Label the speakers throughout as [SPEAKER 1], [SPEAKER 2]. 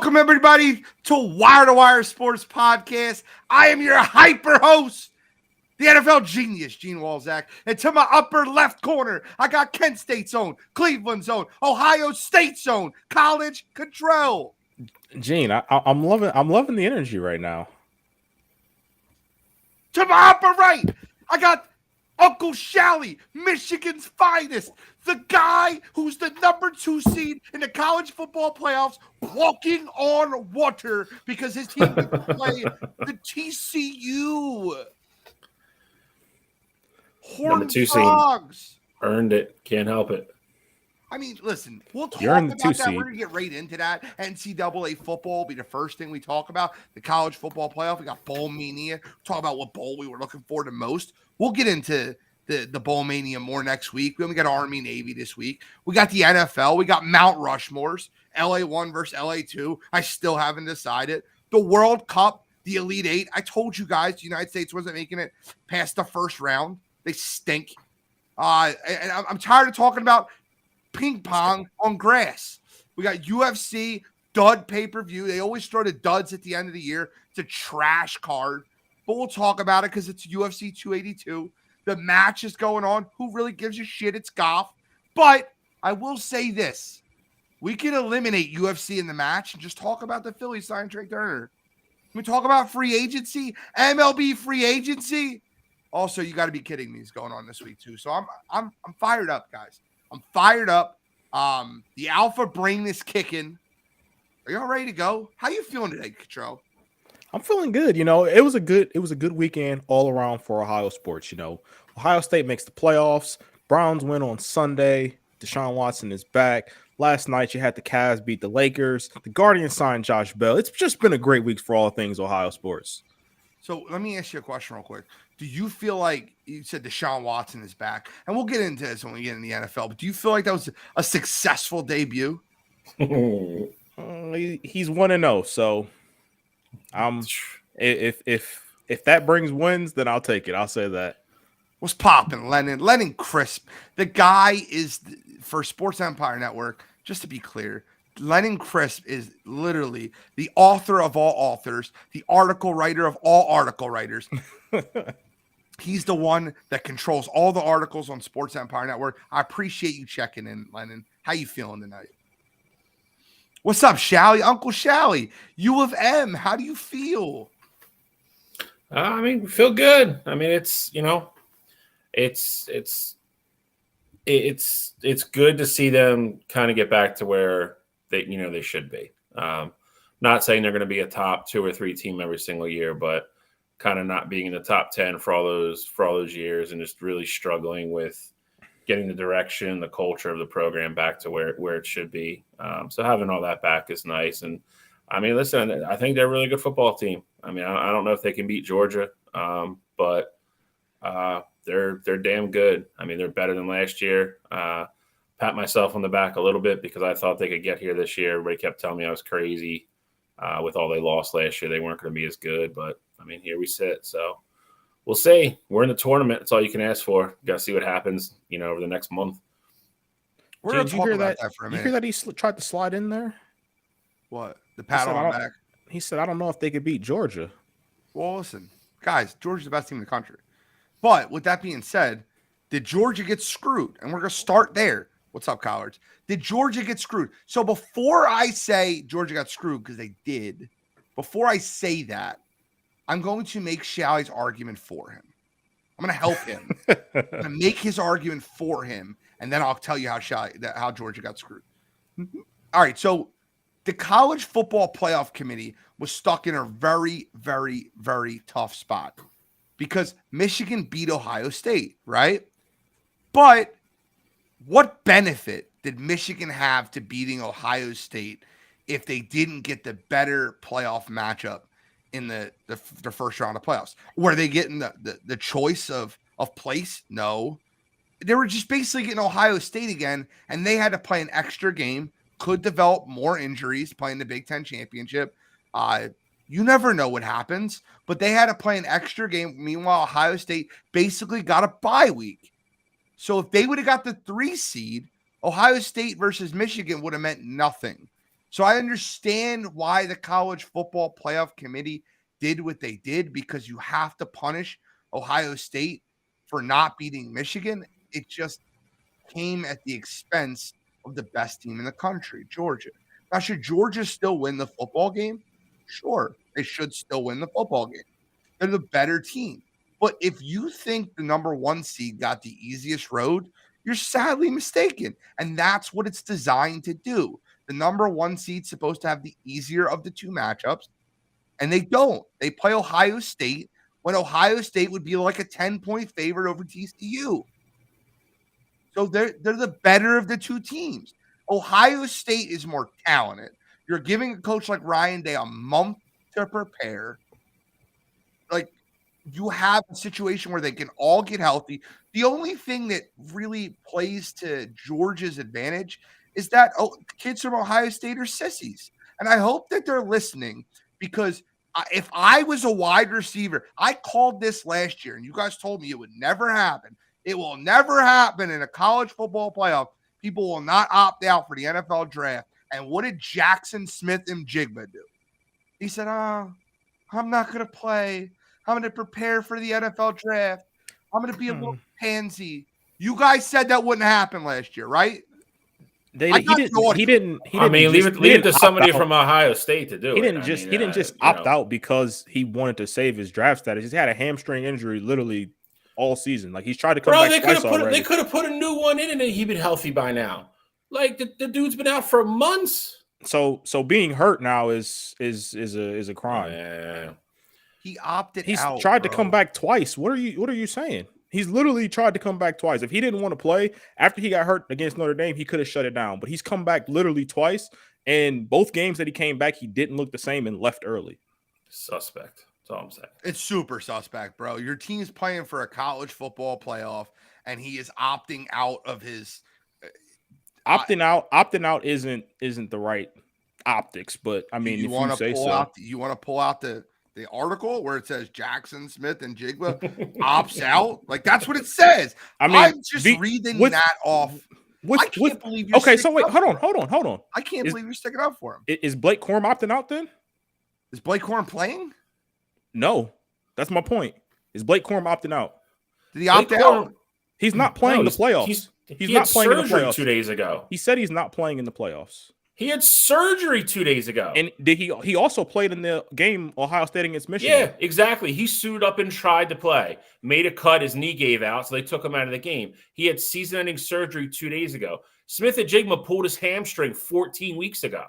[SPEAKER 1] Welcome, everybody, to Wire to Wire Sports Podcast. I am your hyper host, the NFL genius, Gene Walzak. And to my upper left corner, I got Kent State's own, Cleveland's own, Ohio State's own, College Control.
[SPEAKER 2] Gene, I'm loving the energy right now.
[SPEAKER 1] To my upper right, I got Uncle Shally, Michigan's finest, the guy who's the number 2 seed in the college football playoffs, walking on water because his team can play the TCU. Horned Frogs.
[SPEAKER 3] Earned it. Can't help it.
[SPEAKER 1] I mean, listen, we'll talk
[SPEAKER 2] You're in the
[SPEAKER 1] about
[SPEAKER 2] 2
[SPEAKER 1] that.
[SPEAKER 2] seed.
[SPEAKER 1] We're going to get right into that. NCAA football will be the first thing we talk about. The college football playoff. We got Bowl Mania. Talk about what bowl we were looking for the most. We'll get into the Bowl Mania more next week. We only got Army Navy this week. We got the NFL. We got Mount Rushmores. LA1 versus LA2. I still haven't decided. The World Cup, the Elite Eight. I told you guys the United States wasn't making it past the first round. They stink. And I'm tired of talking about ping pong on grass. We got UFC dud pay-per-view. They always throw the duds at the end of the year. It's a trash card, but we'll talk about it because it's UFC 282. The match is going on. Who really gives a shit? It's golf. But I will say this. We can eliminate UFC in the match and just talk about the Phillies signing Trey Turner. We talk about free agency, MLB free agency. Also, you got to be kidding me. It's going on this week too. So I'm fired up, guys. I'm fired up. The alpha brain is kicking. Are y'all ready to go? How you feeling today, Control?
[SPEAKER 2] I'm feeling good. You know, it was a good weekend all around for Ohio sports. You know, Ohio State makes the playoffs. Browns win on Sunday. Deshaun Watson is back. Last night you had the Cavs beat the Lakers. The Guardians signed Josh Bell. It's just been a great week for all things Ohio sports.
[SPEAKER 1] So let me ask you a question real quick. Do you feel like you said Deshaun Watson is back? And we'll get into this when we get in the NFL. But do you feel like that was a successful debut?
[SPEAKER 2] He's 1-0, so if that brings wins, then I'll take it. I'll say that.
[SPEAKER 1] What's popping, Lennon? Lennon Crisp. The guy is for Sports Empire Network. Just to be clear, Lennon Crisp is literally the author of all authors, the article writer of all article writers. He's the one that controls all the articles on Sports Empire Network. I appreciate you checking in, Lennon. How you feeling tonight? What's up, Shally? Uncle Shally, U of M. How do you feel?
[SPEAKER 3] I mean, feel good. I mean, it's good to see them kind of get back to where they should be. Not saying they're going to be a top 2 or 3 team every single year, but kind of not being in the top 10 for all those years and just really struggling with getting the direction, the culture of the program back to where it should be. So having all that back is nice. And I mean, listen, I think they're a really good football team. I mean, I don't know if they can beat Georgia, but they're damn good. I mean, they're better than last year. Pat myself on the back a little bit because I thought they could get here this year. Everybody kept telling me I was crazy with all they lost last year. They weren't going to be as good, but I mean, here we sit. So we'll see. We're in the tournament. That's all you can ask for. Got to see what happens, over the next month.
[SPEAKER 1] We're going to talk about that for a minute.
[SPEAKER 2] You hear that he tried to slide in there?
[SPEAKER 1] What? The pat on the back?
[SPEAKER 2] He said, I don't know if they could beat Georgia.
[SPEAKER 1] Well, listen, guys, Georgia's the best team in the country. But with that being said, did Georgia get screwed? And we're going to start there. What's up, Collards? Did Georgia get screwed? So before I say Georgia got screwed, because they did, before I say that, I'm going to make Shally's argument for him. I'm going to help him. I'm going to make his argument for him, and then I'll tell you how Georgia got screwed. All right, so the College Football Playoff Committee was stuck in a very, very, very tough spot because Michigan beat Ohio State, right? But what benefit did Michigan have to beating Ohio State if they didn't get the better playoff matchup in the first round of playoffs? Were they getting the choice of place? No. They were just basically getting Ohio State again, and they had to play an extra game, could develop more injuries playing the Big Ten championship. You never know what happens, but they had to play an extra game. Meanwhile, Ohio State basically got a bye week. So if they would have got the 3 seed, Ohio State versus Michigan would have meant nothing. So I understand why the college football playoff committee did what they did, because you have to punish Ohio State for not beating Michigan. It just came at the expense of the best team in the country, Georgia. Now, should Georgia still win the football game? Sure, they should still win the football game. They're the better team. But if you think the number 1 seed got the easiest road, you're sadly mistaken. And that's what it's designed to do. The number 1 seed's supposed to have the easier of the 2 matchups, and they don't. They play Ohio State when Ohio State would be like a 10-point favorite over TCU. So they're the better of the 2 teams. Ohio State is more talented. You're giving a coach like Ryan Day a month to prepare. Like, you have a situation where they can all get healthy. The only thing that really plays to Georgia's advantage is that kids from Ohio State are sissies. And I hope that they're listening, because if I was a wide receiver, I called this last year, and you guys told me it would never happen. It will never happen in a college football playoff. People will not opt out for the NFL draft. And what did Jackson Smith and Jigba do? He said, I'm not going to play. I'm going to prepare for the NFL draft. I'm going to be a little pansy. You guys said that wouldn't happen last year, right?
[SPEAKER 2] He didn't.
[SPEAKER 3] I mean, leave it to somebody from Ohio State to do it.
[SPEAKER 2] He didn't just opt out because he wanted to save his draft status. He's had a hamstring injury literally all season. Like, he's tried to come back twice already.
[SPEAKER 3] They could have put a new one in, and then he'd been healthy by now. Like, the dude's been out for months.
[SPEAKER 2] So being hurt now is a crime.
[SPEAKER 3] Yeah.
[SPEAKER 1] He opted
[SPEAKER 2] out. He's tried to come back twice. What are you saying? He's literally tried to come back twice. If he didn't want to play after he got hurt against Notre Dame, he could have shut it down. But he's come back literally twice, and both games that he came back, he didn't look the same and left early.
[SPEAKER 3] Suspect. That's all I'm saying.
[SPEAKER 1] It's super suspect, bro. Your team's playing for a college football playoff, and he is opting out of his.
[SPEAKER 2] Opting out isn't the right optics, but I mean, if you say so.
[SPEAKER 1] You want to pull out the article where it says Jackson Smith and Jigba opts out? Like, that's what it says. I mean, I'm just reading that off. I can't believe you're
[SPEAKER 2] okay, so wait, hold on.
[SPEAKER 1] I can't believe you're sticking up for him.
[SPEAKER 2] Is Blake Corum opting out then?
[SPEAKER 1] Is Blake Corum playing?
[SPEAKER 2] No. That's my point. Is Blake Corum opting out?
[SPEAKER 1] Did he opt out?
[SPEAKER 2] He's not playing in the playoffs. He's not playing in the playoffs
[SPEAKER 3] 2 days ago.
[SPEAKER 2] He said he's not playing in the playoffs.
[SPEAKER 3] He had surgery 2 days ago.
[SPEAKER 2] And did he also played in the game Ohio State against Michigan?
[SPEAKER 3] Yeah, exactly. He suited up and tried to play. Made a cut. His knee gave out, so they took him out of the game. He had season-ending surgery 2 days ago. Smith and Jigma pulled his hamstring 14 weeks ago.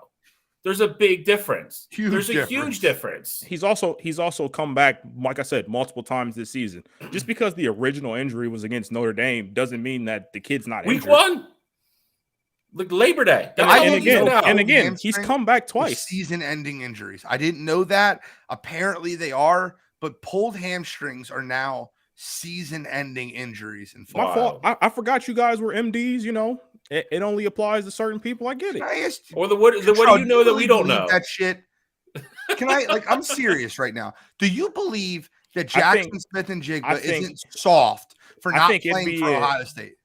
[SPEAKER 3] There's a big difference. Huge difference.
[SPEAKER 2] He's also come back, like I said, multiple times this season. Just because the original injury was against Notre Dame doesn't mean that the kid's not injured.
[SPEAKER 3] Week 1? Like Labor Day.
[SPEAKER 2] And again, he's come back twice.
[SPEAKER 1] Season-ending injuries. I didn't know that. Apparently they are, but pulled hamstrings are now season-ending injuries. In
[SPEAKER 2] my fault. I forgot you guys were MDs. You know, it only applies to certain people. I get it.
[SPEAKER 3] What do you know that we don't know?
[SPEAKER 1] That shit. Can I? Like, I'm serious right now. Do you believe that Jackson Smith and Jigba isn't soft for not playing for Ohio State?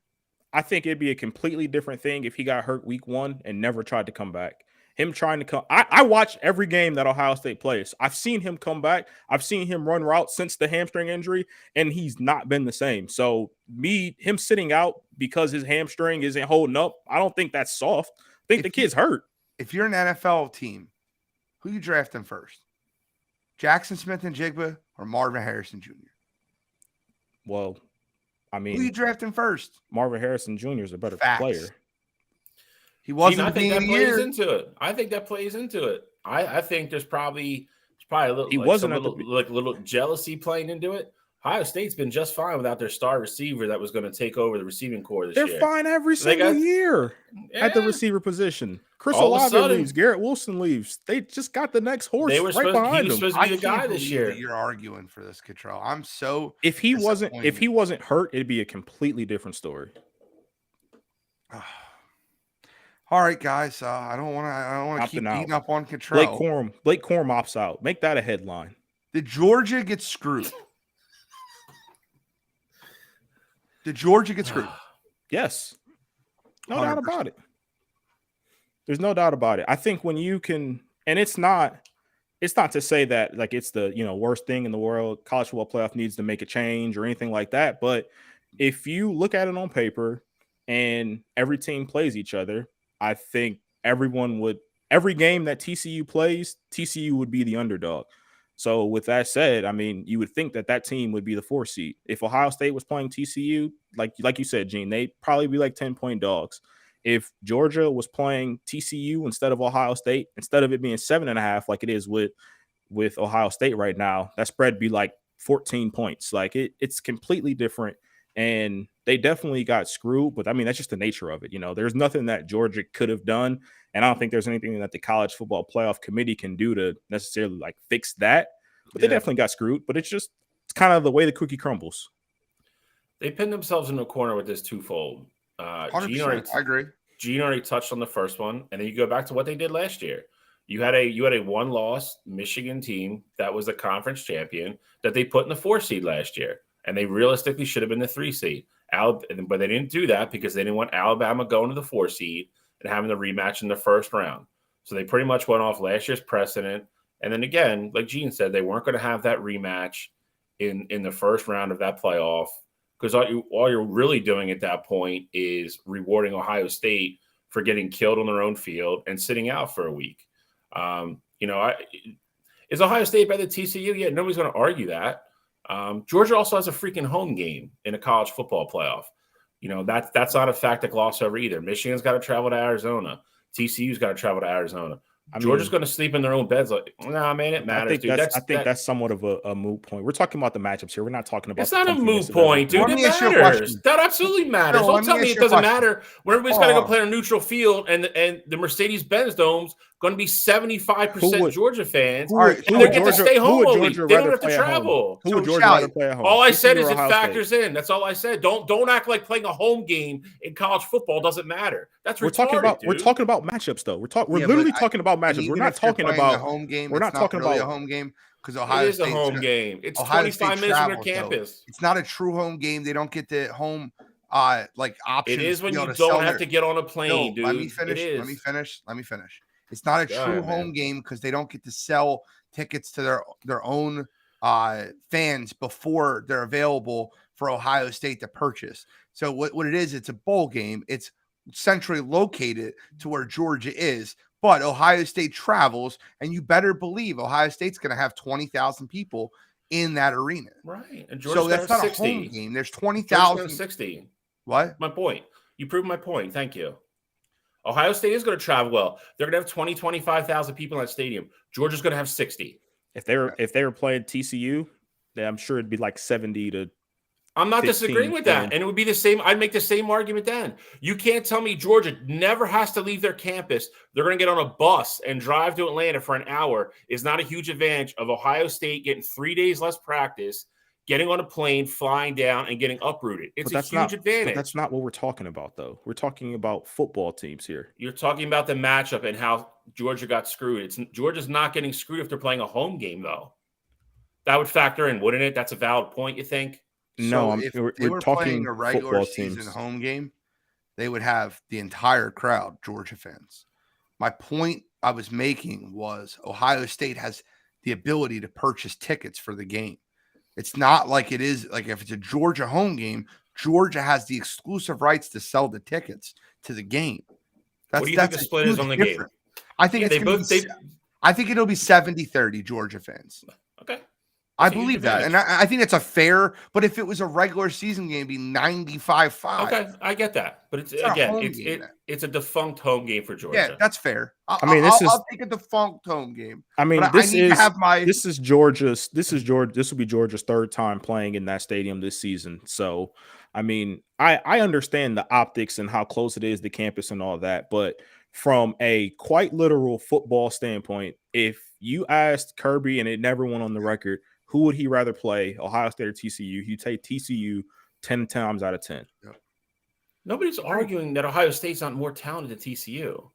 [SPEAKER 2] I think it'd be a completely different thing if he got hurt week 1 and never tried to come back. Him trying to come. I watch every game that Ohio State plays. I've seen him come back. I've seen him run routes since the hamstring injury, and he's not been the same. So him sitting out because his hamstring isn't holding up, I don't think that's soft. I think the kid's hurt.
[SPEAKER 1] If you're an NFL team, who you drafting first? Jackson Smith and Jigba or Marvin Harrison Jr.?
[SPEAKER 2] Well, I mean,
[SPEAKER 1] who you drafting first?
[SPEAKER 2] Marvin Harrison Jr. is a better player.
[SPEAKER 1] He wasn't.
[SPEAKER 3] I think that plays into it. I think that plays into it. I think there's probably a little.
[SPEAKER 2] He wasn't a
[SPEAKER 3] little jealousy playing into it. Ohio State's been just fine without their star receiver that was going to take over the receiving corps this year.
[SPEAKER 2] They're fine every single year at the receiver position. Chris Olave leaves. Garrett Wilson leaves. They just got the next horse behind them.
[SPEAKER 3] He was supposed to be the guy this year.
[SPEAKER 1] You're arguing for this, Cottrell. I'm so.
[SPEAKER 2] If he wasn't hurt, it'd be a completely different story.
[SPEAKER 1] All right, guys. I don't want to keep beating up on Cottrell.
[SPEAKER 2] Blake Corum opts out. Make that a headline.
[SPEAKER 1] Did Georgia get screwed?
[SPEAKER 2] Yes. No 100%. Doubt about it. There's no doubt about it. I think when you can, and it's not to say that like it's the worst thing in the world. College football playoff needs to make a change or anything like that. But if you look at it on paper and every team plays each other, I think every game that TCU plays, TCU would be the underdog. So with that said, I mean, you would think that team would be the 4 seed. If Ohio State was playing TCU, like you said, Gene, they'd probably be like 10-point dogs. If Georgia was playing TCU instead of Ohio State, instead of it being 7.5 like it is with Ohio State right now, that spread be like 14 points. Like it's completely different. And they definitely got screwed, but I mean, that's just the nature of it. There's nothing that Georgia could have done. And I don't think there's anything that the college football playoff committee can do to necessarily like fix that. But they definitely got screwed. But it's kind of the way the cookie crumbles.
[SPEAKER 3] They pinned themselves in a corner with this twofold.
[SPEAKER 1] 100%, I agree.
[SPEAKER 3] Gene already touched on the first one, and then you go back to what they did last year. You had a one-loss Michigan team that was the conference champion that they put in the 4 seed last year, and they realistically should have been the 3 seed. But they didn't do that because they didn't want Alabama going to the 4 seed and having the rematch in the first round. So they pretty much went off last year's precedent. And then again, like Gene said, they weren't going to have that rematch in the first round of that playoff because all you're really doing at that point is rewarding Ohio State for getting killed on their own field and sitting out for a week. Is Ohio State better than TCU? Yeah, nobody's going to argue that. Georgia also has a freaking home game in a college football playoff. That's not a fact to gloss over either. Michigan's got to travel to Arizona. TCU's got to travel to Arizona. Georgia's going to sleep in their own beds. Like, nah, man, it matters, dude.
[SPEAKER 2] I think that's somewhat of a moot point. We're talking about the matchups here. We're not talking about.
[SPEAKER 3] It's not a moot point, dude. It matters. That absolutely matters. Don't tell me it doesn't matter when everybody's got to go play on a neutral field and the Mercedes-Benz Dome's going to be 75% Georgia fans. And they get to stay home all week. They don't have to travel.
[SPEAKER 2] Who would Georgia rather play at home?
[SPEAKER 3] All I said is it factors in. That's all I said. Don't act like playing a home game in college football doesn't matter. That's retarded,
[SPEAKER 2] We're talking about matchups, though. We're literally talking about matchups. We're not talking about
[SPEAKER 1] a home game.
[SPEAKER 2] We're not talking about
[SPEAKER 1] a home game because Ohio State
[SPEAKER 3] is a home game. It's 25 minutes from their campus.
[SPEAKER 1] It's not a true home game. They don't get the home options.
[SPEAKER 3] It is when you don't have to get on a plane, dude.
[SPEAKER 1] Let me finish. It's not a true home game because they don't get to sell tickets to their own fans before they're available for Ohio State to purchase. So what it is, it's a bowl game. It's centrally located to where Georgia is, but Ohio State travels, and you better believe Ohio State's going to have 20,000 people in that arena.
[SPEAKER 3] Right. And
[SPEAKER 1] so that's not
[SPEAKER 3] 60.
[SPEAKER 1] a home game. There's 20,000.
[SPEAKER 3] 60.
[SPEAKER 1] What?
[SPEAKER 3] My point. You proved my point. Thank you. Ohio State is going to travel well. They're going to have 25,000 people in that stadium. Georgia's going to have 60.
[SPEAKER 2] If they were playing TCU, then I'm sure it'd be like 70 to.
[SPEAKER 3] I'm not disagreeing with that. And it would be the same. I'd make the same argument then. You can't tell me Georgia never has to leave their campus. They're going to get on a bus and drive to Atlanta for an hour is not a huge advantage of Ohio State getting 3 days less practice, getting on a plane, flying down, and geting uprooted. It's a huge advantage.
[SPEAKER 2] But that's not what we're talking about, though. We're talking about football teams here.
[SPEAKER 3] You're talking about the matchup and how Georgia got screwed. Georgia's not getting screwed if they're playing a home game, though. That would factor in, wouldn't it? That's a valid point, you think?
[SPEAKER 2] No,
[SPEAKER 1] we're
[SPEAKER 2] talking
[SPEAKER 1] playing a regular season
[SPEAKER 2] teams.
[SPEAKER 1] home game. They would have the entire crowd Georgia fans. My point I was making was Ohio State has the ability to purchase tickets for the game. It's not like it is like if it's a Georgia home game, Georgia has the exclusive rights to sell the tickets to the game.
[SPEAKER 3] What do you think the split is on the game?
[SPEAKER 1] I think I think it'll be 70-30 Georgia fans.
[SPEAKER 3] Okay.
[SPEAKER 1] I believe that. And I think it's a fair, but if it was a regular season game, it'd be 95-5.
[SPEAKER 3] Okay, I get that. But it's a defunct home game for Georgia.
[SPEAKER 1] Yeah, that's fair. I'll take a defunct home game.
[SPEAKER 2] I mean, this is Georgia's. This will be Georgia's third time playing in that stadium this season. So, I mean, I understand the optics and how close it is to campus and all that, but from a quite literal football standpoint, if you asked Kirby and it never went on the record, who would he rather play, Ohio State or TCU? He'd take TCU 10 times out of 10.
[SPEAKER 1] Yep.
[SPEAKER 3] Nobody's arguing that Ohio State's not more talented than TCU.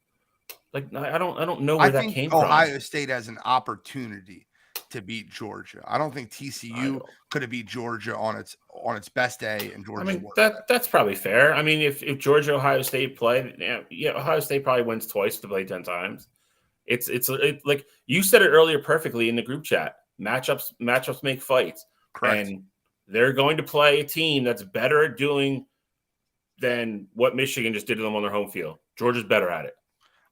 [SPEAKER 3] Like I don't know where that came from.
[SPEAKER 1] Ohio State has an opportunity to beat Georgia. I don't think TCU could have beat Georgia on its best day, and Georgia.
[SPEAKER 3] I mean, that's probably fair. I mean, if Georgia Ohio State play, Ohio State probably wins twice to play 10 times. It's like you said it earlier perfectly in the group chat. Matchups make fights.
[SPEAKER 1] Correct.
[SPEAKER 3] And they're going to play a team that's better at doing than what Michigan just did to them on their home field. Georgia's better at it.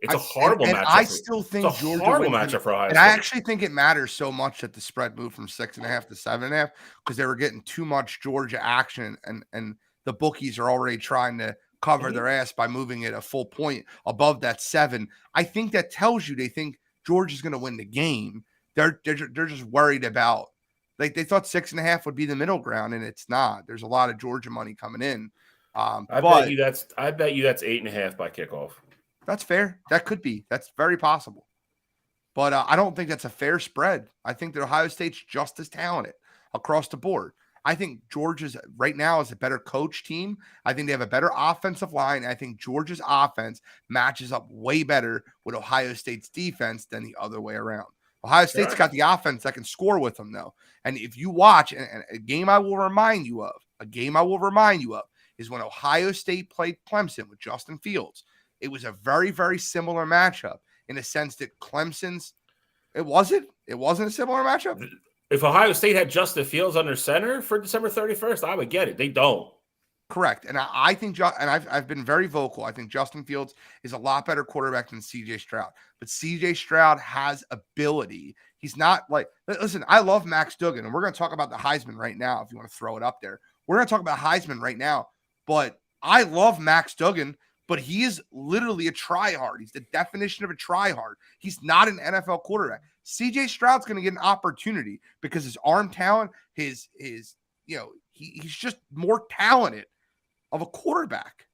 [SPEAKER 3] It's a horrible matchup.
[SPEAKER 1] I still think
[SPEAKER 3] it's a
[SPEAKER 1] Georgia
[SPEAKER 3] horrible
[SPEAKER 1] wins
[SPEAKER 3] matchup for Ohio
[SPEAKER 1] and
[SPEAKER 3] State.
[SPEAKER 1] I actually think it matters so much that the spread moved from 6.5 to 7.5 because they were getting too much Georgia action, and the bookies are already trying to cover their ass by moving it a full point above that 7. I think that tells you they think Georgia's going to win the game. They're just worried about, like, they thought 6.5 would be the middle ground, and it's not. There's a lot of Georgia money coming in.
[SPEAKER 3] I bet you that's 8.5 by kickoff.
[SPEAKER 1] That's fair. That could be. That's very possible. But I don't think that's a fair spread. I think that Ohio State's just as talented across the board. I think Georgia's right now is a better coach team. I think they have a better offensive line. I think Georgia's offense matches up way better with Ohio State's defense than the other way around. Ohio State's got the offense that can score with them, though. And if you watch, and a game I will remind you of, is when Ohio State played Clemson with Justin Fields. It was a very, very similar matchup in a sense that Clemson's – it wasn't a similar matchup?
[SPEAKER 3] If Ohio State had Justin Fields under center for December 31st, I would get it. They don't.
[SPEAKER 1] Correct. And I think – and I've been very vocal. I think Justin Fields is a lot better quarterback than C.J. Stroud. But C.J. Stroud has ability. He's not like – listen, I love Max Duggan, and we're going to talk about the Heisman right now if you want to throw it up there. We're going to talk about Heisman right now. But I love Max Duggan. But he is literally a tryhard. He's the definition of a tryhard. He's not an NFL quarterback. CJ Stroud's going to get an opportunity because his arm talent, he's just more talented of a quarterback.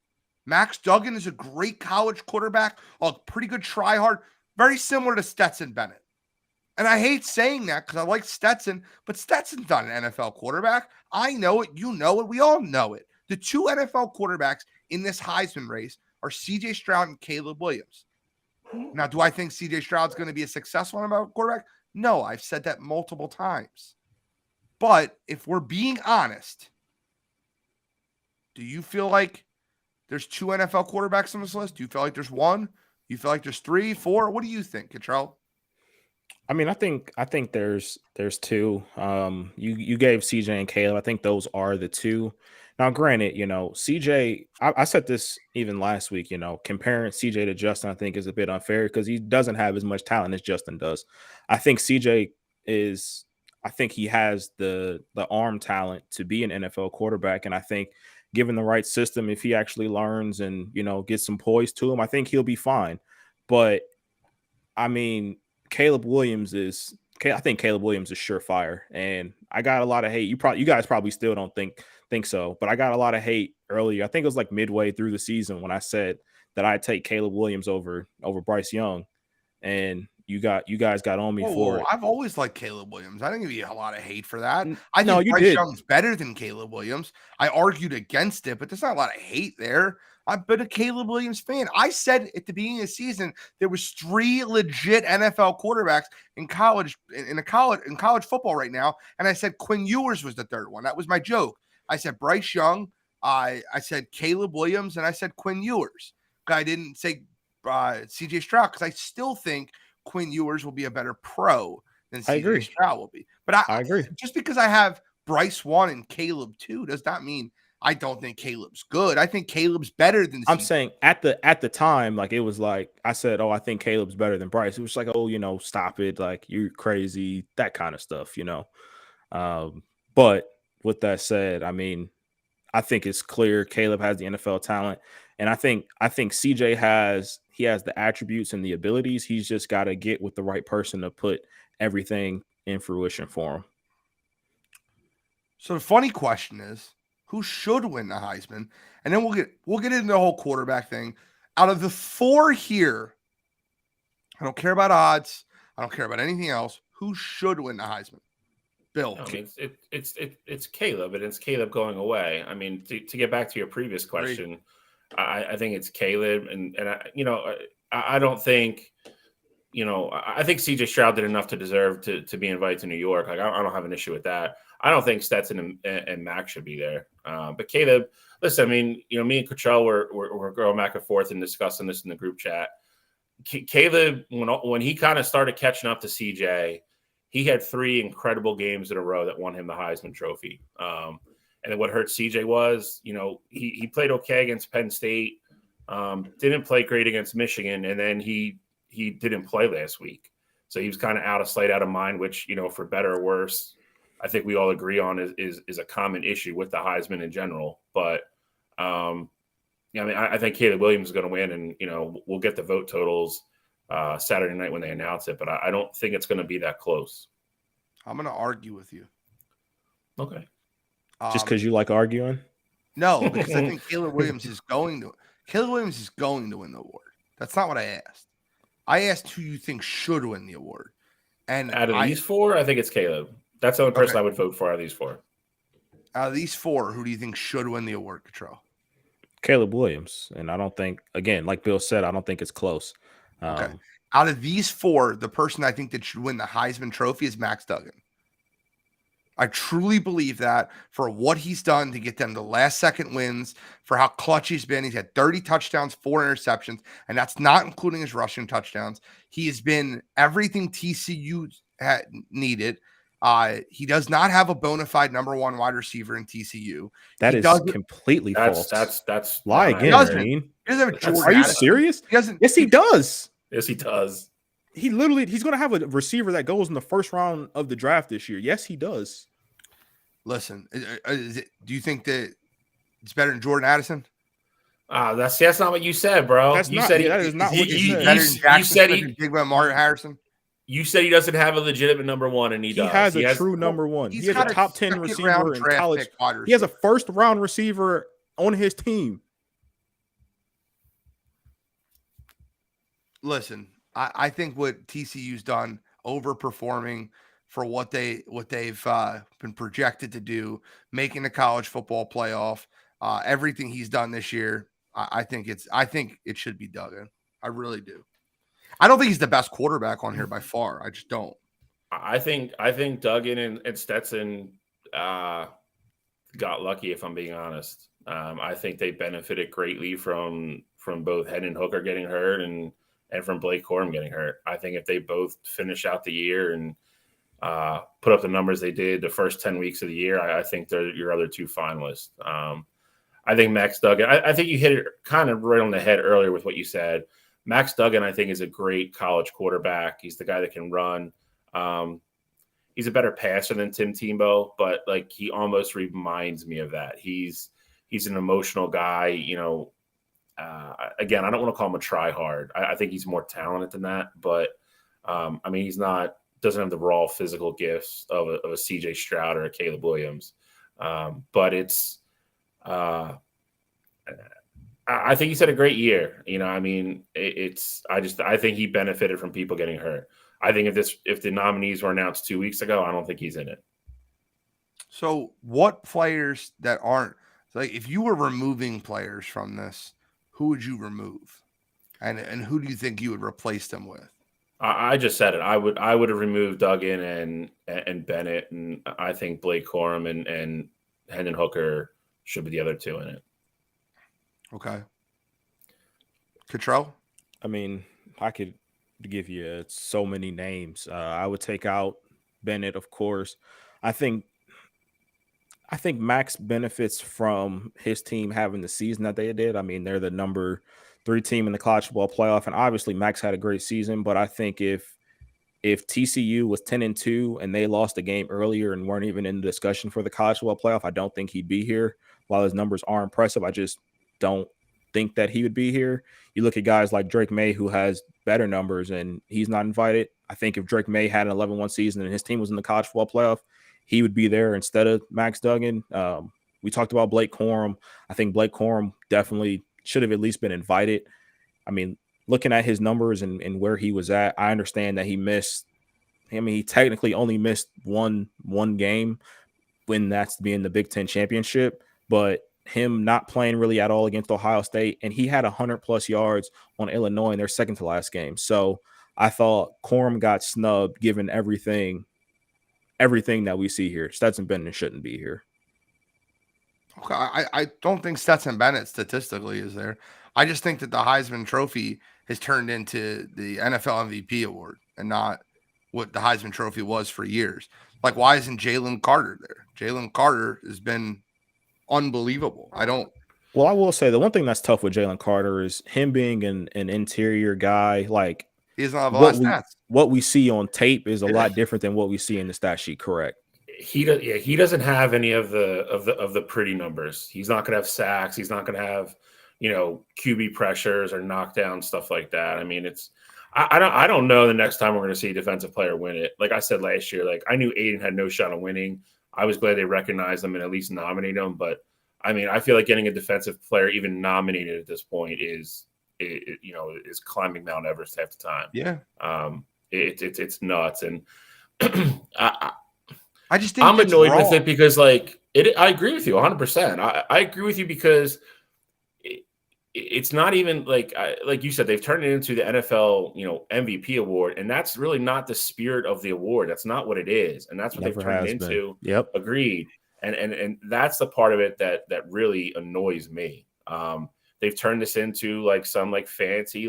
[SPEAKER 1] Max Duggan is a great college quarterback, a pretty good tryhard, very similar to Stetson Bennett. And I hate saying that because I like Stetson, but Stetson's not an NFL quarterback. I know it. You know it. We all know it. The two NFL quarterbacks in this Heisman race are C.J. Stroud and Caleb Williams. Now, do I think C.J. Stroud's going to be a successful NFL quarterback? No, I've said that multiple times. But if we're being honest, do you feel like there's 2 NFL quarterbacks on this list? Do you feel like there's 1? Do you feel like there's 3, 4? What do you think, Cottrell?
[SPEAKER 2] I mean, I think there's 2. You gave CJ and Caleb. I think those are the 2. Now, granted, CJ, I said this even last week, comparing CJ to Justin, I think is a bit unfair because he doesn't have as much talent as Justin does. I think CJ he has the arm talent to be an NFL quarterback. And I think given the right system, if he actually learns and, gets some poise to him, I think he'll be fine. But I mean, Caleb Williams is surefire. And I got a lot of hate. You guys probably still don't think so, but I got a lot of hate earlier. I think it was like midway through the season when I said that I'd take Caleb Williams over Bryce Young, and you guys got on me for it.
[SPEAKER 1] I've always liked Caleb Williams. I didn't give you a lot of hate for that. I think Bryce Young's better than Caleb Williams. I argued against it, but there's not a lot of hate there. I've been a Caleb Williams fan. I said at the beginning of the season there was 3 legit NFL quarterbacks in college football right now, and I said Quinn Ewers was the third one. That was my joke. I said Bryce Young, I said Caleb Williams, and I said Quinn Ewers. I didn't say C.J. Stroud because I still think Quinn Ewers will be a better pro than C.J. Stroud will be. But I agree. Just because I have Bryce 1 and Caleb 2 does not mean I don't think Caleb's good. I think Caleb's better than
[SPEAKER 2] I'm saying at the time, like it was like I said, I think Caleb's better than Bryce. It was like, stop it, like you're crazy, that kind of stuff, But with that said, I mean, I think it's clear Caleb has the NFL talent, and I think CJ has the attributes and the abilities. He's just got to get with the right person to put everything in fruition for him.
[SPEAKER 1] So the funny question is, who should win the Heisman? And then we'll get into the whole quarterback thing. Out of the 4 here, I don't care about odds. I don't care about anything else. Who should win the Heisman? Bill.
[SPEAKER 3] I mean, it's Caleb, and it's Caleb going away. I mean, to get back to your previous question, I think it's Caleb, and I don't think I think CJ Stroud did enough to deserve to be invited to New York. Like, I don't have an issue with that. I don't think Stetson and Max should be there. But Caleb, listen, I mean, me and Cottrell were going back and forth and discussing this in the group chat. Caleb, when he kind of started catching up to CJ, he had 3 incredible games in a row that won him the Heisman Trophy. And then what hurt CJ was, he played okay against Penn State, didn't play great against Michigan, and then he didn't play last week. So he was kind of out of sight, out of mind, which, for better or worse, I think we all agree on is a common issue with the Heisman in general. But, I think Caleb Williams is going to win, and, we'll get the vote totals Saturday night when they announce it. But I don't think it's going to be that close.
[SPEAKER 1] I'm going to argue with you.
[SPEAKER 3] Okay.
[SPEAKER 2] Just because you like arguing?
[SPEAKER 1] No, because I think Caleb Williams is going to win the award. That's not what I asked. I asked who you think should win the award. And
[SPEAKER 3] out of these 4, I think it's Caleb. That's the only person I would vote for out of these 4.
[SPEAKER 1] Out of these 4, who do you think should win the award, Cottrell?
[SPEAKER 2] Caleb Williams. And I don't think, again, like Bill said, I don't think it's close.
[SPEAKER 1] Okay. Out of these 4, the person I think that should win the Heisman Trophy is Max Duggan. I truly believe that for what he's done to get them the last second wins, for how clutch he's been. He's had 30 touchdowns, 4 interceptions, and that's not including his rushing touchdowns. He has been everything TCU had needed. He does not have a bona fide number 1 wide receiver in TCU.
[SPEAKER 2] That is completely false.
[SPEAKER 3] That's
[SPEAKER 2] lie again.
[SPEAKER 1] He doesn't have Jordan
[SPEAKER 2] Are you
[SPEAKER 1] Addison.
[SPEAKER 2] serious?
[SPEAKER 1] He doesn't.
[SPEAKER 2] Yes, he does.
[SPEAKER 3] Yes, he does.
[SPEAKER 2] He's going to have a receiver that goes in the first round of the draft this year. Yes, he does.
[SPEAKER 1] Listen, do you think that it's better than Jordan Addison?
[SPEAKER 3] That's not what you said, bro.
[SPEAKER 2] That is not what you said.
[SPEAKER 1] Better than Jackson Smith and Big Ben Martin Harrison?
[SPEAKER 3] You said he doesn't have a legitimate number 1, and he does.
[SPEAKER 2] He has a true number 1. He has a top 10 receiver in college.
[SPEAKER 1] Receiver.
[SPEAKER 2] He has a first round receiver on his team.
[SPEAKER 1] Listen, I think what TCU's done, overperforming for what they've been projected to do, making the college football playoff, everything he's done this year, I think it should be Duggan. I really do. I don't think he's the best quarterback on here by far. I just don't.
[SPEAKER 3] I think Duggan and Stetson got lucky, if I'm being honest. I think they benefited greatly from both Hendon Hooker getting hurt and from Blake Corum getting hurt. I think if they both finish out the year and put up the numbers they did the first 10 weeks of the year, I think they're your other 2 finalists. I think Max Duggan, I think you hit it kind of right on the head earlier with what you said. Max Duggan, I think, is a great college quarterback. He's the guy that can run. He's a better passer than Tim Tebow, but like he almost reminds me of that. He's an emotional guy. Again, I don't want to call him a try-hard. I think he's more talented than that, but he's not. Doesn't have the raw physical gifts of a CJ Stroud or a Caleb Williams. But it's. I think he's had a great year. I think he benefited from people getting hurt. I think if the nominees were announced 2 weeks ago, I don't think he's in it.
[SPEAKER 1] So what players that aren't like, if you were removing players from this, who would you remove? And who do you think you would replace them with?
[SPEAKER 3] I just said it. I would have removed Duggan and Bennett, and I think Blake Corum and Hendon Hooker should be the other 2 in it.
[SPEAKER 1] Okay. Cottrell?
[SPEAKER 2] I could give you so many names. I would take out Bennett, of course. I think Max benefits from his team having the season that they did. They're the number 3 team in the college football playoff, and obviously Max had a great season. But I think if TCU was 10-2 and they lost a game earlier and weren't even in the discussion for the college football playoff, I don't think he'd be here. While his numbers are impressive, I just don't think that he would be here. You look at guys like Drake May, who has better numbers, and he's not invited. I think if Drake May had an 11-1 season and his team was in the college football playoff, he would be there instead of Max Duggan. We talked about Blake Corum. I think Blake Corum definitely should have at least been invited. Looking at his numbers and where he was at, I understand that he missed. He technically only missed one game when that's being the Big Ten championship, but him not playing really at all against Ohio State, and he had 100+ yards on Illinois in their second to last game. So I thought Corum got snubbed given everything that we see here. Stetson Bennett shouldn't be here.
[SPEAKER 1] Okay, I don't think Stetson Bennett statistically is there. I just think that the Heisman Trophy has turned into the NFL MVP award and not what the Heisman Trophy was for years. Like, why isn't Jalen Carter there? Jalen Carter has been unbelievable.
[SPEAKER 2] Well, I will say the one thing that's tough with Jalen Carter is him being an interior guy. Like,
[SPEAKER 1] he doesn't have a lot of stats.
[SPEAKER 2] What we see on tape is a lot different than what we see in the stat sheet. Correct.
[SPEAKER 3] He doesn't have any of the pretty numbers. He's not going to have sacks. He's not going to have, QB pressures or knockdown stuff like that. I mean, I don't know the next time we're going to see a defensive player win it. Like I said last year, like I knew Aiden had no shot of winning. I was glad they recognized him and at least nominate him. But I mean, I feel like getting a defensive player even nominated at this point is climbing Mount Everest half the time.
[SPEAKER 1] Yeah.
[SPEAKER 3] It's nuts. And
[SPEAKER 1] I just think
[SPEAKER 3] I'm annoyed with it because I agree with you 100%. I agree with you because it's not even like you said, they've turned it into the NFL, MVP award. And that's really not the spirit of the award. That's not what it is. And that's what they've turned it into.
[SPEAKER 2] Yep.
[SPEAKER 3] Agreed. And that's the part of it that really annoys me. They've turned this into like some like fancy,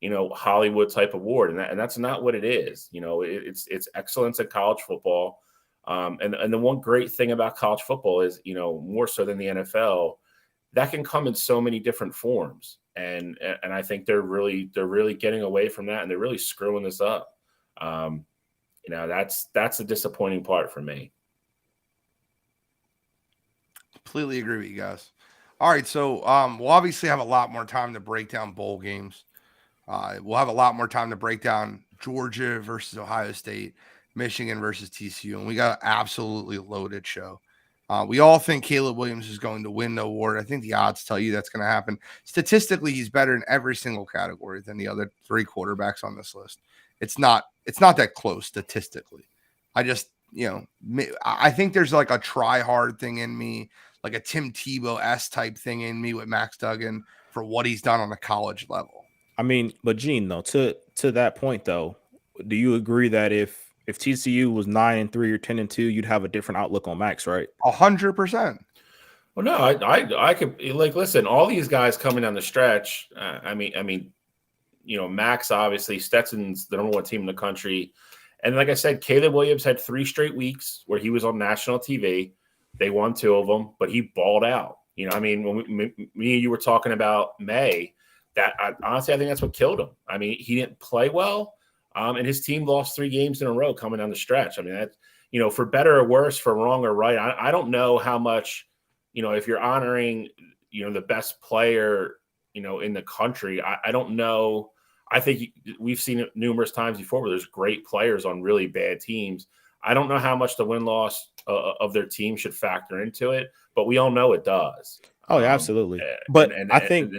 [SPEAKER 3] Hollywood type award. And that's not what it is. It's excellence in college football. And the one great thing about college football is, more so than the NFL, that can come in so many different forms. And I think they're really getting away from that, and they're really screwing this up. That's the disappointing part for me.
[SPEAKER 1] Completely agree with you guys. All right, so we'll obviously have a lot more time to break down bowl games. We'll have a lot more time to break down Georgia versus Ohio State, Michigan versus TCU, and we got an absolutely loaded show. We all think Caleb Williams is going to win the award. I think the odds tell you that's going to happen. Statistically, he's better in every single category than the other three quarterbacks on this list. It's not that close statistically. I just, I think there's like a try hard thing in me, like a Tim Tebow-esque type thing in me with Max Duggan for what he's done on a college level.
[SPEAKER 2] I mean, but Gene, though, to that point, though, do you agree that if TCU was 9-3 or 10-2, you'd have a different outlook on Max, right?
[SPEAKER 1] 100%.
[SPEAKER 3] Well, no, I could listen. All these guys coming down the stretch. I mean, Max obviously, Stetson's the number one team in the country, and like I said, Caleb Williams had 3 straight weeks where he was on national TV. They won 2 of them, but he balled out. I mean, when me and you were talking about May, honestly, I think that's what killed him. I mean, he didn't play well. And his team lost 3 games in a row coming down the stretch. I mean, that, for better or worse, for wrong or right, I don't know how much, if you're honoring, the best player, in the country, I don't know. I think we've seen it numerous times before where there's great players on really bad teams. I don't know how much the win-loss of their team should factor into it, but we all know it does.
[SPEAKER 2] Oh, yeah, absolutely. But I think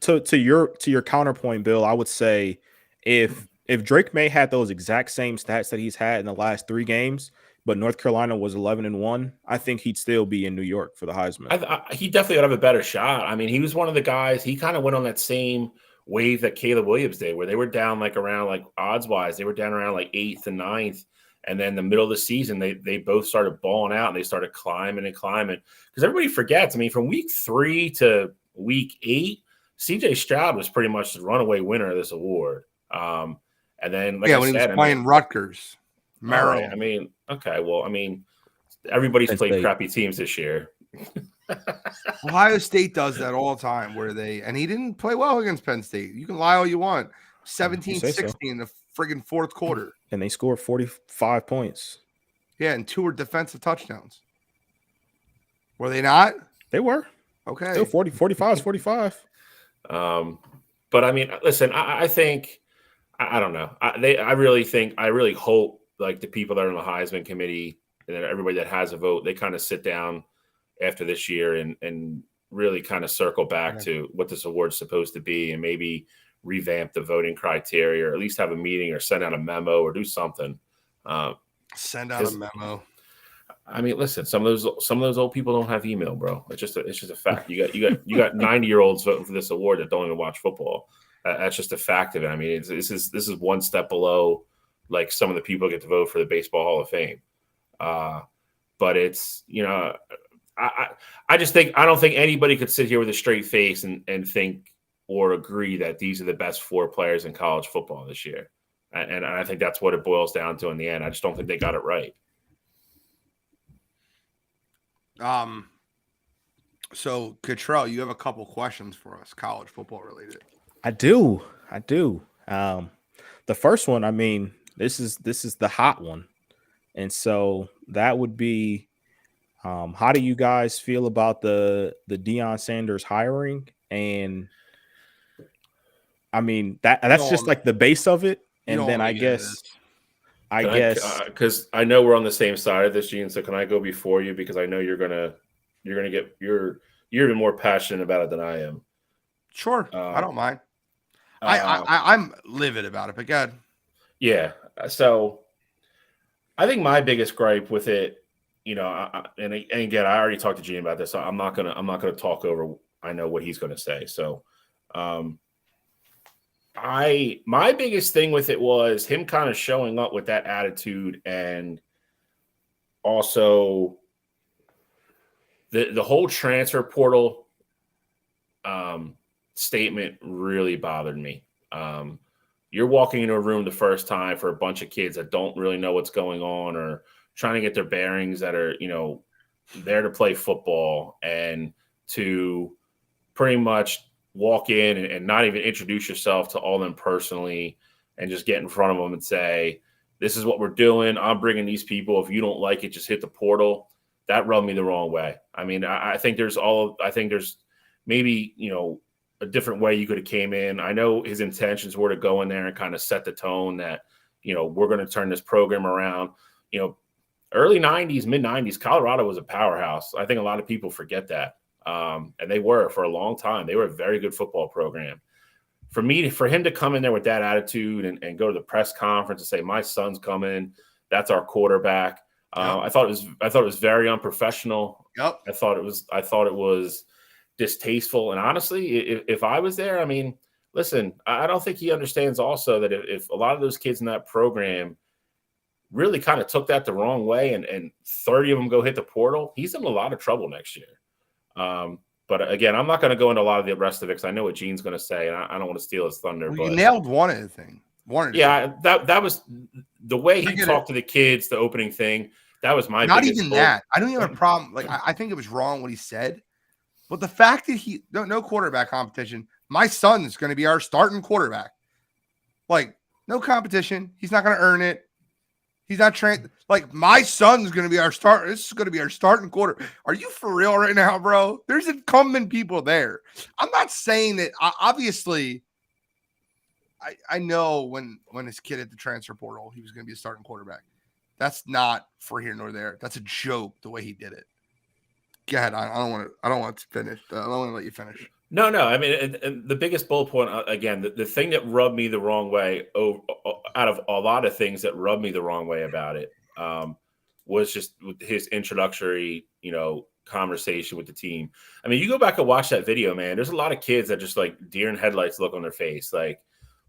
[SPEAKER 2] to your counterpoint, Bill, I would say if Drake May had those exact same stats that he's had in the last 3 games, but North Carolina was 11-1, I think he'd still be in New York for the Heisman.
[SPEAKER 3] He definitely would have a better shot. I mean, he was one of the guys. He kind of went on that same wave that Caleb Williams did, where they were down around odds wise, they were down around 8th and 9th, and then the middle of the season they both started balling out and they started climbing because everybody forgets. I mean, from week 3 to week 8, CJ Stroud was pretty much the runaway winner of this award. And then, when
[SPEAKER 1] he was playing Rutgers, Maryland.
[SPEAKER 3] Right, I mean, okay, well, I mean, everybody's played crappy teams this year.
[SPEAKER 1] Ohio State does that all the time and he didn't play well against Penn State. You can lie all you want. 17-16 in the friggin' fourth quarter.
[SPEAKER 2] And they scored 45 points.
[SPEAKER 1] Yeah, and 2 were defensive touchdowns. Were they not?
[SPEAKER 2] They were.
[SPEAKER 1] Okay.
[SPEAKER 2] Still 45 is 45.
[SPEAKER 3] But I mean, listen, I think I don't know. I really hope the people that are on the Heisman committee and everybody that has a vote, they kind of sit down after this year and really kind of circle back to what this award's supposed to be and maybe revamp the voting criteria or at least have a meeting or send out a memo or do something.
[SPEAKER 1] Send out a memo.
[SPEAKER 3] I mean, listen, some of those old people don't have email, bro. It's just a fact. You got 90-year-olds voting for this award that don't even watch football. That's just a fact of it. I mean, this is one step below like some of the people get to vote for the Baseball Hall of Fame. But it's, I just think I don't think anybody could sit here with a straight face and think or agree that these are the best 4 players in college football this year. And I think that's what it boils down to in the end. I just don't think they got it right.
[SPEAKER 1] So Cottrell, you have a couple questions for us, college football related.
[SPEAKER 2] I do. The first one, I mean, this is the hot one. And so that would be, how do you guys feel about the Deion Sanders hiring? And I mean, that's just like the base of it. And then I guess
[SPEAKER 3] because I know we're on the same side of this, Gene. So can I go before you, because I know you're even more passionate about it than I am.
[SPEAKER 1] Sure, I don't mind. I'm livid about it, but go ahead.
[SPEAKER 3] Yeah. So I think my biggest gripe with it, and again, I already talked to Gene about this, so I'm not gonna talk over. I know what he's gonna say. So, my biggest thing with it was him kind of showing up with that attitude, and also the whole transfer portal statement really bothered me. You're walking into a room the first time for a bunch of kids that don't really know what's going on or trying to get their bearings, that are, there to play football, and to pretty much walk in and not even introduce yourself to all of them personally, and just get in front of them and say, this is what we're doing. I'm bringing these people. If you don't like it, just hit the portal. That rubbed me the wrong way. I mean, I think there's maybe, a different way you could have came in. I know his intentions were to go in there and kind of set the tone that, we're going to turn this program around. Early 90s, mid 90s, Colorado was a powerhouse. I think a lot of people forget that. And they were for a long time. They were a very good football program. For him to come in there with that attitude and go to the press conference and say, my son's coming, that's our quarterback. I thought it was very unprofessional.
[SPEAKER 1] Yep.
[SPEAKER 3] I thought it was distasteful. And honestly, if I was there, I mean, listen, I don't think he understands also that if a lot of those kids in that program really kind of took that the wrong way, and 30 of them go hit the portal, he's in a lot of trouble next year. But again, I'm not going to go into a lot of the rest of it because I know what Gene's going to say, and I don't want to steal his thunder.
[SPEAKER 1] Well,
[SPEAKER 3] but
[SPEAKER 1] you nailed one of the things.
[SPEAKER 3] That was the way he talked to the kids, the opening thing. That was my
[SPEAKER 1] not
[SPEAKER 3] biggest
[SPEAKER 1] even
[SPEAKER 3] goal.
[SPEAKER 1] that. I don't even have a problem. Like, I think it was wrong what he said, but the fact that no quarterback competition. My son's going to be our starting quarterback. Like, no competition. He's not going to earn it. He's not trained. Like, my son's going to be our start. This is going to be our starting quarter. Are you for real right now, bro? There's incumbent people there. I'm not saying that. Obviously, I know when his kid hit the transfer portal, he was going to be a starting quarterback. That's not for here nor there. That's a joke the way he did it. Go ahead. I don't want to finish. I don't want to let you finish.
[SPEAKER 3] No. I mean, and the biggest bullet point, again, the thing that rubbed me the wrong way, out of a lot of things that rubbed me the wrong way about it, was just his introductory, conversation with the team. I mean, you go back and watch that video, man. There's a lot of kids that just like deer in headlights look on their face, like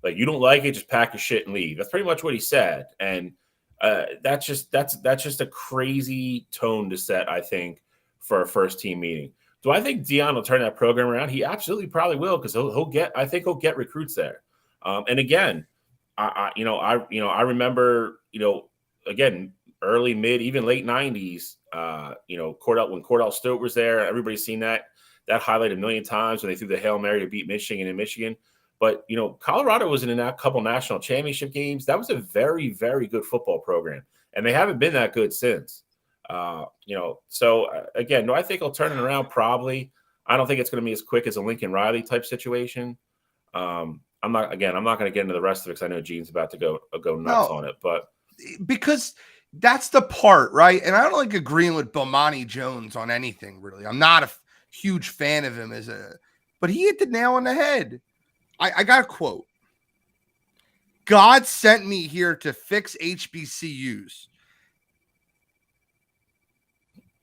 [SPEAKER 3] you don't like it, just pack your shit and leave. That's pretty much what he said, and that's just a crazy tone to set, I think, for a first team meeting. Do I think Deion will turn that program around? He absolutely probably will, because he'll get recruits there. And again, I remember, again, early, mid, even late 90s, when Cordell Stewart was there, everybody's seen that highlight a million times when they threw the Hail Mary to beat Michigan in Michigan. But, Colorado was in a couple national championship games. That was a very, very good football program, and they haven't been that good since. So again, do I think he'll turn it around? Probably. I don't think it's going to be as quick as a Lincoln Riley type situation. I'm not going to get into the rest of it because I know Gene's about to go nuts on it, but
[SPEAKER 1] because that's the part, right? And I don't like agreeing with Bomani Jones on anything, really. I'm not a huge fan of him but he hit the nail on the head. I got a quote. God sent me here to fix HBCUs.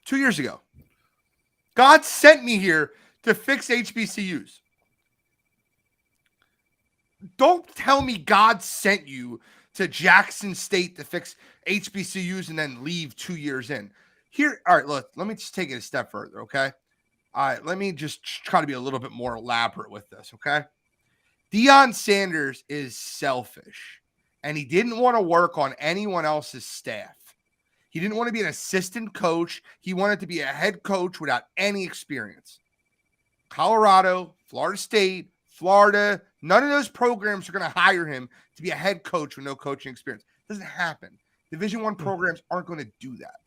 [SPEAKER 1] 2 years ago. God sent me here to fix HBCUs. don't tell me God sent you to Jackson State to fix HBCUs and then leave 2 years in. Here, all right, look, let me just take it a step further, okay? All right, let me just try to be a little bit more elaborate with this, okay? Deion Sanders is selfish, and he didn't want to work on anyone else's staff. He didn't want to be an assistant coach. He wanted to be a head coach without any experience. Colorado, Florida State, Florida, none of those programs are going to hire him to be a head coach with no coaching experience. It doesn't happen. Division I programs aren't going to do that.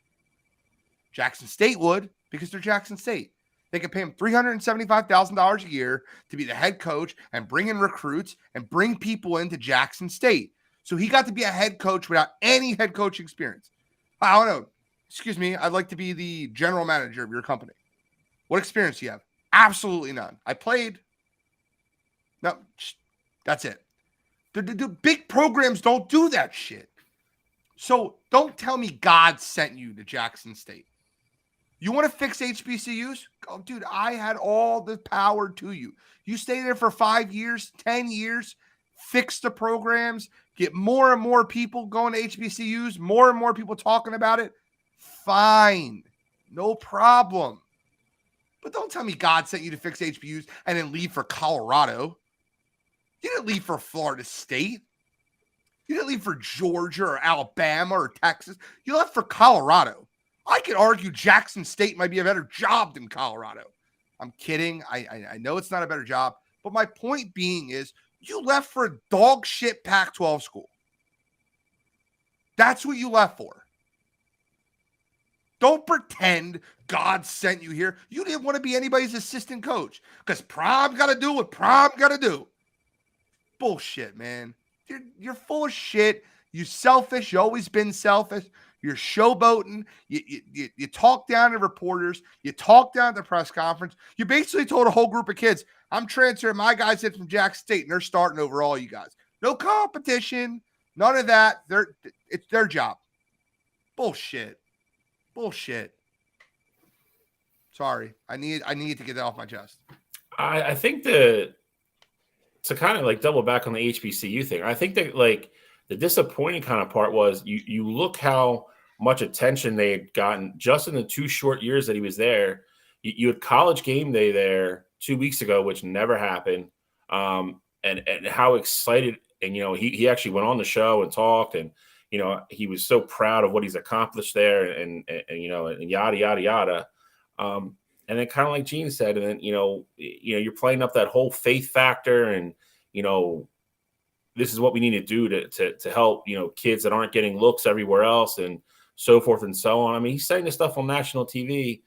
[SPEAKER 1] Jackson State would, because they're Jackson State. They could pay him $375,000 a year to be the head coach and bring in recruits and bring people into Jackson State. So he got to be a head coach without any head coach experience. I don't know. Excuse me. I'd like to be the general manager of your company. What experience do you have? Absolutely none. I played. No, that's it. The big programs don't do that shit. So don't tell me God sent you to Jackson State. You want to fix HBCUs? Oh, dude, I had all the power to you. You stay there for 5 years, 10 years, fix the programs, get more and more people going to HBCUs, more and more people talking about it. Fine. No problem. But don't tell me God sent you to fix HBCUs and then leave for Colorado. You didn't leave for Florida State. You didn't leave for Georgia or Alabama or Texas. You left for Colorado. I could argue Jackson State might be a better job than Colorado. I'm kidding. I know it's not a better job. But my point being is you left for a dog shit Pac-12 school. That's what you left for. Don't pretend God sent you here. You didn't want to be anybody's assistant coach because prom got to do what prom got to do. Bullshit, man. You're full of shit. You selfish. You always been selfish. You're showboating. You talk down to reporters. You talk down at the press conference. You basically told a whole group of kids, I'm transferring my guys in from Jackson State, and they're starting over all you guys. No competition. None of that. It's their job. Bullshit. Sorry. I need to get that off my chest.
[SPEAKER 3] I think that to kind of like double back on the HBCU thing, I think that like the disappointing kind of part was you look how much attention they had gotten just in the 2 short years that he was there. You had College Game Day there 2 weeks ago, which never happened. And how excited, and he actually went on the show and talked, and he was so proud of what he's accomplished there, and yada yada yada. And then kind of like Gene said, and then you're playing up that whole faith factor, and this is what we need to do to help kids that aren't getting looks everywhere else, and so forth and so on. I mean, he's saying this stuff on national TV,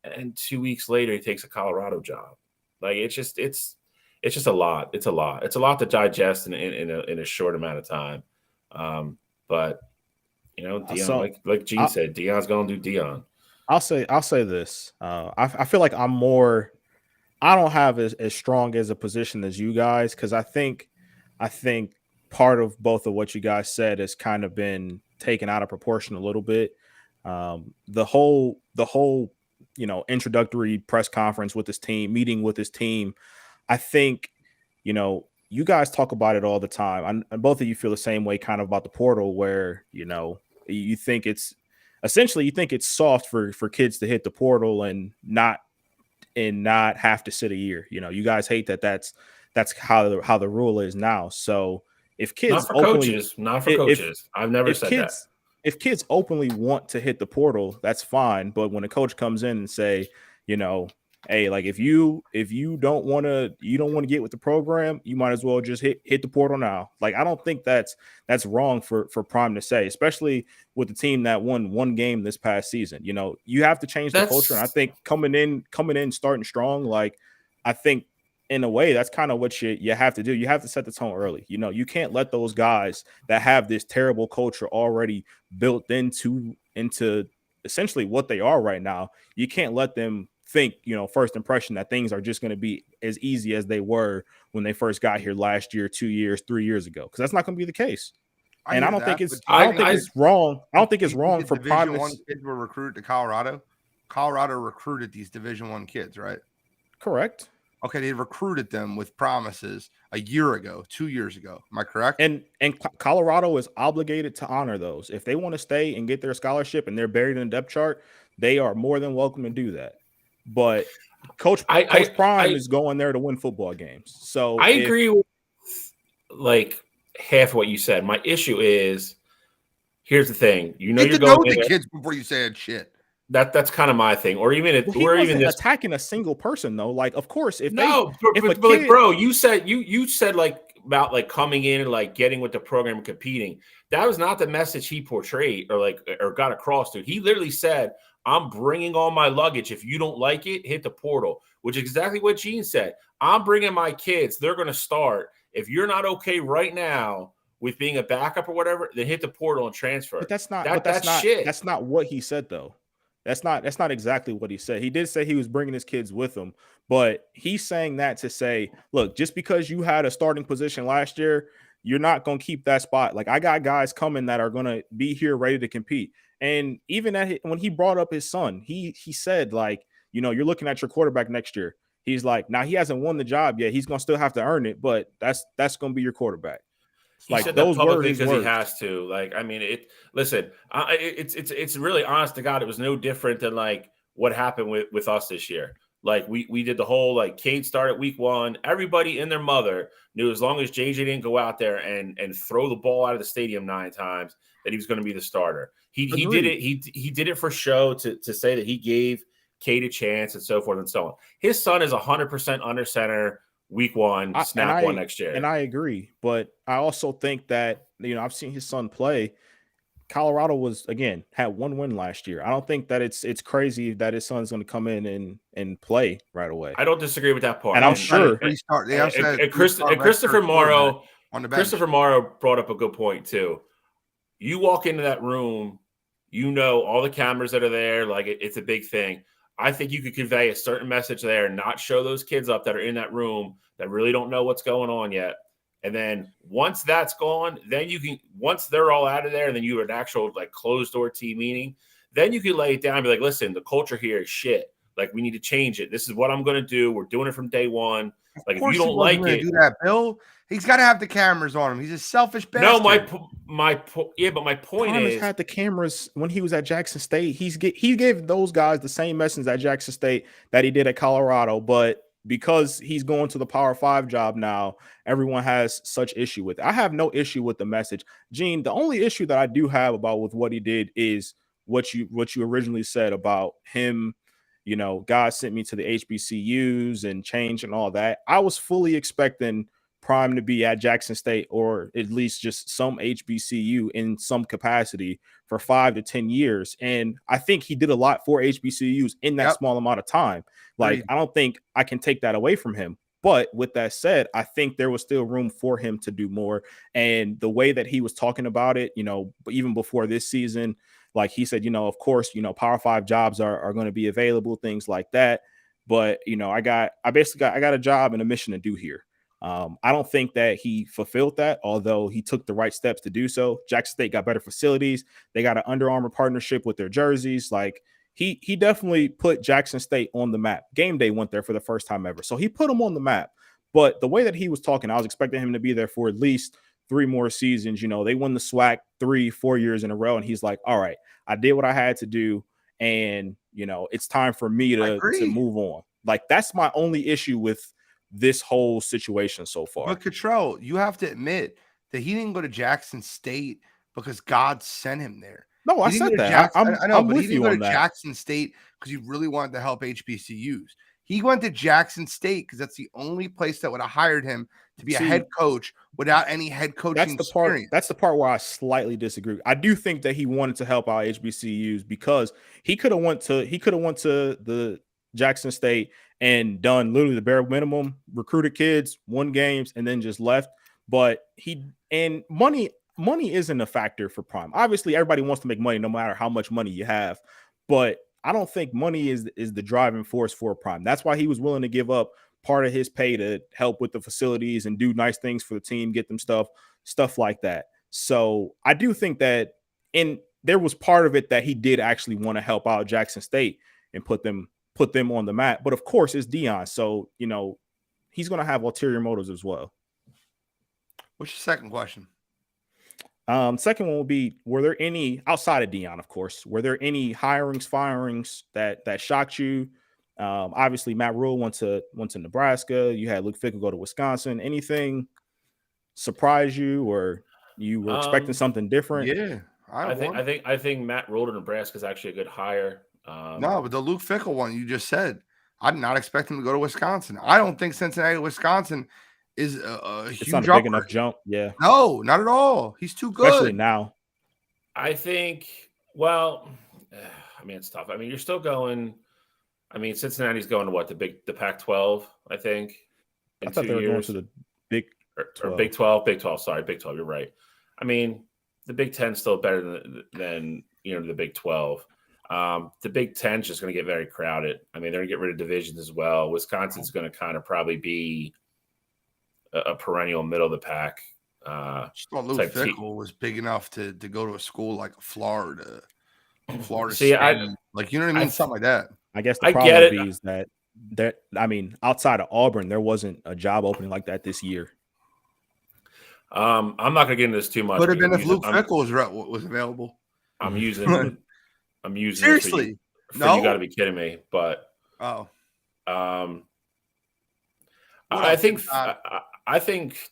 [SPEAKER 3] and 2 weeks later he takes a Colorado job. Like it's just a lot. It's a lot. It's a lot to digest in a short amount of time. But Deion, like Gene said, Deion's gonna do Deion.
[SPEAKER 2] I'll say this. I feel like I'm more. I don't have as strong as a position as you guys, because I think part of both of what you guys said has kind of been taken out of proportion a little bit. The whole introductory press conference with his team, meeting with his team. I think you guys talk about it all the time, and both of you feel the same way kind of about the portal, where you think it's soft for kids to hit the portal and not have to sit a year. You guys hate that. That's how the rule is now. So if kids
[SPEAKER 3] not for coaches, I've never said that.
[SPEAKER 2] If kids openly want to hit the portal, that's fine. But when a coach comes in and say, hey, like if you don't want to get with the program, you might as well just hit the portal now. Like I don't think that's wrong for Prime to say, especially with the team that won one game this past season. You have to change the culture. And I think coming in starting strong, like I think in a way that's kind of what you have to do. You have to set the tone early. You can't let those guys that have this terrible culture already built into essentially what they are right now. You can't let them think, first impression that things are just going to be as easy as they were when they first got here last year, 2 years, 3 years ago, because that's not going to be the case. I don't think it's wrong. I don't think it's wrong for Prime.
[SPEAKER 1] Division I kids were recruited to Colorado. Colorado recruited these Division I kids, right?
[SPEAKER 2] Correct.
[SPEAKER 1] Okay, they recruited them with promises a year ago, 2 years ago. Am I correct?
[SPEAKER 2] And Colorado is obligated to honor those. If they want to stay and get their scholarship and they're buried in the depth chart, they are more than welcome to do that. But Coach Prime is going there to win football games. So
[SPEAKER 3] I agree with like half what you said. My issue is, here's the thing. You know,
[SPEAKER 1] you're going to know the kids before you say shit.
[SPEAKER 3] That's kind of my thing. Or even if
[SPEAKER 2] we're even attacking a single person though. Like, of course, if
[SPEAKER 3] like, bro, you said like about like coming in and like getting with the program and competing. That was not the message he portrayed or got across to. He literally said, I'm bringing all my luggage. If you don't like it, hit the portal, which is exactly what Gene said. I'm bringing my kids. They're going to start. If you're not okay right now with being a backup or whatever, then hit the portal and transfer.
[SPEAKER 2] But that's not what he said though. That's not exactly what he said. He did say he was bringing his kids with him, but he's saying that to say, look, just because you had a starting position last year, you're not going to keep that spot. Like, I got guys coming that are going to be here ready to compete. And even when he brought up his son, he said, like, you know, you're looking at your quarterback next year. He's like, now he hasn't won the job yet. He's going to still have to earn it, but that's going to be your quarterback.
[SPEAKER 3] He said those words because he has to. Like, I mean, listen, it's really, honest to God, it was no different than like what happened with us this year. Like we did the whole like Cade started week 1. Everybody and their mother knew as long as JJ didn't go out there and throw the ball out of the stadium 9 times that he was going to be the starter. He did it. He did it for show to say that he gave Cade a chance and so forth and so on. His son is 100% under center. Week 1, snap 1 next year.
[SPEAKER 2] And I agree. But I also think that, you know, I've seen his son play. Colorado had 1 win last year. I don't think that it's crazy that his son's going to come in and play right away.
[SPEAKER 3] I don't disagree with that part.
[SPEAKER 2] And I'm sure.
[SPEAKER 3] Christopher Morrow brought up a good point too. You walk into that room, you know all the cameras that are there, like it's a big thing. I think you could convey a certain message there and not show those kids up that are in that room that really don't know what's going on yet. And then once that's gone, then once they're all out of there and then you have an actual like closed door team meeting, then you can lay it down and be like, listen, the culture here is shit. Like, we need to change it. This is what I'm going to do. We're doing it from day one. Like, if you don't like it,
[SPEAKER 1] do that, Bill. He's got to have the cameras on him. He's a selfish bastard.
[SPEAKER 3] No, my point is,
[SPEAKER 2] had the cameras when he was at Jackson State. He gave those guys the same message at Jackson State that he did at Colorado, but because he's going to the Power 5 job now, everyone has such issue with it. I have no issue with the message, Gene. The only issue that I do have with what he did is what you originally said about him. You know, God sent me to the HBCUs and change and all that. I was fully expecting Prime to be at Jackson State or at least just some HBCU in some capacity for 5 to 10 years. And I think he did a lot for HBCUs in that small amount of time. Like, I don't think I can take that away from him. But with that said, I think there was still room for him to do more. And the way that he was talking about it, you know, even before this season, like he said, you know, of course, you know, Power 5 jobs are going to be available, things like that. But, you know, I got a job and a mission to do here. I don't think that he fulfilled that, although he took the right steps to do so. Jackson State got better facilities. They got an Under Armour partnership with their jerseys. Like, he definitely put Jackson State on the map. Game Day went there for the first time ever. So he put them on the map. But the way that he was talking, I was expecting him to be there for at least 3 more seasons. You know, they won the SWAC 3-4 years in a row. And he's like, all right, I did what I had to do. And, you know, it's time for me to move on. Like, that's my only issue with this whole situation so far.
[SPEAKER 1] But Cottrell, you have to admit that he didn't go to Jackson State because God sent him there.
[SPEAKER 2] No, I said that. I know, but he didn't go to
[SPEAKER 1] Jackson State because he really wanted to help HBCUs. He went to Jackson State because that's the only place that would have hired him to be a head coach without any head coaching experience.
[SPEAKER 2] That's the part where I slightly disagree. I do think that he wanted to help out HBCUs because he could have went to the Jackson State and done literally the bare minimum, recruited kids, won games, and then just left. But money isn't a factor for Prime. Obviously, everybody wants to make money no matter how much money you have. But I don't think money is the driving force for Prime. That's why he was willing to give up part of his pay to help with the facilities and do nice things for the team, get them stuff like that. So I do think that there was part of it that he did actually want to help out Jackson State and put them on the map. But of course, it's Deion. So, you know, he's going to have ulterior motives as well.
[SPEAKER 1] What's your second question?
[SPEAKER 2] Second one will be: were there any outside of Dion, of course? Were there any firings that shocked you? Obviously, Matt Rule went to Nebraska. You had Luke Fickell go to Wisconsin. Anything surprise you, or you were expecting something different?
[SPEAKER 1] Yeah,
[SPEAKER 3] I think Matt Rule to Nebraska is actually a good hire.
[SPEAKER 1] No, but the Luke Fickell one you just said, I did not expect him to go to Wisconsin. I don't think Cincinnati to Wisconsin is a huge
[SPEAKER 2] It's not a
[SPEAKER 1] jump.
[SPEAKER 2] big enough jump. Yeah,
[SPEAKER 1] no, not at all. He's too good.
[SPEAKER 2] Especially now.
[SPEAKER 3] I think. Well, I mean, it's tough. I mean, you're still going. I mean, Cincinnati's going to what, the Pac-12, I think.
[SPEAKER 2] I thought they were going to the Big 12.
[SPEAKER 3] Or Big 12. Big 12. Sorry, Big 12. You're right. I mean, the Big 10 is still better than the Big 12. The Big 10 is just going to get very crowded. I mean, they're going to get rid of divisions as well. Wisconsin's going to kind of probably be a perennial middle of the pack.
[SPEAKER 1] Just thought Luke Fickell was big enough to go to a school like Florida.
[SPEAKER 3] See,
[SPEAKER 1] you know what I mean? Something like that.
[SPEAKER 2] I guess the problem would be is that I mean, outside of Auburn, there wasn't a job opening like that this year.
[SPEAKER 3] I'm not going to get into this too much.
[SPEAKER 1] Could have been if Luke Fickell was available.
[SPEAKER 3] I'm using
[SPEAKER 1] seriously.
[SPEAKER 3] No, you got to be kidding me. But I think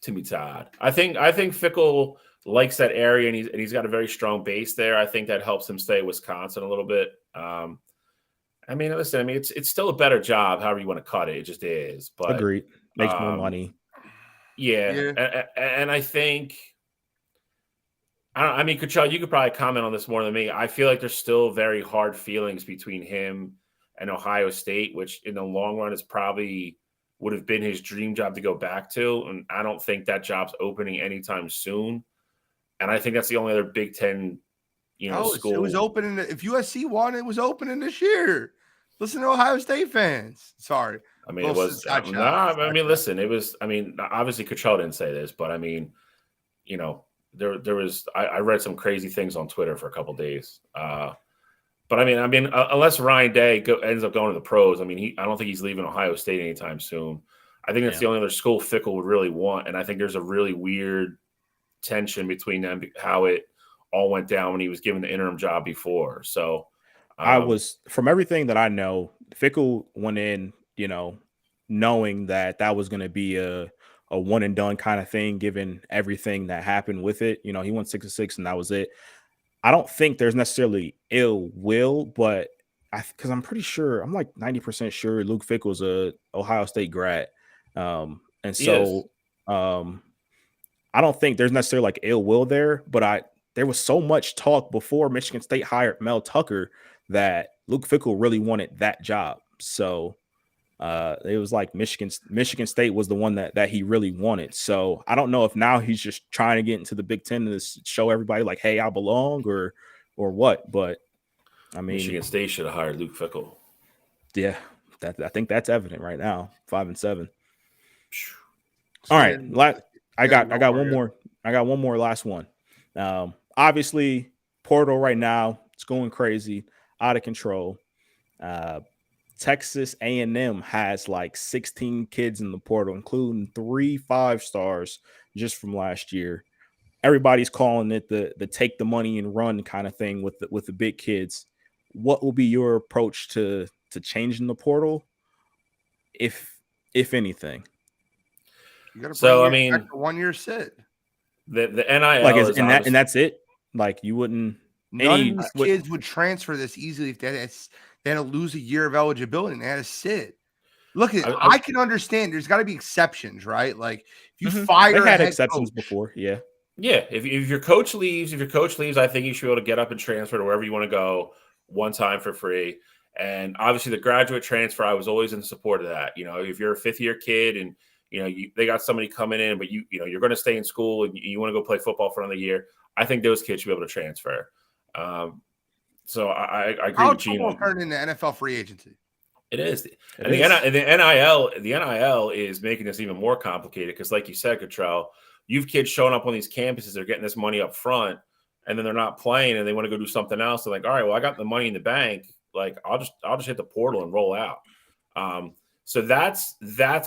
[SPEAKER 3] Timmy Todd. I think Fickell likes that area, and he's got a very strong base there. I think that helps him stay at Wisconsin a little bit. I mean, listen, it's still a better job, however you want to cut it. It just is. But
[SPEAKER 2] agreed. Makes more money.
[SPEAKER 3] Yeah. And I think I mean, Kuchel, you could probably comment on this more than me. I feel like there's still very hard feelings between him and Ohio State, which in the long run is probably would have been his dream job to go back to. And I don't think that job's opening anytime soon. And I think that's the only other Big Ten, school.
[SPEAKER 1] It was opening. If USC won, it was opening this year. Listen to Ohio State fans. Sorry.
[SPEAKER 3] I mean, it was. Listen, it was. I mean, obviously, Kuchel didn't say this, but I mean, there was. I read some crazy things on Twitter for a couple of days. But I mean, unless Ryan Day ends up going to the pros, I mean, I don't think he's leaving Ohio State anytime soon. I think that's the only other school Fickell would really want, and I think there's a really weird tension between them, how it all went down when he was given the interim job before. So
[SPEAKER 2] I was, from everything that I know, Fickell went in, knowing that was going to be a one and done kind of thing, given everything that happened with it. He went 6-6 and that was it. I don't think there's necessarily ill will, but because I'm pretty sure, I'm like 90% sure Luke Fickell's a Ohio State grad. And so I don't think there's necessarily like ill will there, but there was so much talk before Michigan State hired Mel Tucker that Luke Fickell really wanted that job. So it was like Michigan State was the one that he really wanted. So I don't know if now he's just trying to get into the Big Ten to show everybody like, hey, I belong or what. But I mean,
[SPEAKER 3] Michigan State should have hired Luke Fickell.
[SPEAKER 2] Yeah, I think that's evident right now. 5-7. All right, I got one more. I got one more. Last one. Obviously, portal right now, it's going crazy, out of control. Texas A&M has like 16 kids in the portal, including 3 5-stars just from last year. Everybody's calling it the take the money and run kind of thing with the big kids. What will be your approach to changing the portal, if anything?
[SPEAKER 1] You got to bring back the 1-year sit.
[SPEAKER 3] The NIL
[SPEAKER 2] and that's it. Like you wouldn't.
[SPEAKER 1] None of these kids would transfer this easily if they had to lose a year of eligibility and they had to sit. Look, I can understand. There's got to be exceptions, right? Like if you fire,
[SPEAKER 2] they had exceptions before, yeah.
[SPEAKER 3] If your coach leaves, I think you should be able to get up and transfer to wherever you want to go one time for free. And obviously, the graduate transfer, I was always in support of that. If you're a 5th-year kid and they got somebody coming in, but you're going to stay in school and you want to go play football for another year, I think those kids should be able to transfer. So I agree with Gino.
[SPEAKER 1] Turned into NFL free agency.
[SPEAKER 3] It is. And the NIL is making this even more complicated because, like you said, Cottrell, you've kids showing up on these campuses, they're getting this money up front, and then they're not playing and they want to go do something else. They're like, all right, well, I got the money in the bank. Like, I'll just hit the portal and roll out. So that's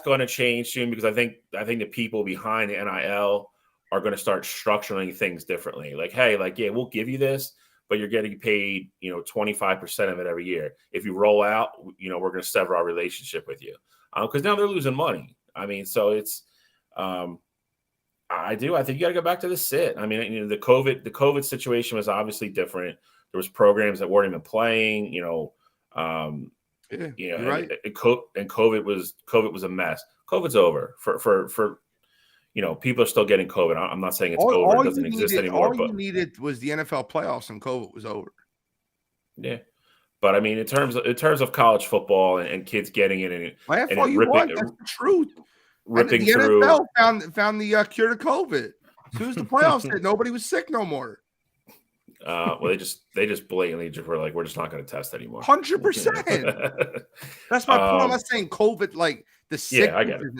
[SPEAKER 3] going to change soon because I think the people behind the NIL are going to start structuring things differently. Like, hey, like, yeah, we'll give you this, but you're getting paid, 25% of it every year. If you roll out, we're going to sever our relationship with you. Because now they're losing money. I mean, so it's, I think you got to go back to the sit. I mean, the COVID situation was obviously different. There was programs that weren't even playing,
[SPEAKER 1] you're right.
[SPEAKER 3] and COVID was a mess. COVID's over for people are still getting COVID. I'm not saying it's over. It doesn't exist anymore.
[SPEAKER 1] All you needed was the NFL playoffs and COVID was over.
[SPEAKER 3] Yeah. But I mean, in terms of college football and kids getting in and
[SPEAKER 1] that's the truth.
[SPEAKER 3] Ripping
[SPEAKER 1] the
[SPEAKER 3] through.
[SPEAKER 1] NFL found the cure to COVID. As soon as the playoffs hit, nobody was sick no more.
[SPEAKER 3] Well, they just blatantly were like, we're just not going to test anymore.
[SPEAKER 1] 100%. That's my point. I'm not saying COVID like the sick.
[SPEAKER 3] Yeah, I get it.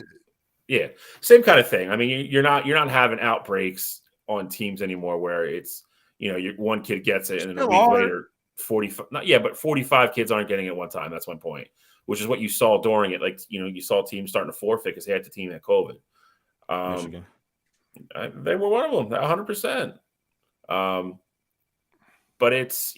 [SPEAKER 3] Yeah, same kind of thing. I mean, you're not having outbreaks on teams anymore where it's one kid gets it and then a week later 45 kids aren't getting it one time. That's one point, which is what you saw during it. Like you saw teams starting to forfeit because they had the team that COVID.
[SPEAKER 2] Michigan.
[SPEAKER 3] They were one of them, 100%. But it's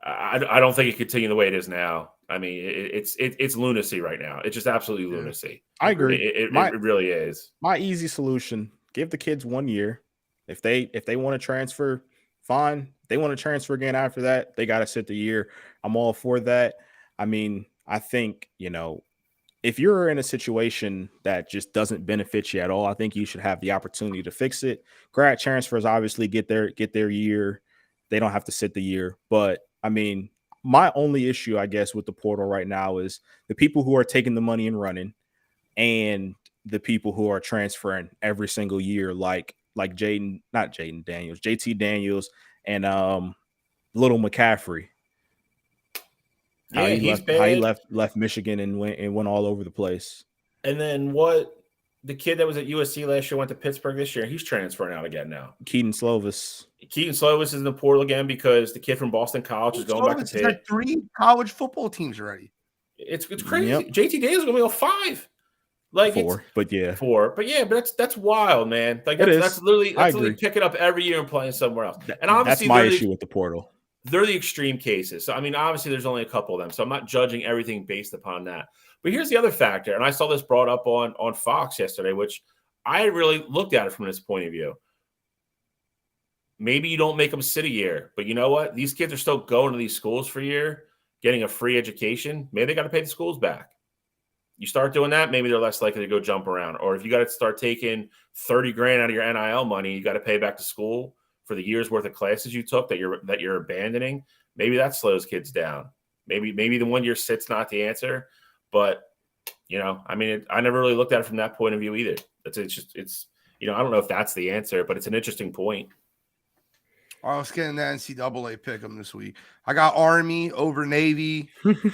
[SPEAKER 3] I don't think it can continue the way it is now. I mean, it's lunacy right now. It's just absolutely lunacy.
[SPEAKER 2] I agree.
[SPEAKER 3] It really is.
[SPEAKER 2] My easy solution: give the kids 1 year. If they want to transfer, fine. If they want to transfer again after that, they got to sit the year. I'm all for that. I mean, I think if you're in a situation that just doesn't benefit you at all, I think you should have the opportunity to fix it. Grad transfers obviously get their year. They don't have to sit the year, but I mean. My only issue, I guess, with the portal right now is the people who are taking the money and running and the people who are transferring every single year, like JT Daniels and Little McCaffrey.
[SPEAKER 3] How he
[SPEAKER 2] left Michigan and went all over the place.
[SPEAKER 3] And then the kid that was at USC last year went to Pittsburgh this year. He's transferring out again now.
[SPEAKER 2] Keaton Slovis
[SPEAKER 3] is in the portal again because the kid from Boston College is going back to Pitt.
[SPEAKER 1] He's got 3 college football teams already.
[SPEAKER 3] It's crazy. Yep. JT Daniels is going to go 5. Like
[SPEAKER 2] 4, but yeah.
[SPEAKER 3] 4. But yeah, but that's wild, man. Like that's literally picking up every year and playing somewhere else. And obviously
[SPEAKER 2] that's my issue with the portal.
[SPEAKER 3] They're the extreme cases. So I mean, obviously there's only a couple of them. So I'm not judging everything based upon that. But here's the other factor, and I saw this brought up on Fox yesterday, which I really looked at it from this point of view. Maybe you don't make them sit a year, but you know what? These kids are still going to these schools for a year, getting a free education. Maybe they got to pay the schools back. You start doing that, maybe they're less likely to go jump around. Or if you got to start taking $30,000 out of your NIL money, you got to pay back to school for the year's worth of classes you took that you're abandoning. Maybe that slows kids down. Maybe the 1 year sit's not the answer. But, I mean, I never really looked at it from that point of view either. It's I don't know if that's the answer, but it's an interesting point.
[SPEAKER 1] All right, let's get in the NCAA pick 'em this week. I got Army over Navy.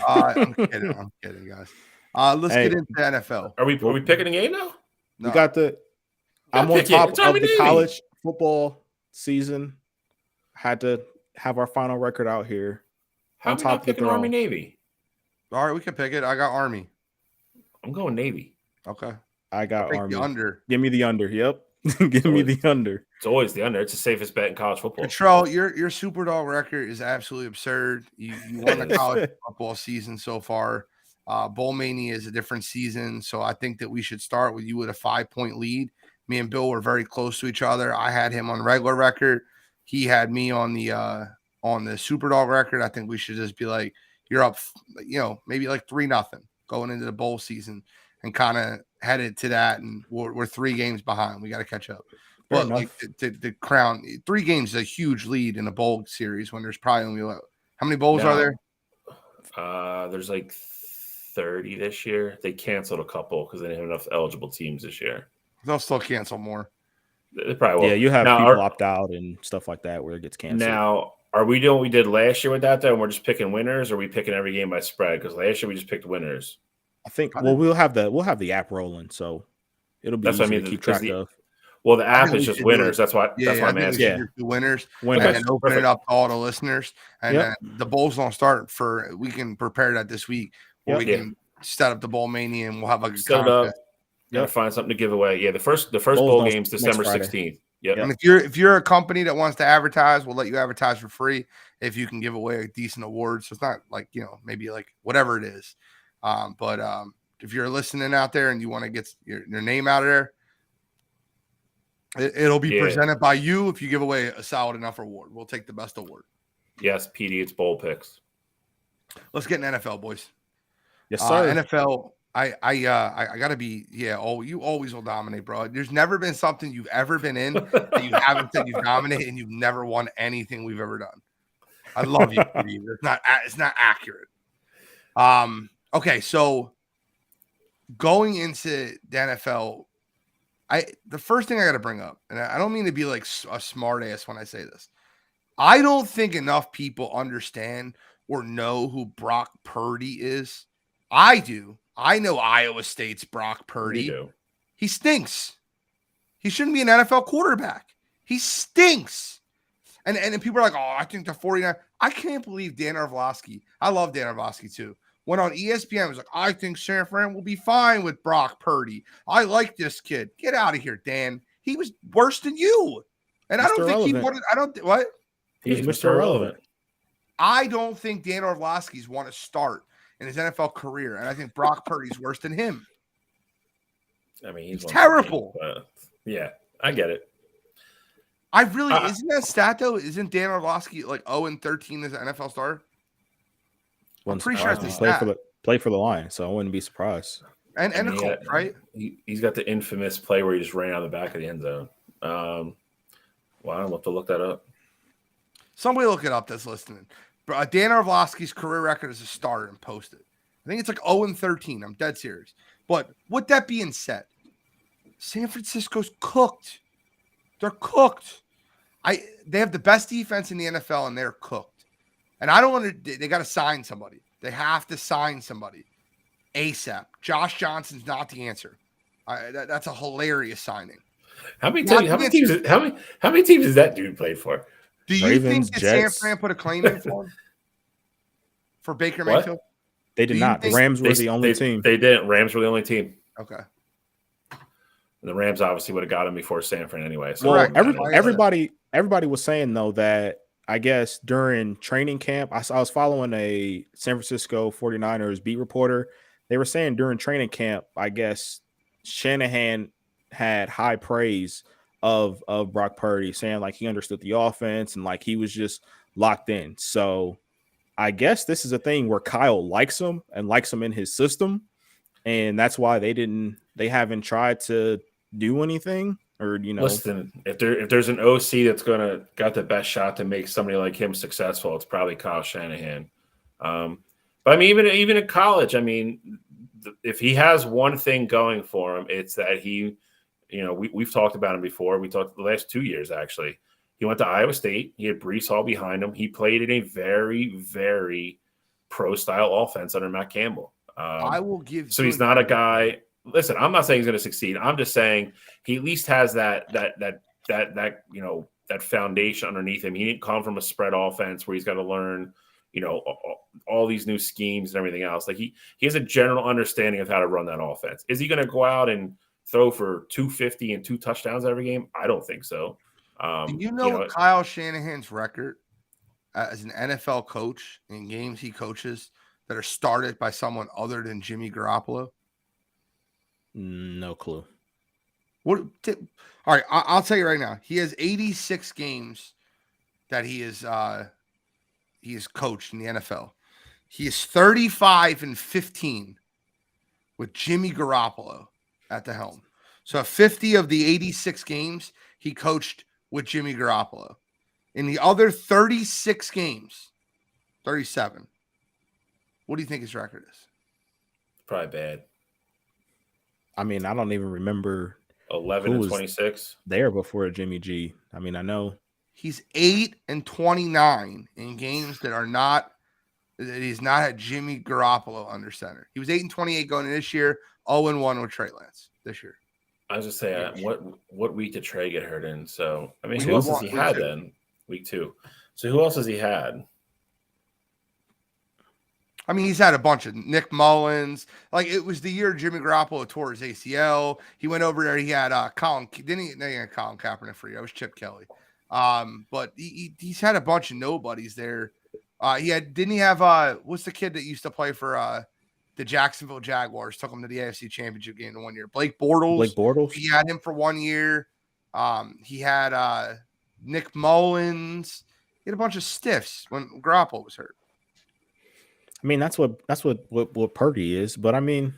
[SPEAKER 1] I'm kidding, guys. Let's get into the NFL.
[SPEAKER 3] Are we picking a game now?
[SPEAKER 2] No. We got I'm on top of the college football season. Had to have our final record out here.
[SPEAKER 3] How are we not picking Army Navy?
[SPEAKER 1] All right, we can pick it. I got Army.
[SPEAKER 3] I'm going Navy.
[SPEAKER 1] Okay.
[SPEAKER 2] I got Army.
[SPEAKER 1] The under.
[SPEAKER 2] Give me the under. Yep. Give me the under.
[SPEAKER 3] It's always the under. It's the safest bet in college football.
[SPEAKER 1] Control, your Super Dog record is absolutely absurd. You won the college football season so far. Bowl Mania is a different season, so I think that we should start with you with a 5-point lead. Me and Bill were very close to each other. I had him on regular record. He had me on the Super Dog record. I think we should just be like, you're up, maybe like 3-0 going into the bowl season and kind of headed to that. And we're 3 games behind. We got to catch up. But like the crown, 3 games is a huge lead in a bowl series when there's probably only how many bowls are there?
[SPEAKER 3] There's like 30 this year. They canceled a couple because they didn't have enough eligible teams this year.
[SPEAKER 1] They'll still cancel more.
[SPEAKER 3] They probably will.
[SPEAKER 2] Yeah, you have people opt out and stuff like that where it gets canceled.
[SPEAKER 3] Now, are we doing what we did last year with that, though, and we're just picking winners, or are we picking every game by spread? Because last year we just picked winners.
[SPEAKER 2] I think we'll have the app rolling, so it'll be easy to keep track of.
[SPEAKER 3] Well, the app is just winners. That's why I'm asking.
[SPEAKER 1] Yeah, the winners. And open it up to all the listeners. And then the bowls don't start we can prepare that this week. Or we can set up the bowl mania and we'll have like a
[SPEAKER 3] Set it up.
[SPEAKER 1] contest.
[SPEAKER 3] Gotta find something to give away. Yeah, the first
[SPEAKER 2] Bowl's
[SPEAKER 3] bowl
[SPEAKER 2] on
[SPEAKER 3] game's
[SPEAKER 2] next
[SPEAKER 3] December
[SPEAKER 2] Friday.
[SPEAKER 3] 16th. Yep.
[SPEAKER 1] And if you're a company that wants to advertise, we'll let you advertise for free if you can give away a decent award. So it's not like, maybe like whatever it is. But if you're listening out there and you want to get your name out of there, it'll be presented by you if you give away a solid enough award. We'll take the best award.
[SPEAKER 3] Yes, PD, it's bowl picks.
[SPEAKER 1] Let's get an NFL, boys.
[SPEAKER 2] Yes, sir.
[SPEAKER 1] NFL. I gotta be. You always will dominate, bro. There's never been something you've ever been in that you haven't said you've dominated, and you've never won anything we've ever done. I love you. PD. It's not accurate. Okay, so going into the NFL, the first thing I got to bring up, and I don't mean to be like a smart ass when I say this. I don't think enough people understand or know who Brock Purdy is. I do. I know Iowa State's Brock Purdy. He stinks. He shouldn't be an NFL quarterback. He stinks. And people are like, oh, I think the 49. I can't believe Dan Orlovsky. I love Dan Orlovsky too. Went on ESPN, was like, I think San Fran will be fine with Brock Purdy. I like this kid. Get out of here, Dan. He was worse than you. And Mr. I don't think he wanted. What?
[SPEAKER 2] He's Mr. Irrelevant.
[SPEAKER 1] I don't think Dan Orlovsky's want to start in his NFL career, and I think Brock Purdy's worse than him.
[SPEAKER 3] I mean,
[SPEAKER 1] he's terrible.
[SPEAKER 3] Yeah, I get it.
[SPEAKER 1] Isn't that stat though? Isn't Dan Orlovsky like 0-13 as an NFL starter? I'm pretty sure it's the stat.
[SPEAKER 2] Play for the Lions, so I wouldn't be surprised.
[SPEAKER 1] And a Colt, right?
[SPEAKER 3] He's got the infamous play where he just ran out of the back of the end zone. I'll have to look that up.
[SPEAKER 1] Somebody look it up that's listening. Dan Orlovsky's career record as a starter and post it. I think it's like 0-13. I'm dead serious. But with that being said, San Francisco's cooked. They're cooked. They have the best defense in the NFL, and they're cooked. And I don't want to – they got to sign somebody. They have to sign somebody ASAP. Josh Johnson's not the answer. That's a hilarious signing.
[SPEAKER 3] How many teams has that dude played for?
[SPEAKER 1] Do you think that San Fran put a claim in for him? For Baker Mayfield?
[SPEAKER 2] They did not. The Rams were the only team.
[SPEAKER 3] They didn't. Rams were the only team.
[SPEAKER 1] Okay.
[SPEAKER 3] And the Rams obviously would have got him before San Fran anyway.
[SPEAKER 2] So everybody was saying, though, that I guess during training camp, I was following a San Francisco 49ers beat reporter. They were saying during training camp, I guess Shanahan had high praise of Brock Purdy, saying like he understood the offense and like he was just locked in. So I guess this is a thing where Kyle likes him and likes him in his system. And that's why they haven't tried to do anything or,
[SPEAKER 3] Listen, if there's an OC that's got the best shot to make somebody like him successful, it's probably Kyle Shanahan. But I mean, even in college, I mean, if he has one thing going for him, it's that he, we've talked about him before. We talked the last 2 years, actually. He went to Iowa State. He had Breece Hall behind him. He played in a very, very pro-style offense under Matt Campbell.
[SPEAKER 1] I will give.
[SPEAKER 3] So he's not a guy. Listen, I'm not saying he's going to succeed. I'm just saying he at least has that foundation underneath him. He didn't come from a spread offense where he's got to learn, all these new schemes and everything else. Like he has a general understanding of how to run that offense. Is he going to go out and throw for 250 and 2 touchdowns every game? I don't think so.
[SPEAKER 1] Do you know Kyle Shanahan's record as an NFL coach in games he coaches that are started by someone other than Jimmy Garoppolo?
[SPEAKER 2] No clue.
[SPEAKER 1] All right, I'll tell you right now. He has 86 games that he is coached in the NFL. He is 35-15 with Jimmy Garoppolo at the helm. So 50 of the 86 games he coached with Jimmy Garoppolo. In the other 36 games, 37. What do you think his record is?
[SPEAKER 3] Probably bad.
[SPEAKER 2] I mean, I don't even remember
[SPEAKER 3] 11-26
[SPEAKER 2] there before Jimmy G. I mean, I know
[SPEAKER 1] he's 8-29 in games that he's not had Jimmy Garoppolo under center. He was 8-28 going into this year, 0-1 with Trey Lance this year.
[SPEAKER 3] I was just saying, what week did Trey get hurt in? So, I mean, who else has he had then? Week 2. So, who else has he had?
[SPEAKER 1] I mean, he's had a bunch of Nick Mullins. Like, it was the year Jimmy Garoppolo tore his ACL. He went over there. He had Colin. Didn't he? No, he had Colin Kaepernick for you. That was Chip Kelly. But he's had a bunch of nobodies there. Didn't he have what's the kid that used to play for the Jacksonville Jaguars? Took him to the AFC Championship game in 1 year. Blake Bortles.
[SPEAKER 2] Blake Bortles.
[SPEAKER 1] He had him for 1 year. He had Nick Mullins. He had a bunch of stiffs when Garoppolo was hurt.
[SPEAKER 2] I mean, that's what Purdy is. But I mean,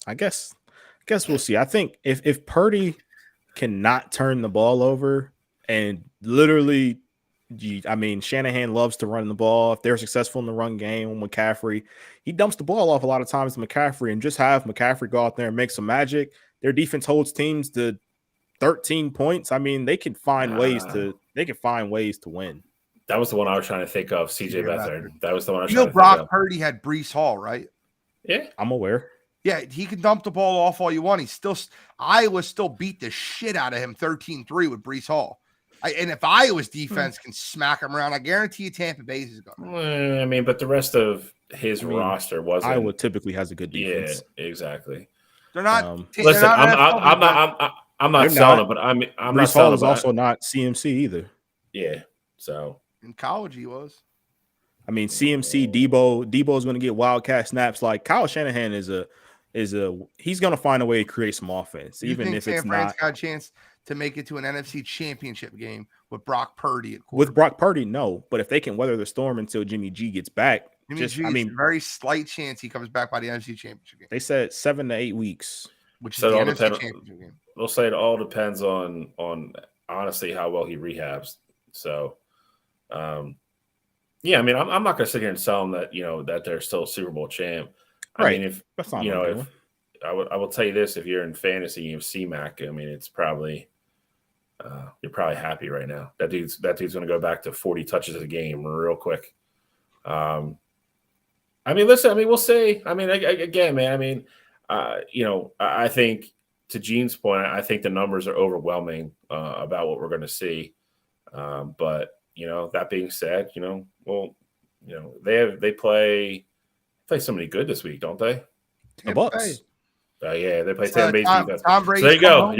[SPEAKER 2] I guess we'll see. I think if Purdy cannot turn the ball over and literally, I mean, Shanahan loves to run the ball. If they're successful in the run game with McCaffrey, he dumps the ball off a lot of times to McCaffrey, and just have McCaffrey go out there and make some magic. Their defense holds teams to 13 points. I mean, they can find ways to win.
[SPEAKER 3] That was the one I was trying to think of, CJ Beathard. That was the one I was
[SPEAKER 1] You
[SPEAKER 3] trying
[SPEAKER 1] know,
[SPEAKER 3] to
[SPEAKER 1] Brock
[SPEAKER 3] think of.
[SPEAKER 1] Purdy had Breece Hall, right?
[SPEAKER 3] Yeah.
[SPEAKER 2] I'm aware.
[SPEAKER 1] Yeah, he can dump the ball off all you want. Iowa still beat the shit out of him 13-3 with Breece Hall. And if Iowa's defense can smack him around, I guarantee you Tampa Bay's is going.
[SPEAKER 3] I mean, but the rest of his roster wasn't.
[SPEAKER 2] Iowa typically has a good defense.
[SPEAKER 3] Yeah, exactly.
[SPEAKER 1] They're not.
[SPEAKER 3] Listen, I'm not selling it, but I'm not
[SPEAKER 2] Breece
[SPEAKER 3] selling
[SPEAKER 2] Hall
[SPEAKER 3] it.
[SPEAKER 2] is also not CMC either.
[SPEAKER 3] Yeah, so
[SPEAKER 1] in college he was.
[SPEAKER 2] I mean, CMC Debo is going to get wildcat snaps. Like Kyle Shanahan is he's going to find a way to create some offense, even if it's not.
[SPEAKER 1] Got a chance to make it to an NFC Championship game with Brock Purdy.
[SPEAKER 2] With Brock Purdy, no. But if they can weather the storm until Jimmy G gets back,
[SPEAKER 1] very slight chance he comes back by the NFC Championship game.
[SPEAKER 2] They said 7 to 8 weeks,
[SPEAKER 1] which is the NFC Championship game.
[SPEAKER 3] They'll say it all depends on honestly how well he rehabs. So, yeah, I mean, I'm not going to sit here and sell them that that they're still a Super Bowl champ.
[SPEAKER 2] Right.
[SPEAKER 3] I mean, if I will tell you this, if you're in fantasy, you have C-Mac. I mean, it's probably you're probably happy right now. That dude's going to go back to 40 touches a game real quick. I mean, listen. I mean, we'll say. I mean, again, man. I mean, I think to Gene's point, I think the numbers are overwhelming about what we're going to see. But that being said, they play somebody good this week, don't they?
[SPEAKER 2] The Bucks.
[SPEAKER 3] Yeah, they play Tampa Bay's defense.
[SPEAKER 1] So
[SPEAKER 3] there you go.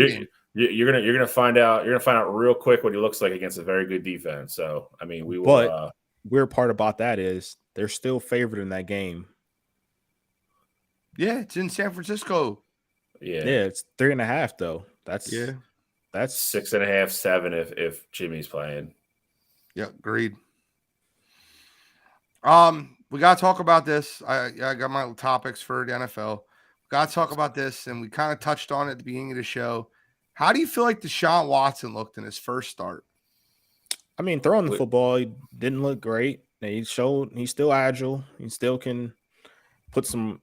[SPEAKER 3] You're gonna find out. You're gonna find out real quick what he looks like against a very good defense. So I mean, we will.
[SPEAKER 2] But weird part about that is they're still favored in that game.
[SPEAKER 1] Yeah, it's in San Francisco.
[SPEAKER 3] Yeah,
[SPEAKER 2] it's 3.5 though. That's
[SPEAKER 3] 6.5, 7 if Jimmy's playing.
[SPEAKER 1] Yeah, agreed. We gotta talk about this. I got my topics for the NFL. Got to talk about this, and we kind of touched on it at the beginning of the show. How do you feel like Deshaun Watson looked in his first start?
[SPEAKER 2] I mean, throwing the football, he didn't look great. He showed he's still agile. He still can put some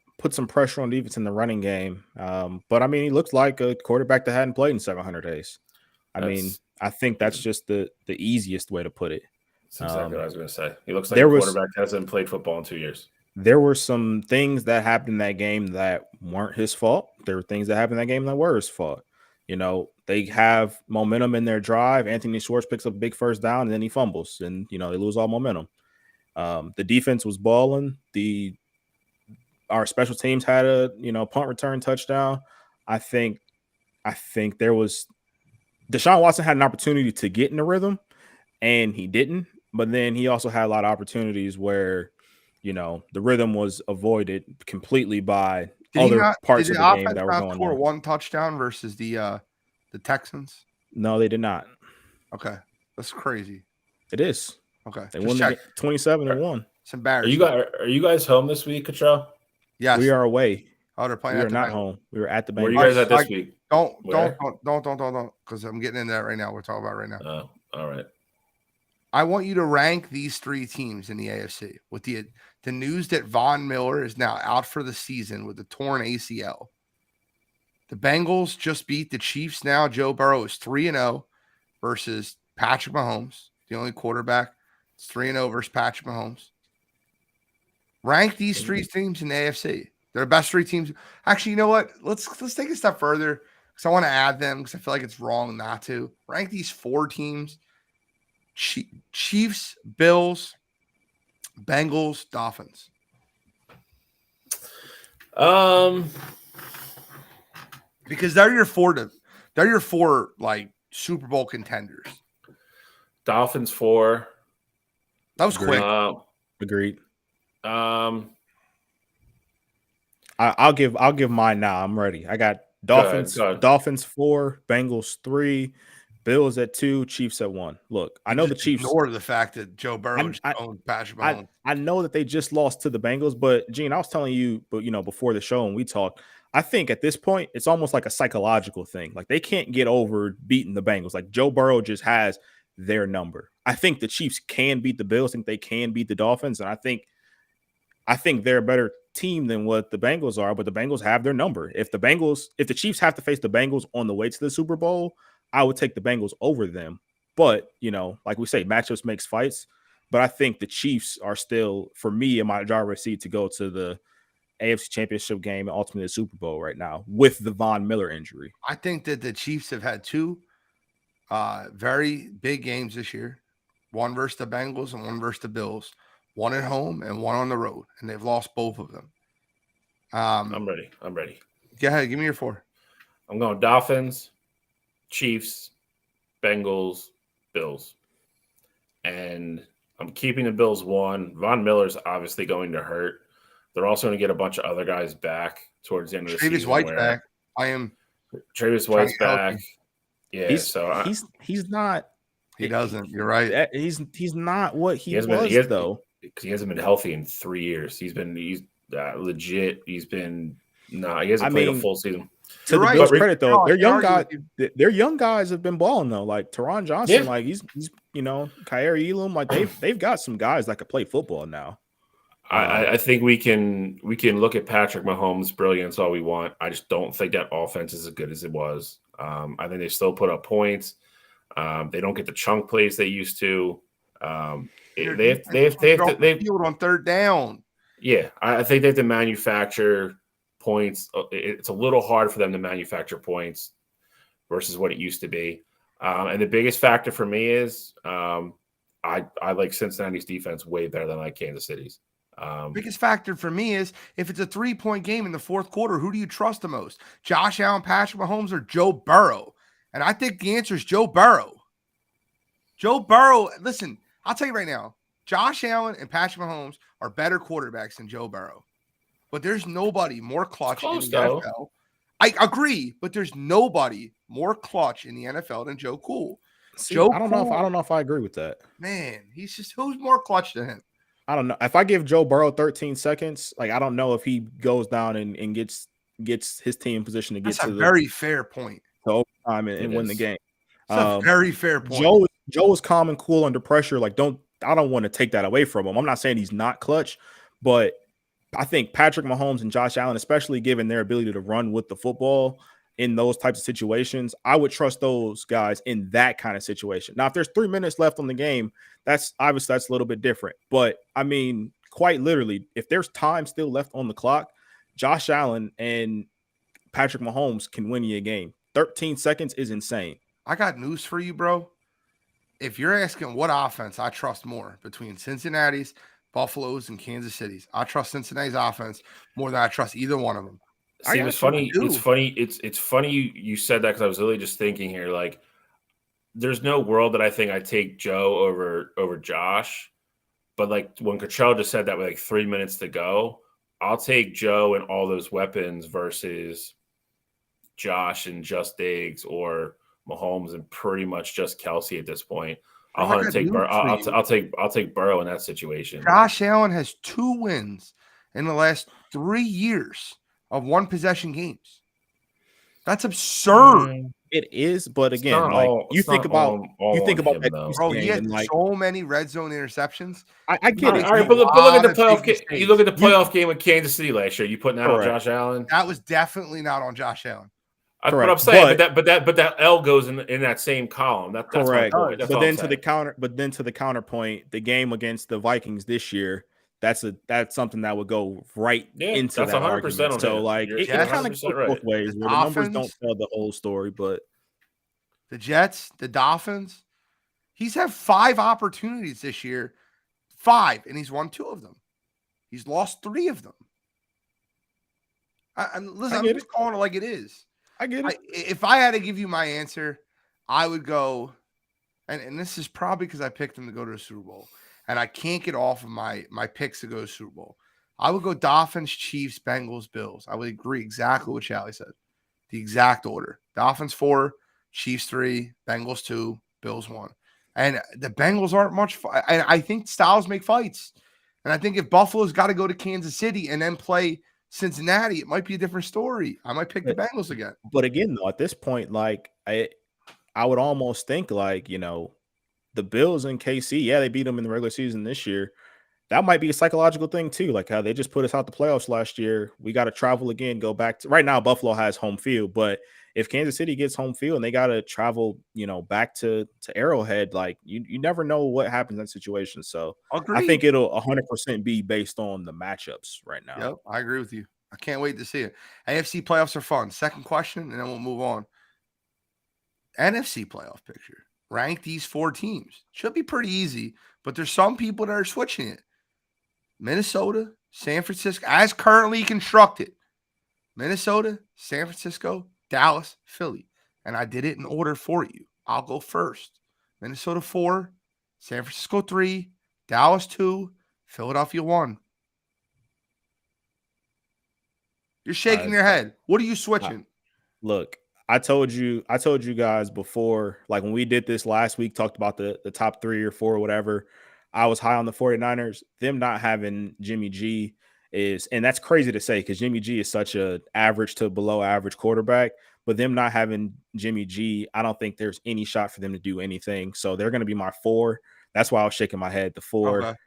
[SPEAKER 2] pressure on defense in the running game. But I mean, he looks like a quarterback that hadn't played in 700 days. I think that's just the easiest way to put it.
[SPEAKER 3] That's exactly what I was going to say. He looks like a quarterback that hasn't played football in 2 years.
[SPEAKER 2] There were some things that happened in that game that weren't his fault. There were things that happened in that game that were his fault. They have momentum in their drive. Anthony Schwartz picks up a big first down, and then he fumbles, and they lose all momentum. The defense was balling. Our special teams had a punt return touchdown. I think there was Deshaun Watson had an opportunity to get in the rhythm, and he didn't. But then he also had a lot of opportunities where the rhythm was avoided completely by other parts of the game that were going on.
[SPEAKER 1] One touchdown versus the Texans.
[SPEAKER 2] No, they did not.
[SPEAKER 1] Okay, that's crazy.
[SPEAKER 2] It is.
[SPEAKER 1] Okay,
[SPEAKER 2] they won 27-1.
[SPEAKER 1] It's embarrassing.
[SPEAKER 3] Are you guys home this week, Cottrell?
[SPEAKER 1] Yes,
[SPEAKER 2] we are away.
[SPEAKER 1] Oh, they're playing.
[SPEAKER 2] We are not home. We were at the Bengals.
[SPEAKER 3] Where are you guys at this week?
[SPEAKER 1] Don't, because I'm getting into that right now. We're talking about right now.
[SPEAKER 3] Oh, all right.
[SPEAKER 1] I want you to rank these three teams in the AFC with the news that Von Miller is now out for the season with a torn ACL. The Bengals just beat the Chiefs. Now Joe Burrow is 3-0 versus Patrick Mahomes, the only quarterback. It's 3-0 versus Patrick Mahomes. Rank these three teams in the AFC. They're the best three teams. Actually, you know what? Let's take a step further because I want to add them because I feel like it's wrong not to. Rank these four teams. Chiefs, Bills, Bengals, Dolphins. Because they're your four like Super Bowl contenders.
[SPEAKER 3] Dolphins 4.
[SPEAKER 1] That was quick.
[SPEAKER 2] Agreed.
[SPEAKER 3] Um,
[SPEAKER 2] I'll give mine now. I'm ready. I got Dolphins.
[SPEAKER 3] Go ahead.
[SPEAKER 2] Dolphins 4, Bengals 3, Bills at 2, Chiefs at 1. Look, I know the Chiefs.
[SPEAKER 1] Ignore the fact that Joe Burrow owns Patrick Mahomes.
[SPEAKER 2] I know that they just lost to the Bengals, but Gene, I was telling you, but before the show and we talked, I think at this point it's almost like a psychological thing. Like they can't get over beating the Bengals. Like Joe Burrow just has their number. I think the Chiefs can beat the Bills. I think they can beat the Dolphins, and I think they're a better team than what the Bengals are. But the Bengals have their number. If the Chiefs have to face the Bengals on the way to the Super Bowl, I would take the Bengals over them. But like we say, matchups makes fights. But I think the Chiefs are still, for me, in my driver's seat to go to the AFC Championship game and ultimately the Super Bowl right now with the Von Miller injury.
[SPEAKER 1] I think that the Chiefs have had two very big games this year. One versus the Bengals and one versus the Bills. One at home and one on the road. And they've lost both of them.
[SPEAKER 3] I'm ready.
[SPEAKER 1] Go ahead. Give me your 4.
[SPEAKER 3] I'm going Dolphins, Chiefs, Bengals, Bills. And I'm keeping the Bills 1. Von Miller's obviously going to hurt. They're also going to get a bunch of other guys back towards the end of the season.
[SPEAKER 1] Travis White's back.
[SPEAKER 3] Travis White's back. Yeah,
[SPEAKER 2] he's not.
[SPEAKER 1] He doesn't. You're right.
[SPEAKER 2] He's not what he was though.
[SPEAKER 3] Because he hasn't been healthy in 3 years. He's legit. He hasn't played a full season.
[SPEAKER 2] To the Bills' credit, though, their young guys have been balling though. Like Teron Johnson, like he's Kyrie Elam, like they've got some guys that could play football now.
[SPEAKER 3] I think we can look at Patrick Mahomes' brilliance all we want. I just don't think that offense is as good as it was. I think they still put up points. They don't get the chunk plays they used to. They have to
[SPEAKER 1] field on third down.
[SPEAKER 3] Yeah, I think they have to manufacture points. It's a little hard for them to manufacture points versus what it used to be. And the biggest factor for me is I like Cincinnati's defense way better than I like Kansas City's.
[SPEAKER 1] Biggest factor for me is if it's a 3-point game in the fourth quarter, who do you trust the most? Josh Allen, Patrick Mahomes, or Joe Burrow? And I think the answer is Joe Burrow. Joe Burrow, listen, I'll tell you right now, Josh Allen and Patrick Mahomes are better quarterbacks than Joe Burrow. But there's nobody more clutch in the NFL. I agree, but there's nobody more clutch in the NFL than Joe Cool.
[SPEAKER 2] I don't know if I agree with that.
[SPEAKER 1] Man, who's more clutch than him?
[SPEAKER 2] I don't know. If I give Joe Burrow 13 seconds, like I don't know if he goes down and gets his team in position to get to the
[SPEAKER 1] very fair point.
[SPEAKER 2] To overtime and win the game.
[SPEAKER 1] That's a very fair point.
[SPEAKER 2] Joe is calm and cool under pressure. Like I don't want to take that away from him. I'm not saying he's not clutch, but I think Patrick Mahomes and Josh Allen, especially given their ability to run with the football in those types of situations, I would trust those guys in that kind of situation. Now, if there's 3 minutes left on the game, that's a little bit different. But I mean, quite literally, if there's time still left on the clock, Josh Allen and Patrick Mahomes can win you a game. 13 seconds is insane.
[SPEAKER 1] I got news for you, bro. If you're asking what offense I trust more between Cincinnati's, Buffalo's, and Kansas City's, I trust Cincinnati's offense more than I trust either one of them.
[SPEAKER 3] See, it's funny. It's funny you said that because I was really just thinking here. Like, there's no world that I think I take Joe over Josh, but like when Cottrell just said that with like 3 minutes to go, I'll take Joe and all those weapons versus Josh and just Diggs or Mahomes and pretty much just Kelsey at this point. I'll take Burrow in that situation.
[SPEAKER 1] Josh Allen has 2 wins in the last 3 years of one possession games. That's absurd.
[SPEAKER 2] It is, but again, you think about that,
[SPEAKER 1] bro. He had so many red zone interceptions.
[SPEAKER 3] I get it. All right, but look at the playoff game. You look at the playoff game with Kansas City last year. You putting that on Josh Allen?
[SPEAKER 1] That was definitely not on Josh Allen.
[SPEAKER 3] But I'm saying, but that L goes in that same column. That's
[SPEAKER 2] correct. But then to the counterpoint, the game against the Vikings this year, that's something that would go right into that 100% argument. So like it kind of goes both ways. Where the numbers don't tell the whole story, but
[SPEAKER 1] the Jets, the Dolphins, he's had 5 opportunities this year, 5, and he's won 2 of them. He's lost 3 of them. Listen, I'm just calling it like it is.
[SPEAKER 2] I get it.
[SPEAKER 1] If I had to give you my answer, I would go, and this is probably because I picked them to go to the Super Bowl, and I can't get off of my picks to go to Super Bowl. I would go Dolphins, Chiefs, Bengals, Bills. I would agree exactly what Shally said. The exact order. Dolphins 4, Chiefs 3, Bengals 2, Bills 1. And the Bengals aren't much fun. I think styles make fights. And I think if Buffalo's got to go to Kansas City and then play Cincinnati, it might be a different story. I might pick the Bengals again.
[SPEAKER 2] But again, though, at this point, like I would almost think like, the Bills and KC, yeah, they beat them in the regular season this year. That might be a psychological thing too. Like how they just put us out the playoffs last year. We got to travel again, go back to right now. Buffalo has home field, but if Kansas City gets home field and they got to travel, back to Arrowhead, like you never know what happens in that situation. So I think it'll 100% be based on the matchups right now.
[SPEAKER 1] Yep, I agree with you. I can't wait to see it. AFC playoffs are fun. Second question, and then we'll move on. NFC playoff picture. Rank these 4 teams. Should be pretty easy, but there's some people that are switching it. Minnesota, San Francisco, as currently constructed. Minnesota, San Francisco, Dallas, Philly. And I did it in order for you. I'll go first. Minnesota 4, San Francisco 3, Dallas 2, Philadelphia 1. You're shaking your head. What are you switching?
[SPEAKER 2] Look, I told you guys before, like when we did this last week, talked about the top 3 or 4 or whatever. I was high on the 49ers. Them not having Jimmy G and that's crazy to say because Jimmy G is such a average to below average quarterback, but them not having Jimmy G, I don't think there's any shot for them to do anything. So they're going to be my 4. That's why I was shaking my head. The 4.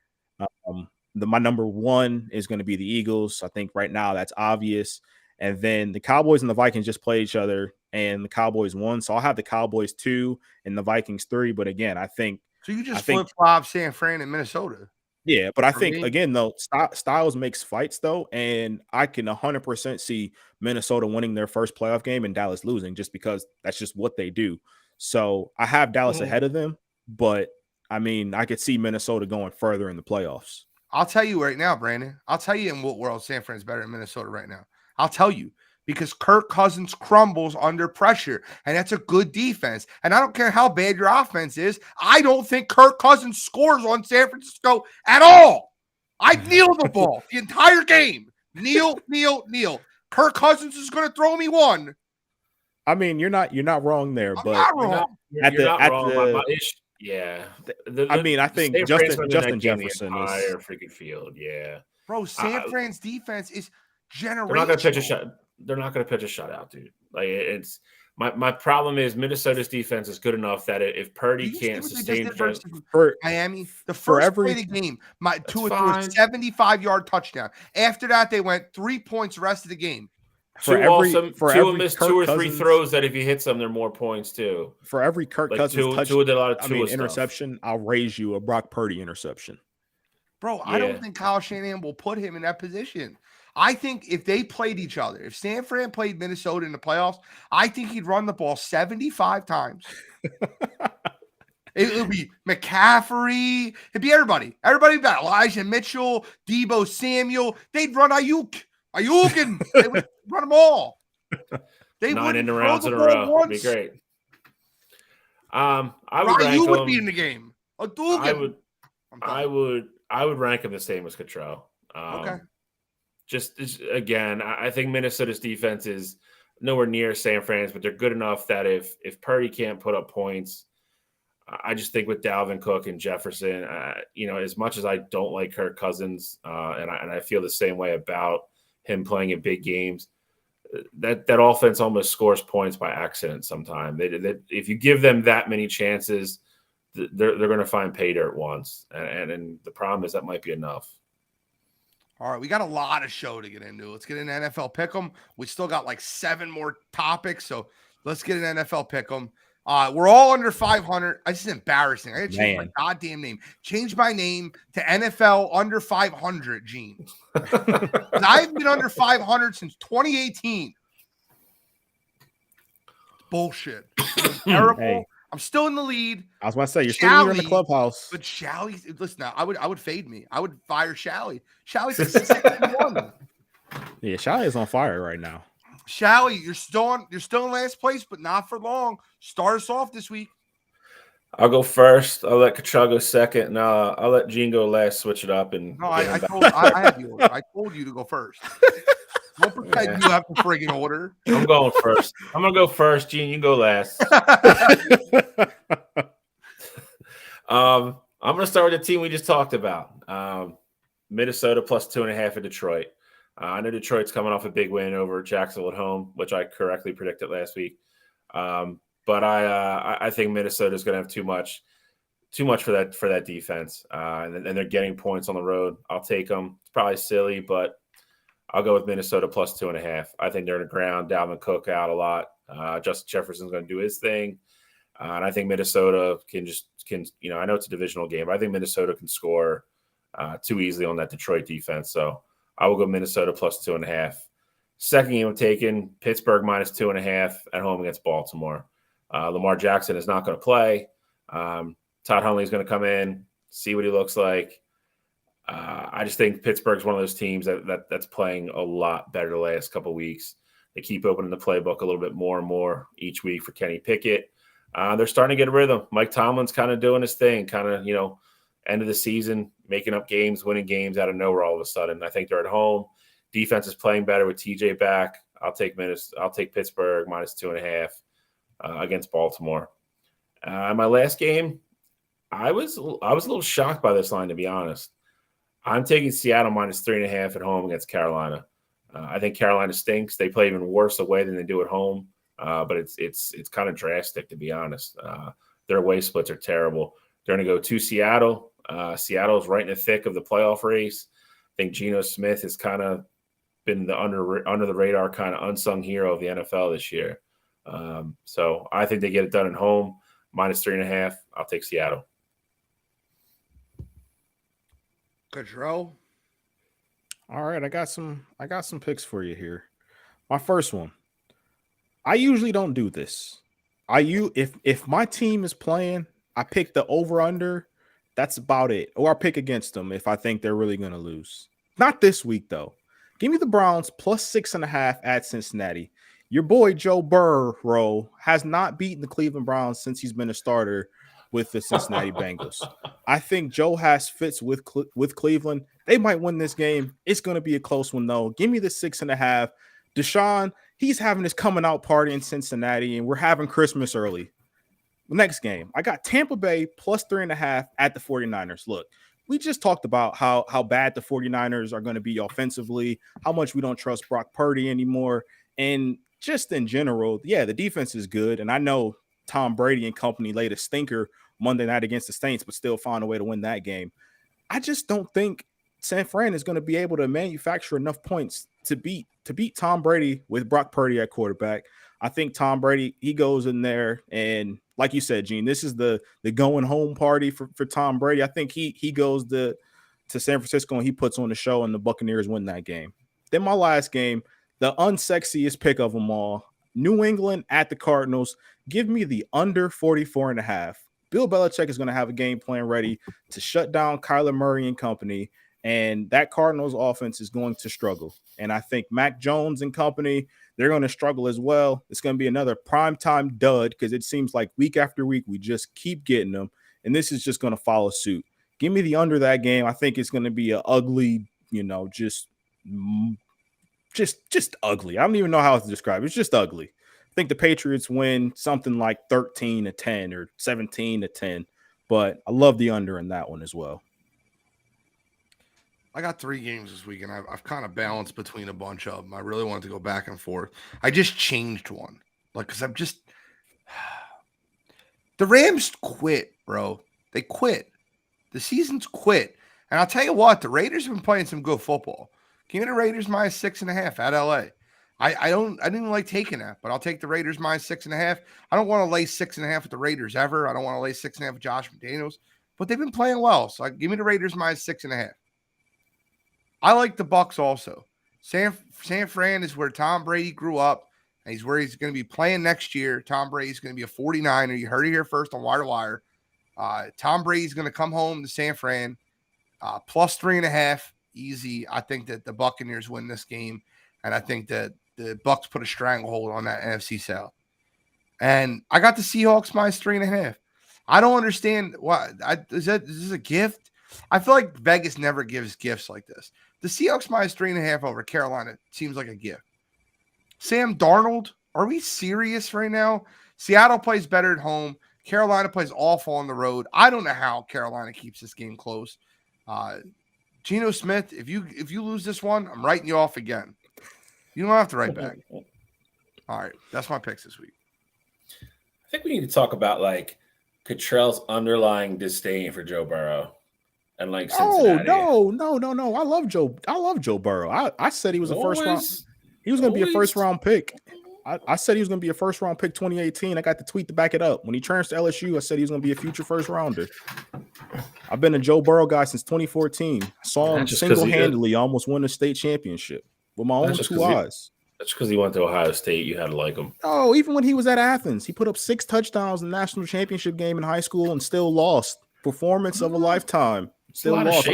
[SPEAKER 2] Okay. My number 1 is going to be the Eagles. I think right now that's obvious. And then the Cowboys and the Vikings just play each other, and the Cowboys won. So I'll have the Cowboys 2 and the Vikings 3. But again, I think
[SPEAKER 1] so. You just flip-flop San Fran and Minnesota.
[SPEAKER 2] Yeah, but I think again though, styles makes fights though, and I can 100% see Minnesota winning their first playoff game and Dallas losing just because that's just what they do. So I have Dallas ahead of them, but I mean I could see Minnesota going further in the playoffs.
[SPEAKER 1] I'll tell you right now, Brandon. I'll tell you in what world San Fran's better than Minnesota right now. I'll tell you. Because Kirk Cousins crumbles under pressure, and that's a good defense. And I don't care how bad your offense is. I don't think Kirk Cousins scores on San Francisco at all. I kneel the ball the entire game. Kneel. Kirk Cousins is going to throw me 1.
[SPEAKER 2] I mean, you're not wrong there, but
[SPEAKER 1] not wrong.
[SPEAKER 3] You're not wrong. Yeah.
[SPEAKER 2] I think Justin Jefferson is
[SPEAKER 3] entire freaking field. Yeah,
[SPEAKER 1] bro. San Fran's defense is generational.
[SPEAKER 3] They're not going to pitch a shot. They're not going to pitch a shutout, dude. Like it's my problem is Minnesota's defense is good enough that if Purdy can't sustain
[SPEAKER 1] for Miami, the first play of the game, Tua threw a 75-yard touchdown. After that, they went 3 points the rest of the game.
[SPEAKER 3] Tua missed 2 or 3 throws that if he hits them, they're more points too.
[SPEAKER 2] For every Kirk Cousins
[SPEAKER 3] Tua did a lot of
[SPEAKER 2] interception, I'll raise you a Brock Purdy interception.
[SPEAKER 1] Bro, I don't think Kyle Shanahan will put him in that position. I think if they played each other, if San Fran played Minnesota in the playoffs, I think he'd run the ball 75 times. It would be McCaffrey. It'd be everybody. Everybody got Elijah Mitchell, Deebo Samuel. They'd run Ayuk, and they would run them all. They
[SPEAKER 3] 9 in the rounds in a row. It'd be great. I would rank
[SPEAKER 1] you would
[SPEAKER 3] him,
[SPEAKER 1] be in the game.
[SPEAKER 3] I would rank him the same as Cottrell.
[SPEAKER 1] Okay.
[SPEAKER 3] Just again, I think Minnesota's defense is nowhere near San Fran's, but they're good enough that if Purdy can't put up points, I just think with Dalvin Cook and Jefferson, as much as I don't like Kirk Cousins, and I feel the same way about him playing in big games, that offense almost scores points by accident sometimes. If you give them that many chances, they're going to find pay dirt once, and the problem is that might be enough.
[SPEAKER 1] All right, we got a lot of show to get into. Let's get into NFL Pick'em. We still got like 7 more topics, so let's get an NFL Pick'em. We're all under 500. This is embarrassing. I got to change my goddamn name. Change my name to NFL under 500, Gene. I've been under 500 since 2018. Bullshit. Terrible. Hey. I'm still in the lead.
[SPEAKER 2] I was about to say, you're still in the clubhouse.
[SPEAKER 1] But Shally, listen, I would fade me. I would fire Shally. Shally's 61.
[SPEAKER 2] Yeah, Shy is on fire right now.
[SPEAKER 1] Shally, you're still in last place, but not for long. Start us off this week.
[SPEAKER 3] I'll go first. I'll let Kachuk go second, and I'll let Gene go last. Switch it up and
[SPEAKER 1] No,
[SPEAKER 3] give him
[SPEAKER 1] I
[SPEAKER 3] back.
[SPEAKER 1] told I had the order. I told you to go first. Don't pretend you have the friggin' order.
[SPEAKER 3] I'm going first. I'm gonna go first. Gene, you go last. I'm gonna start with the team we just talked about. Minnesota plus 2.5 in Detroit. I know Detroit's coming off a big win over Jacksonville at home, which I correctly predicted last week. But I think Minnesota is going to have too much for that defense, and they're getting points on the road. I'll take them. It's probably silly, but I'll go with Minnesota plus 2.5. I think they're on the ground. Dalvin Cook out a lot. Justin Jefferson's going to do his thing, and I think Minnesota can. I know it's a divisional game, but I think Minnesota can score too easily on that Detroit defense. So I will go Minnesota plus 2.5. Second game I'm taking Pittsburgh minus 2.5 at home against Baltimore. Lamar Jackson is not going to play. Todd Hundley is going to come in, see what he looks like. I just think Pittsburgh's one of those teams that's playing a lot better the last couple of weeks. They keep opening the playbook a little bit more and more each week for Kenny Pickett. They're starting to get a rhythm. Mike Tomlin's kind of doing his thing, end of the season, making up games, winning games out of nowhere all of a sudden. I think they're at home. Defense is playing better with TJ back. I'll take Pittsburgh minus 2.5 against Baltimore. My last game, I was a little shocked by this line, to be honest. I'm taking Seattle minus 3.5 at home against Carolina. I think Carolina stinks. They play even worse away than they do at home. But it's kind of drastic, to be honest. Their away splits are terrible. They're going to go to Seattle. Seattle's right in the thick of the playoff race. I think Geno Smith has kind of been the under the radar kind of unsung hero of the NFL this year. So I think they get it done at home. Minus 3.5. I'll take Seattle.
[SPEAKER 1] Gaudreau.
[SPEAKER 2] All right, I got some picks for you here. My first one. I usually don't do this. If my team is playing, I pick the over under. That's about it. Or I pick against them if I think they're really going to lose. Not this week, though. Give me the Browns plus 6.5 at Cincinnati. Your boy Joe Burrow has not beaten the Cleveland Browns since he's been a starter with the Cincinnati Bengals. I think Joe has fits with Cleveland. They might win this game. It's going to be a close one, though. Give me the 6.5. Deshaun, he's having his coming out party in Cincinnati, and we're having Christmas early. Next game, I got Tampa Bay plus 3.5 at the 49ers. Look, we just talked about how bad the 49ers are going to be offensively, how much we don't trust Brock Purdy anymore. And just in general, yeah, the defense is good. And I know Tom Brady and company laid a stinker Monday night against the Saints, but still found a way to win that game. I just don't think San Fran is going to be able to manufacture enough points to beat Tom Brady with Brock Purdy at quarterback. I think Tom Brady, he goes in there, and like you said, Gene, this is the going home party for Tom Brady. I think he goes to San Francisco and he puts on the show, and the Buccaneers win that game. Then my last game, the unsexiest pick of them all, New England at the Cardinals. Give me the under 44.5. Bill Belichick is going to have a game plan ready to shut down Kyler Murray and company, and that Cardinals offense is going to struggle. And I think Mac Jones and company, they're going to struggle as well. It's going to be another primetime dud because it seems like week after week we just keep getting them, and this is just going to follow suit. Give me the under that game. I think it's going to be an ugly, just ugly. I don't even know how to describe it. It's just ugly. I think the Patriots win something like 13-10 or 17-10, but I love the under in that one as well.
[SPEAKER 1] I got 3 games this week, and I've kind of balanced between a bunch of them. I really wanted to go back and forth. I just changed one, because the Rams quit, bro. They quit. The season's quit, and I'll tell you what, the Raiders have been playing some good football. Give me the Raiders minus 6.5 at LA. I didn't like taking that, but I'll take the Raiders minus 6.5. I don't want to lay 6.5 with the Raiders ever. I don't want to lay 6.5 with Josh McDaniels, but they've been playing well. So give me the Raiders minus 6.5. I like the Bucs also. San Fran is where Tom Brady grew up, and he's where he's going to be playing next year. Tom Brady's going to be a 49er. You heard it here first on Wire to Wire. Tom Brady's going to come home to San Fran, plus 3.5, easy. I think that the Buccaneers win this game. and I think that the Bucks put a stranglehold on that NFC South. And I got the Seahawks minus 3.5. I don't understand why. Is this a gift? I feel like Vegas never gives gifts like this. The Seahawks minus 3.5 over Carolina seems like a gift. Sam Darnold, are we serious right now? Seattle plays better at home. Carolina plays awful on the road. I don't know how Carolina keeps this game close. Geno Smith, if you lose this one, I'm writing you off again. You don't have to write back. All right, that's my picks this week.
[SPEAKER 3] I think we need to talk about like Cottrell's underlying disdain for Joe Burrow and like Cincinnati.
[SPEAKER 2] No. I love Joe Burrow. I said he was a first round. He was going to be a first round pick. I said he was going to be a first round pick 2018. I got the tweet to back it up. When he transferred to LSU, I said he was going to be a future first rounder. I've been a Joe Burrow guy since 2014. I saw him single handedly almost win a state championship with my own two eyes.
[SPEAKER 3] That's because he went to Ohio State. You had to like him.
[SPEAKER 2] Oh, even when he was at Athens, he put up 6 touchdowns in the national championship game in high school and still lost. Performance of a lifetime. Still lost.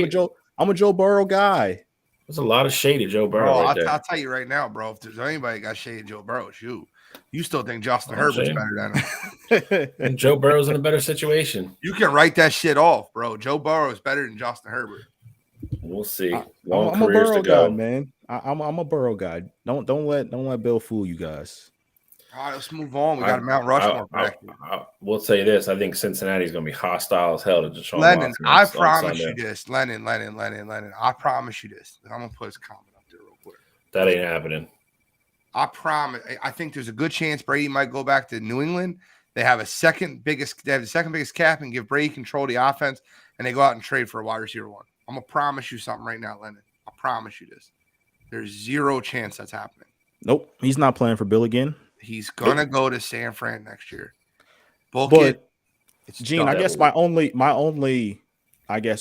[SPEAKER 2] I'm a Joe Burrow guy.
[SPEAKER 3] There's a lot of shade of Joe Burrow.
[SPEAKER 1] I'll tell you right now, bro. If there's anybody that got shade of Joe Burrow, it's you. You still think Justin Herbert's better than him.
[SPEAKER 3] And Joe Burrow's in a better situation.
[SPEAKER 1] You can write that shit off, bro. Joe Burrow is better than Justin Herbert.
[SPEAKER 3] We'll see.
[SPEAKER 2] I'm a Burrow guy, man. I'm a Burrow guy. Don't let Bill fool you guys.
[SPEAKER 1] All right, let's move on. We got a Mount Rushmore.
[SPEAKER 3] We'll tell you this. I think Cincinnati's going to be hostile as hell to Deshaun
[SPEAKER 1] Lennon,
[SPEAKER 3] Watson.
[SPEAKER 1] I promise you this. Lennon. I promise you this. I'm going to put his comment up there real quick.
[SPEAKER 3] That ain't happening.
[SPEAKER 1] I promise. I think there's a good chance Brady might go back to New England. They have the second biggest cap and give Brady control of the offense, and they go out and trade for a wide receiver one. I'm going to promise you something right now, Lennon. I promise you this. There's zero chance that's happening.
[SPEAKER 2] Nope. He's not playing for Bill again.
[SPEAKER 1] He's gonna go to San Fran next year.
[SPEAKER 2] But Gene, I guess my only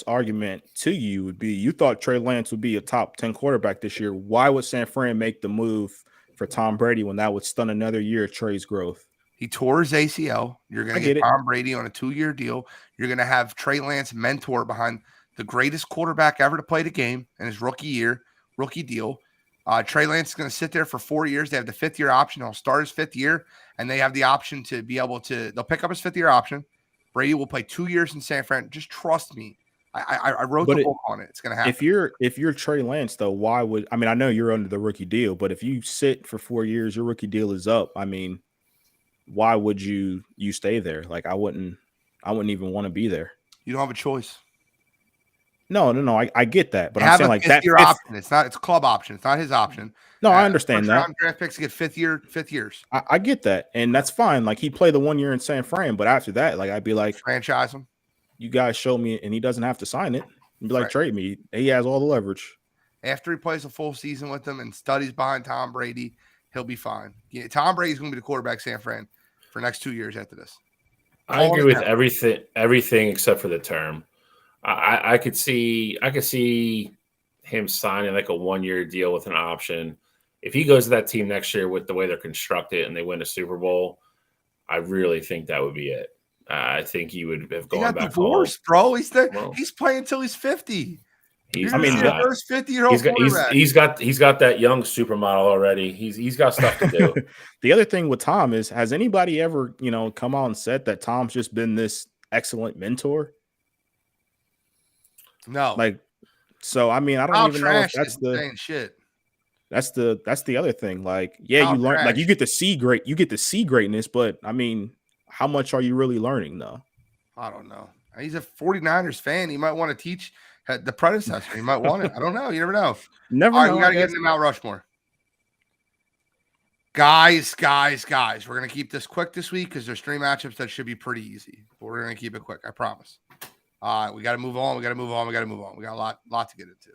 [SPEAKER 2] argument to you would be you thought Trey Lance would be a top 10 quarterback this year. Why would San Fran make the move for Tom Brady when that would stun another year of Trey's growth?
[SPEAKER 1] He tore his ACL. You're gonna get Tom Brady on a 2-year deal. You're gonna have Trey Lance mentor behind the greatest quarterback ever to play the game in his rookie deal. Trey Lance is going to sit there for 4 years. They have the 5th-year option. He'll start his 5th year, and they have the option to be able to – they'll pick up his 5th-year option. Brady will play 2 years in San Fran. Just trust me. I wrote the book on it. It's going to happen.
[SPEAKER 2] If you're Trey Lance, though, why would – I mean, I know you're under the rookie deal, but if you sit for 4 years, your rookie deal is up. I mean, why would you stay there? Like, I wouldn't even want to be there.
[SPEAKER 1] You don't have a choice.
[SPEAKER 2] No. I get that, but I'm saying like that
[SPEAKER 1] option. It's a club option. It's not his option.
[SPEAKER 2] No, I understand that.
[SPEAKER 1] Draft picks to get 5th years.
[SPEAKER 2] I get that, and that's fine. Like he played the 1 year in San Fran, but after that, like I'd be like,
[SPEAKER 1] franchise him.
[SPEAKER 2] You guys show me, and he doesn't have to sign it. You'd be like, trade me. He has all the leverage.
[SPEAKER 1] After he plays a full season with them and studies behind Tom Brady, he'll be fine. Yeah, Tom Brady's going to be the quarterback San Fran for the next 2 years after this.
[SPEAKER 3] I agree with everything except for the term. I could see him signing like a 1-year deal with an option. If he goes to that team next year with the way they're constructed and they win a Super Bowl, I really think that would be it. I think he would have gone back
[SPEAKER 1] divorced, bro. He's there. Well, he's playing until he's 50. The first 50-year-old quarterback.
[SPEAKER 3] He's got that young supermodel already. He's got stuff to do.
[SPEAKER 2] The other thing with Tom is, has anybody ever come out and said that Tom's just been this excellent mentor?
[SPEAKER 1] No.
[SPEAKER 2] So I mean, I don't even know if that's
[SPEAKER 1] the shit.
[SPEAKER 2] That's the other thing. Like, yeah, you learn, like you get to see greatness, but I mean, how much are you really learning though?
[SPEAKER 1] I don't know. He's a 49ers fan. He might want to teach the predecessor. He might want it. I don't know. You never know.
[SPEAKER 2] All
[SPEAKER 1] right, we got to get into Mount Rushmore. Guys. We're going to keep this quick this week because there's 3 matchups that should be pretty easy. But we're going to keep it quick. I promise. We got to move on. We got a lot to get into.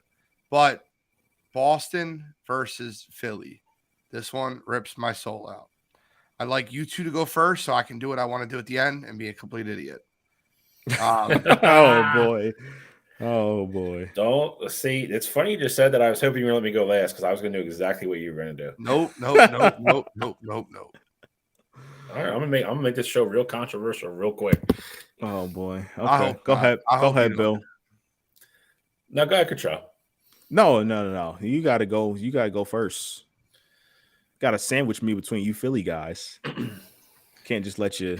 [SPEAKER 1] But Boston versus Philly. This one rips my soul out. I'd like you two to go first so I can do what I want to do at the end and be a complete idiot.
[SPEAKER 2] Oh boy.
[SPEAKER 3] Don't see. It's funny you just said that. I was hoping you were going to let me go last because I was going to do exactly what you were going to do.
[SPEAKER 1] Nope.
[SPEAKER 3] All right, I'm gonna make this show real controversial real quick.
[SPEAKER 2] Oh boy. Okay. Go ahead, Bill.
[SPEAKER 3] No, go ahead, Cottrell.
[SPEAKER 2] No. You gotta go first. Got to sandwich me between you Philly guys. Can't just let you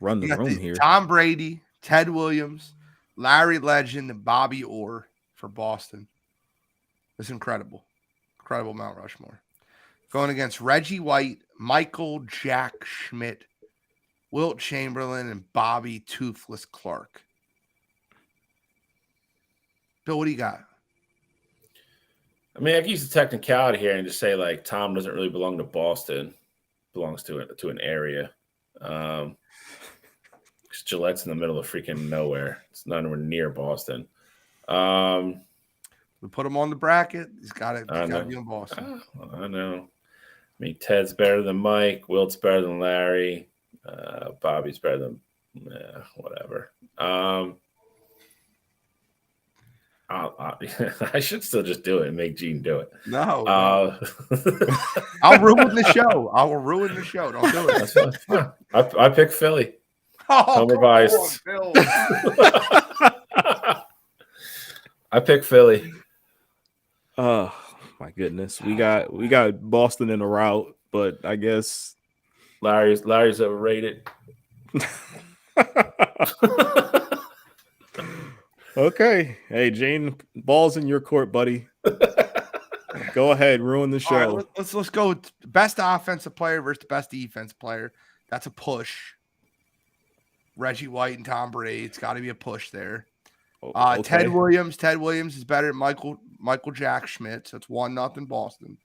[SPEAKER 2] run the room here.
[SPEAKER 1] Tom Brady, Ted Williams, Larry Legend, and Bobby Orr for Boston. It's incredible. Incredible Mount Rushmore. Going against Reggie White, Michael Jack Schmidt, Wilt Chamberlain, and Bobby Toothless Clark. Bill, what do you got?
[SPEAKER 3] I mean, I can use the technicality here and just say, like, Tom doesn't really belong to Boston. Belongs to an area. Gillette's in the middle of freaking nowhere. It's not anywhere near Boston.
[SPEAKER 1] We put him on the bracket. He's got to be in Boston.
[SPEAKER 3] I know. I mean, Ted's better than Mike. Wilt's better than Larry. Bobby's better than whatever. I should still just do it and make Gene do it.
[SPEAKER 1] No. I'll ruin the show. I will ruin the show. Don't do it.
[SPEAKER 3] That's fine. I pick Philly. Homer biased. I pick Philly.
[SPEAKER 2] Oh my goodness. We got Boston in a route, but I guess
[SPEAKER 3] Larry's overrated.
[SPEAKER 2] Okay. Hey, Gene, ball's in your court, buddy. Go ahead, ruin the show.
[SPEAKER 1] Right, let's go with best offensive player versus best defense player. That's a push. Reggie White and Tom Brady. It's got to be a push there.
[SPEAKER 2] Okay.
[SPEAKER 1] Ted Williams. Ted Williams is better than Michael Jack Schmidt. So it's 1-0 Boston.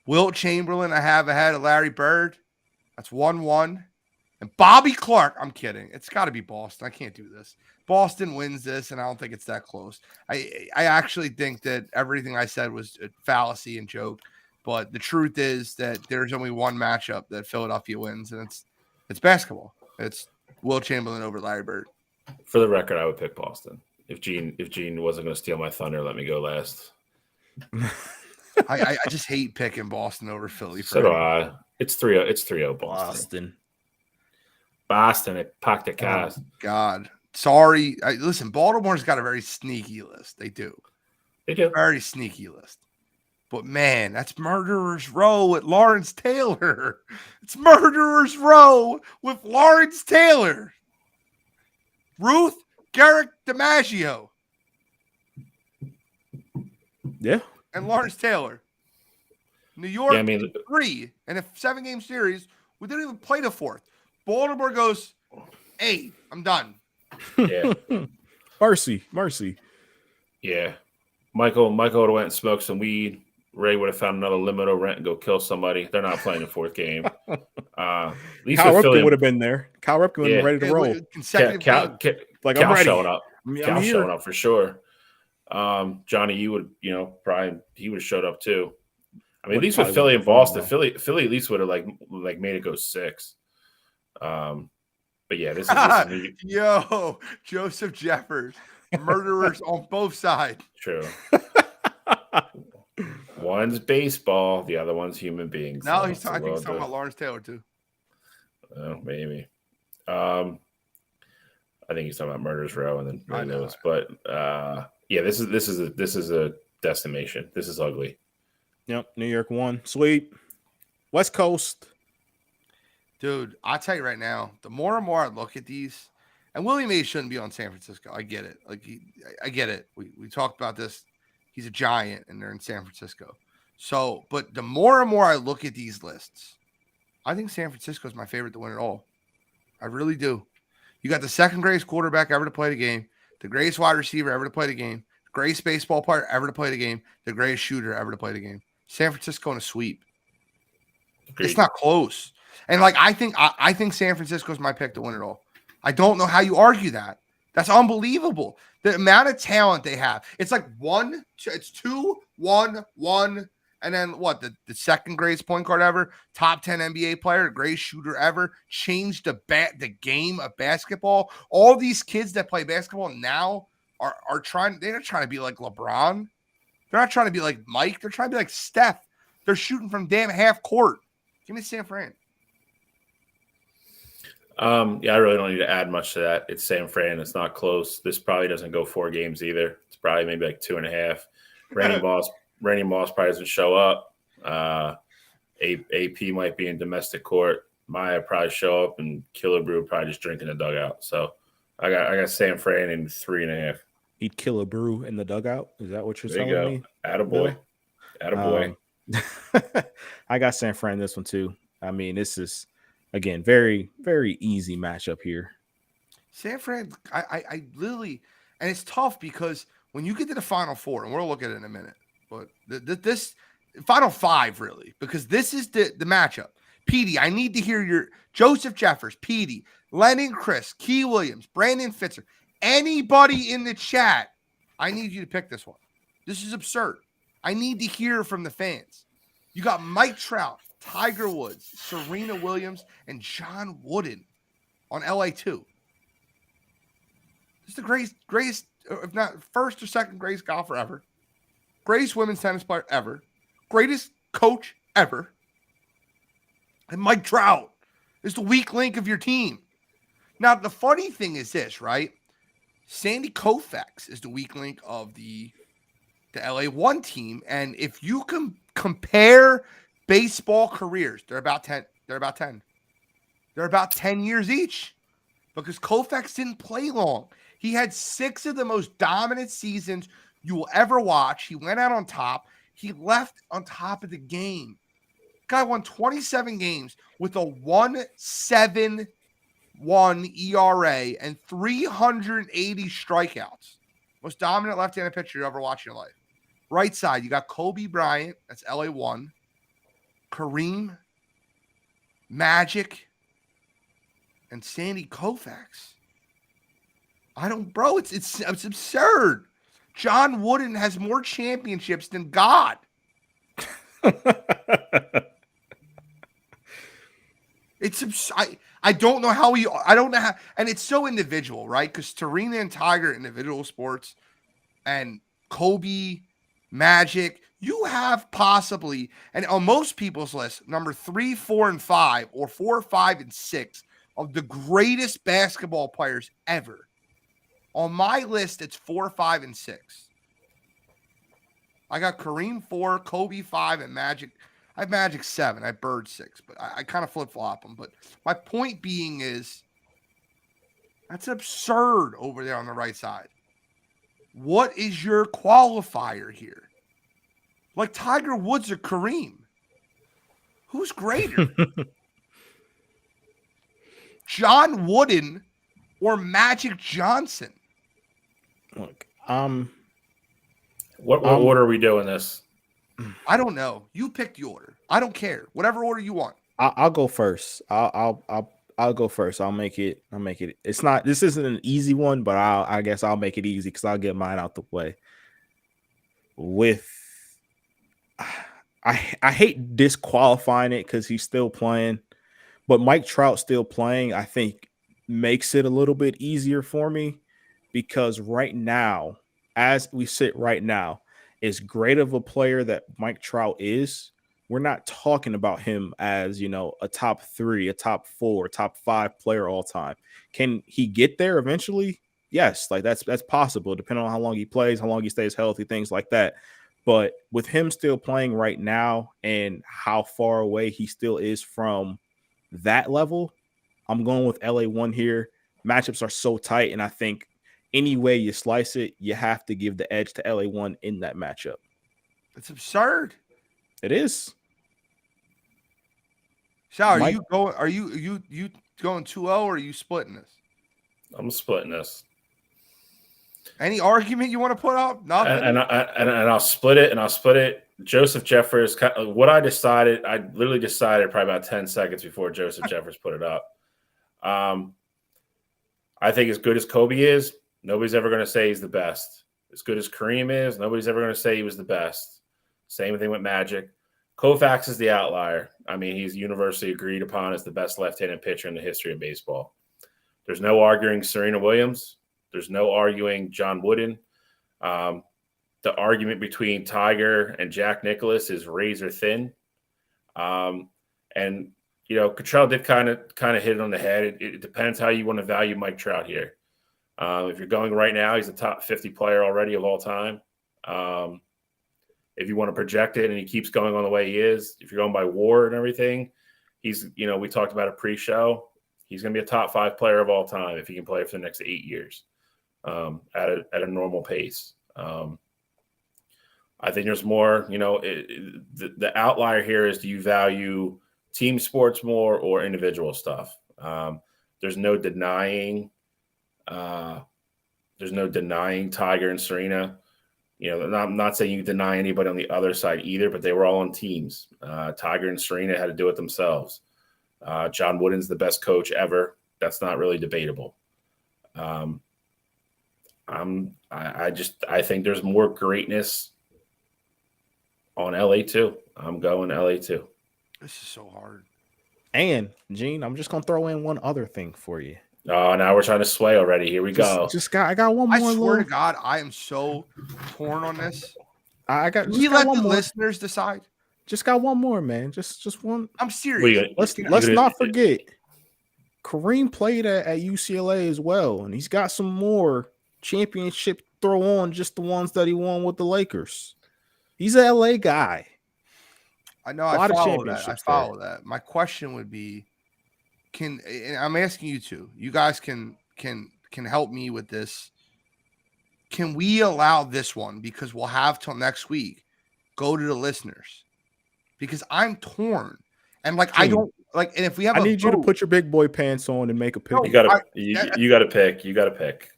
[SPEAKER 1] Wilt Chamberlain, I have ahead of Larry Bird. That's 1-1. And Bobby Clark. I'm kidding. It's got to be Boston. I can't do this. Boston wins this, and I don't think it's that close. I actually think that everything I said was a fallacy and joke. But the truth is that there's only one matchup that Philadelphia wins, and it's basketball. It's Wilt Chamberlain over Larry Bird.
[SPEAKER 3] For the record, I would pick Boston. If Gene wasn't going to steal my thunder, let me go last.
[SPEAKER 1] I just hate picking Boston over Philly.
[SPEAKER 3] So do I. It's 3-0. It's 3-0 Boston. Boston, it packed the cast.
[SPEAKER 1] Oh, God. Sorry. Listen, Baltimore's got a very sneaky list. They do. Very sneaky list. But, man, that's Murderer's Row with Lawrence Taylor. It's Murderer's Row with Lawrence Taylor. Ruth Garrick DiMaggio.
[SPEAKER 2] Yeah.
[SPEAKER 1] And Lawrence Taylor. New York, 3. And a 7-game series. We didn't even play the 4th. Baltimore goes, hey, I'm done.
[SPEAKER 3] Yeah.
[SPEAKER 2] Mercy.
[SPEAKER 3] Yeah. Michael would have went and smoked some weed. Ray would have found another limo rent and go kill somebody. They're not playing the 4th game. At least
[SPEAKER 2] Kyle Ripken would have been there. Kyle Ripken would have been ready to roll.
[SPEAKER 3] Cal showing up. Cal showing up for sure. Johnny, you would, probably he would have showed up too. I mean, at least with Philly and Boston, Philly at least would have like made it go 6. But yeah, this is
[SPEAKER 1] yo, Joseph Jeffers, murderers on both sides.
[SPEAKER 3] True. One's baseball, the other one's human beings.
[SPEAKER 1] No, he's talking about Lawrence Taylor too.
[SPEAKER 3] Oh, maybe. I think he's talking about Murder's Row, and then who knows. But yeah, this is a decimation. This is ugly.
[SPEAKER 2] Yep, New York won. Sweet. West Coast.
[SPEAKER 1] Dude, I'll tell you right now, the more and more I look at these, and Willie Mays shouldn't be on San Francisco. I get it. I get it. We talked about this. He's a Giant, and they're in San Francisco. So, but the more and more I look at these lists, I think San Francisco is my favorite to win it all. I really do. You got the second greatest quarterback ever to play the game, the greatest wide receiver ever to play the game, the greatest baseball player ever to play the game, the greatest shooter ever to play the game. San Francisco in a sweep. Agreed. It's not close. And I think San Francisco is my pick to win it all. I don't know how you argue that. That's unbelievable. The amount of talent they have. It's like 2, 1, 1, and then what? The second greatest point guard ever, top 10 NBA player, greatest shooter ever, changed the game of basketball. All these kids that play basketball now are trying. They're not trying to be like LeBron. They're not trying to be like Mike. They're trying to be like Steph. They're shooting from damn half court. Give me San Fran.
[SPEAKER 3] Yeah, I really don't need to add much to that. It's San Fran. It's not close. This probably doesn't go 4 games either. It's probably maybe like 2.5. Randy Moss probably doesn't show up. AP might be in domestic court. Maya probably show up, and Killer Brew probably just drink in the dugout. So I got San Fran in 3.5.
[SPEAKER 2] He'd kill a brew in the dugout. Is that what you're
[SPEAKER 3] There you
[SPEAKER 2] telling
[SPEAKER 3] go.
[SPEAKER 2] me?
[SPEAKER 3] Attaboy. Attaboy.
[SPEAKER 2] I got San Fran this one too. I mean, this is again very, very easy matchup here.
[SPEAKER 1] San Fran, I literally, and it's tough because when you get to the Final Four, and we'll look at it in a minute, but this Final Five really, because this is the matchup. Petey, I need to hear your Joseph Jeffers, Petey, Lennon, Chris, Key Williams, Brandon Fitzer, anybody in the chat. I need you to pick this one. This is absurd. I need to hear from the fans. You got Mike Trout, Tiger Woods, Serena Williams, and John Wooden on LA2. This is the greatest, if not first or second greatest golfer ever. Greatest women's tennis player ever. Greatest coach ever. And Mike Trout is the weak link of your team. Now, the funny thing is this, right? Sandy Koufax is the weak link of the LA1 team. And if you can compare baseball careers, they're about 10. They're about 10 years each because Koufax didn't play long. He had 6 of the most dominant seasons you will ever watch. He went out on top. He left on top of the game. Guy won 27 games with a 1.71 ERA and 380 strikeouts. Most dominant left-handed pitcher you ever watched in your life. Right side, you got Kobe Bryant. That's LA1. Kareem, Magic, and Sandy Koufax. It's absurd. John Wooden has more championships than God. I don't know how and it's so individual, right? Because Serena and Tiger are individual sports, and Kobe, Magic, you have possibly, and on most people's list, number 3, 4, and 5, or 4, 5, and 6 of the greatest basketball players ever. On my list, it's 4, 5, and 6. I got Kareem 4, Kobe 5, and Magic. I have Magic 7. I have Bird 6, but I kind of flip-flop them. But my point being is that's absurd over there on the right side. What is your qualifier here? Like Tiger Woods or Kareem? Who's greater? John Wooden or Magic Johnson?
[SPEAKER 2] Look,
[SPEAKER 3] what order are we doing this?
[SPEAKER 2] I don't know.
[SPEAKER 1] You pick the order. I don't care. Whatever order you want.
[SPEAKER 2] I'll go first. I'll go first. I'll make it. It's not. This isn't an easy one, but I guess I'll make it easy because I'll get mine out the way. I hate disqualifying it because he's still playing, but Mike Trout still playing, I think makes it a little bit easier for me because right now, as we sit right now, as great of a player that Mike Trout is, we're not talking about him as, a top 3, a top 4, top 5 player all time. Can he get there eventually? Yes, like that's possible, depending on how long he plays, how long he stays healthy, things like that. But with him still playing right now and how far away he still is from that level, I'm going with LA1 here. Matchups are so tight, and I think any way you slice it, you have to give the edge to LA1 in that matchup.
[SPEAKER 1] It's absurd.
[SPEAKER 2] It is.
[SPEAKER 1] Shao, are you going 2-0 or are you splitting this?
[SPEAKER 3] I'm splitting this.
[SPEAKER 1] Any argument you want to put up? Nothing.
[SPEAKER 3] And I'll split it. Joseph Jeffers. What I decided, I literally decided probably about 10 seconds before Joseph Jeffers put it up. I think as good as Kobe is, nobody's ever going to say he's the best. As good as Kareem is, nobody's ever going to say he was the best. Same thing with Magic. Koufax is the outlier. I mean, he's universally agreed upon as the best left-handed pitcher in the history of baseball. There's no arguing Serena Williams. There's no arguing John Wooden. The argument between Tiger and Jack Nicklaus is razor thin. And Cottrell did kind of hit it on the head. It depends how you want to value Mike Trout here. If you're going right now, he's a top 50 player already of all time. if you want to project it and he keeps going on the way he is, if you're going by WAR and everything, he's, we talked about a pre-show. He's going to be a top 5 player of all time if he can play for the next 8 years at a normal pace. I think there's more, the outlier here is, do you value team sports more or individual stuff? There's no denying Tiger and Serena. I'm not saying you deny anybody on the other side either, but they were all on teams. Tiger and Serena had to do it themselves. John Wooden's the best coach ever. That's not really debatable. I think there's more greatness on LA too. I'm going LA too.
[SPEAKER 1] This is so hard.
[SPEAKER 2] And Gene, I'm just gonna throw in one other thing for you.
[SPEAKER 3] Oh, now we're trying to sway already. Here we go.
[SPEAKER 2] I got one more.
[SPEAKER 1] I swear to God, I am so torn on this.
[SPEAKER 2] Let
[SPEAKER 1] the listeners decide.
[SPEAKER 2] Just got one more, man. Just one.
[SPEAKER 1] I'm serious.
[SPEAKER 2] Let's not forget. Kareem played at UCLA as well, and he's got some more championship throw on just the ones that he won with the Lakers. He's an LA guy.
[SPEAKER 1] I know. I follow that. My question would be, and I'm asking you two. You guys can help me with this. Can we allow this one, because we'll have till next week, go to the listeners? Because I'm torn, and I don't like. And if we have,
[SPEAKER 2] I need you to put your big boy pants on and make a pick.
[SPEAKER 3] You got to pick. You got to pick.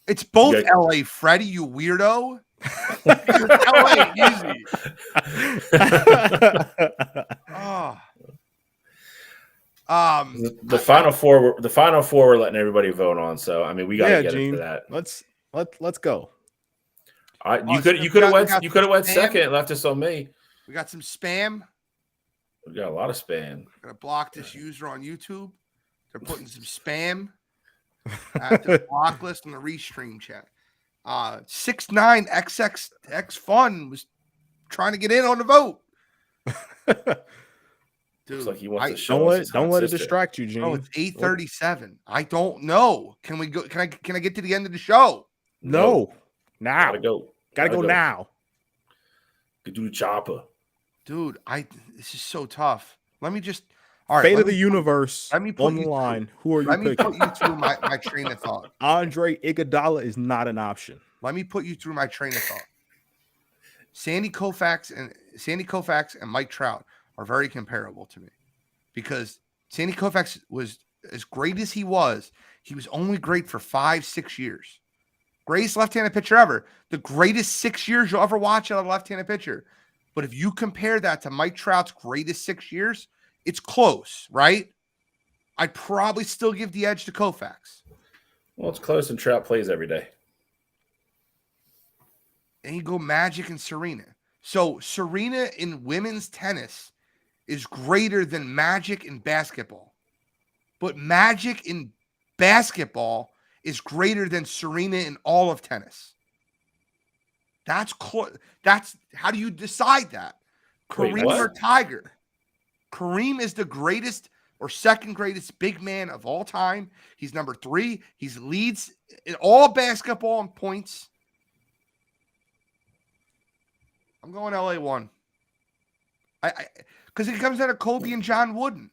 [SPEAKER 1] It's both LA, Freddie. You weirdo. LA, easy.
[SPEAKER 3] The final four. The final four. We're letting everybody vote on. So we got to get into that.
[SPEAKER 2] Let's go.
[SPEAKER 3] You could have went second and left us on me.
[SPEAKER 1] We got some spam.
[SPEAKER 3] We got a lot of spam.
[SPEAKER 1] Gonna block this user on YouTube. They're putting some spam at the block list on the restream chat. 69XXX Fun was trying to get in on the vote. Dude,
[SPEAKER 3] looks like he wants to show
[SPEAKER 2] don't let it distract you, Gene.
[SPEAKER 1] Oh, it's 8:37. I don't know. Can we go? Can I get to the end of the show?
[SPEAKER 2] No. Now.
[SPEAKER 3] Gotta go
[SPEAKER 2] now.
[SPEAKER 3] Could do the chopper.
[SPEAKER 1] Dude, this is so tough. Let me just
[SPEAKER 2] Fate of the universe.
[SPEAKER 1] Let me put
[SPEAKER 2] on the line. Who are you picking?
[SPEAKER 1] Let me put you through my train of thought.
[SPEAKER 2] Andre Iguodala is not an option.
[SPEAKER 1] Let me put you through my train of thought. Sandy Koufax and Mike Trout are very comparable to me, because Sandy Koufax was as great as he was only great for 5-6 years. Greatest left-handed pitcher ever. The greatest 6 years you'll ever watch out of a left-handed pitcher. But if you compare that to Mike Trout's greatest 6 years, it's close, right? I'd probably still give the edge to Koufax.
[SPEAKER 3] Well, it's close, and Trout plays every day.
[SPEAKER 1] And you go Magic and Serena. So Serena in women's tennis is greater than Magic in basketball. But Magic in basketball is greater than Serena in all of tennis. That's how do you decide that? Kareem or Tiger? Kareem is the greatest or second greatest big man of all time. He's number 3. He leads in all basketball in points. I'm going LA 1. Because it comes out of Kobe and John Wooden.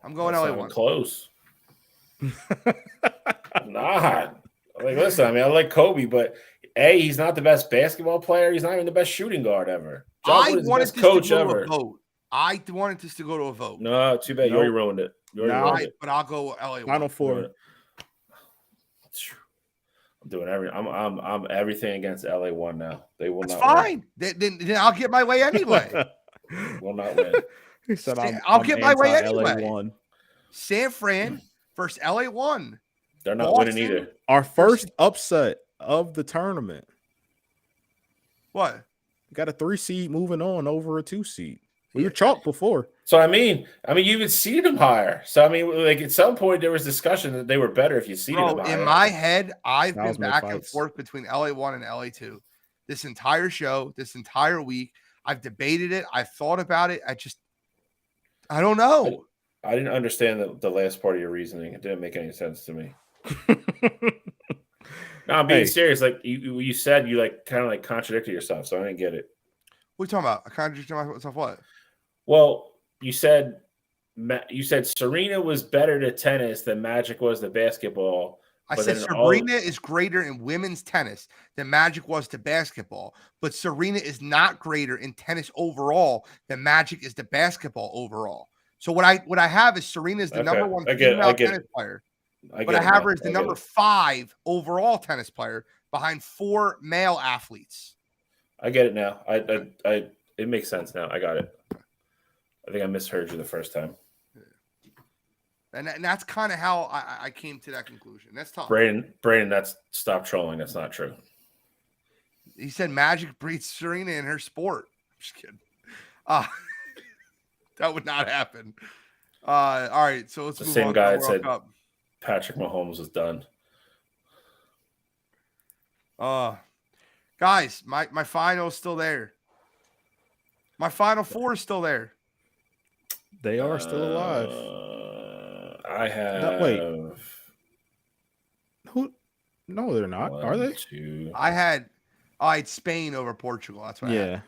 [SPEAKER 1] I'm going LA 1.
[SPEAKER 3] Close. Not. Listen, I like Kobe, but he's not the best basketball player. He's not even the best shooting guard ever.
[SPEAKER 1] I wanted this coach to go to a vote. I wanted this to go to a vote.
[SPEAKER 3] No, too bad. You already ruined it.
[SPEAKER 1] But I'll go LA 1.
[SPEAKER 2] Final four.
[SPEAKER 3] I'm doing I'm everything against LA 1 now. They will
[SPEAKER 1] That's
[SPEAKER 3] not
[SPEAKER 1] fine. Then I'll get my way anyway.
[SPEAKER 3] Will not win.
[SPEAKER 2] He said,
[SPEAKER 1] I'll get my way anyway.
[SPEAKER 2] LA1.
[SPEAKER 1] San Fran versus LA 1.
[SPEAKER 3] They're not winning either.
[SPEAKER 2] Our first upset of the tournament.
[SPEAKER 1] What?
[SPEAKER 2] We got a 3 seed moving on over a 2 seed. We were chalked before.
[SPEAKER 3] So you even seeded them higher. So at some point there was discussion that they were better if you seeded them higher.
[SPEAKER 1] In my head, I've been back and forth between LA 1 and LA 2. This entire show, this entire week, I've debated it. I've thought about it. I don't know.
[SPEAKER 3] I didn't understand the last part of your reasoning. It didn't make any sense to me. No, I'm being serious. Like you said, you kind of contradicted yourself, so I didn't get it.
[SPEAKER 1] What are you talking about? I contradicted myself. What?
[SPEAKER 3] Well, you said Serena was better to tennis than Magic was to basketball.
[SPEAKER 1] I
[SPEAKER 3] but
[SPEAKER 1] said
[SPEAKER 3] then
[SPEAKER 1] Serena is greater in women's tennis than Magic was to basketball, but Serena is not greater in tennis overall than Magic is to basketball overall. So what I have is Serena is the number one female tennis player, but I have her as the number 5 overall tennis player behind 4 male athletes.
[SPEAKER 3] I get it now. It makes sense now. I got it. I think I misheard you the first time.
[SPEAKER 1] And that's kind of how I came to that conclusion. That's tough.
[SPEAKER 3] Brandon, stop trolling. That's not true.
[SPEAKER 1] He said Magic beats Serena in her sport. I'm just kidding. That would not happen. All right, so let's move on.
[SPEAKER 3] The same guy that said Patrick Mahomes was done.
[SPEAKER 1] Guys, my final is still there. My final 4 is still there.
[SPEAKER 2] They are still alive.
[SPEAKER 3] I have.
[SPEAKER 2] No, wait. Who? No, they're not. Are they?
[SPEAKER 1] I had Spain over Portugal. That's what I had.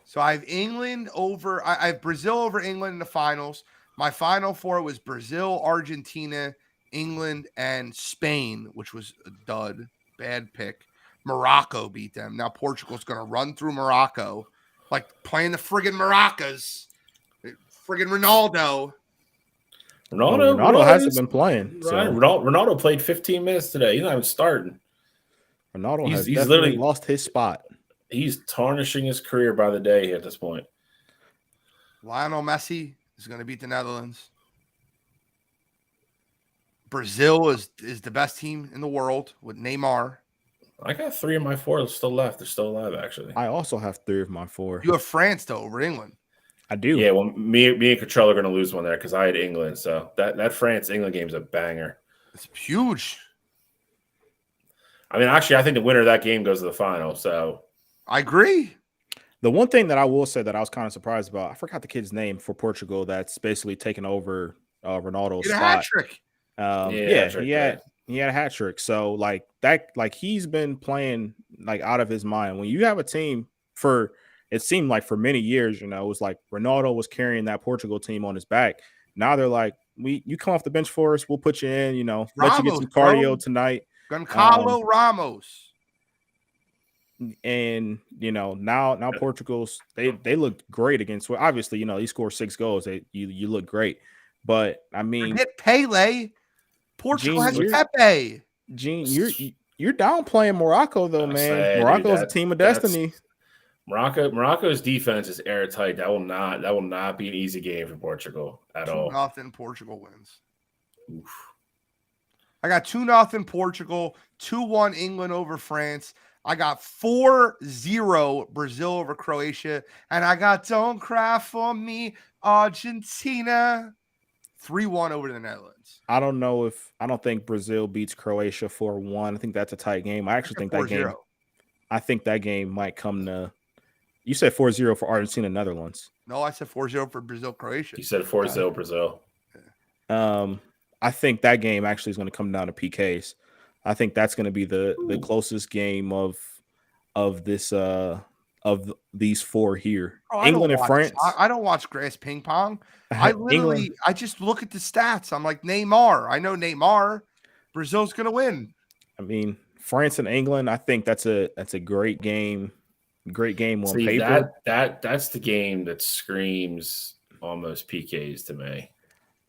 [SPEAKER 1] So I have England over. I have Brazil over England in the finals. My final 4 was Brazil, Argentina, England, and Spain, which was a dud. Bad pick. Morocco beat them. Now Portugal's going to run through Morocco like playing the friggin' Maracas. Friggin' Ronaldo.
[SPEAKER 2] Ronaldo hasn't been playing. So.
[SPEAKER 3] Ronaldo played 15 minutes today. He's not even starting.
[SPEAKER 2] Ronaldo has literally lost his spot.
[SPEAKER 3] He's tarnishing his career by the day at this point.
[SPEAKER 1] Lionel Messi is going to beat the Netherlands. Brazil is the best team in the world with Neymar.
[SPEAKER 3] I got 3 of my 4 still left. They're still alive, actually.
[SPEAKER 2] I also have 3 of my 4.
[SPEAKER 1] You have France, though, over England.
[SPEAKER 2] I do.
[SPEAKER 3] Yeah, well, me and Control are going to lose one there because I had England. So that France-England game is a banger.
[SPEAKER 1] It's huge.
[SPEAKER 3] I mean, actually, I think the winner of that game goes to the final. So
[SPEAKER 1] I agree.
[SPEAKER 2] The one thing that I will say that I was kind of surprised about, I forgot the kid's name for Portugal that's basically taken over Ronaldo's spot.
[SPEAKER 1] Hat trick.
[SPEAKER 2] He had a hat trick. So like that, like he's been playing like out of his mind. When you have a team it seemed like for many years, it was like Ronaldo was carrying that Portugal team on his back. Now they're like, you come off the bench for us, we'll put you in, let you get some cardio tonight.
[SPEAKER 1] Goncalo Ramos.
[SPEAKER 2] And now Portugal's they looked great against. Well, obviously, he scored 6 goals. You look great, but I mean,
[SPEAKER 1] hit Pele. Portugal has Pepe.
[SPEAKER 2] Gene, you're downplaying Morocco though, man. Morocco's a team of destiny.
[SPEAKER 3] Morocco's defense is airtight. That will not be an easy game for Portugal at all.
[SPEAKER 1] 2-0 Portugal wins. Oof. I got 2-0 Portugal, 2-1 England over France. I got 4-0 Brazil over Croatia, and I got Don't Cry For Me Argentina, 3-1 over the Netherlands.
[SPEAKER 2] I don't think Brazil beats Croatia 4-1. I think that's a tight game. I actually think that game. I think that game might come to. You said 4-0 for Argentina, Netherlands.
[SPEAKER 1] No, I said 4-0 for Brazil, Croatia.
[SPEAKER 3] You said 4-0 Brazil.
[SPEAKER 2] I think that game actually is going to come down to PKs. I think that's going to be the closest game of this of these 4 here. England and France.
[SPEAKER 1] I don't watch grass ping pong. I just look at the stats. I'm like Neymar. I know Neymar. Brazil's going to win.
[SPEAKER 2] I mean, France and England. I think that's a great game. Great game on paper.
[SPEAKER 3] That's the game that screams almost PKs to me.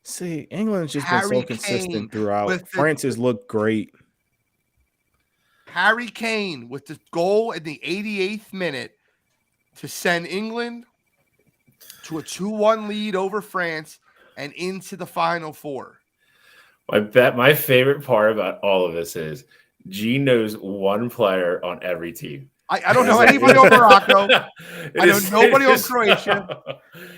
[SPEAKER 2] See, England's just been so consistent throughout. France has looked great.
[SPEAKER 1] Harry Kane with the goal in the 88th minute to send England to a 2-1 lead over France and into the Final Four.
[SPEAKER 3] My favorite part about all of this is Gene knows one player on every team.
[SPEAKER 1] I don't know anybody on Morocco. I know nobody on Croatia.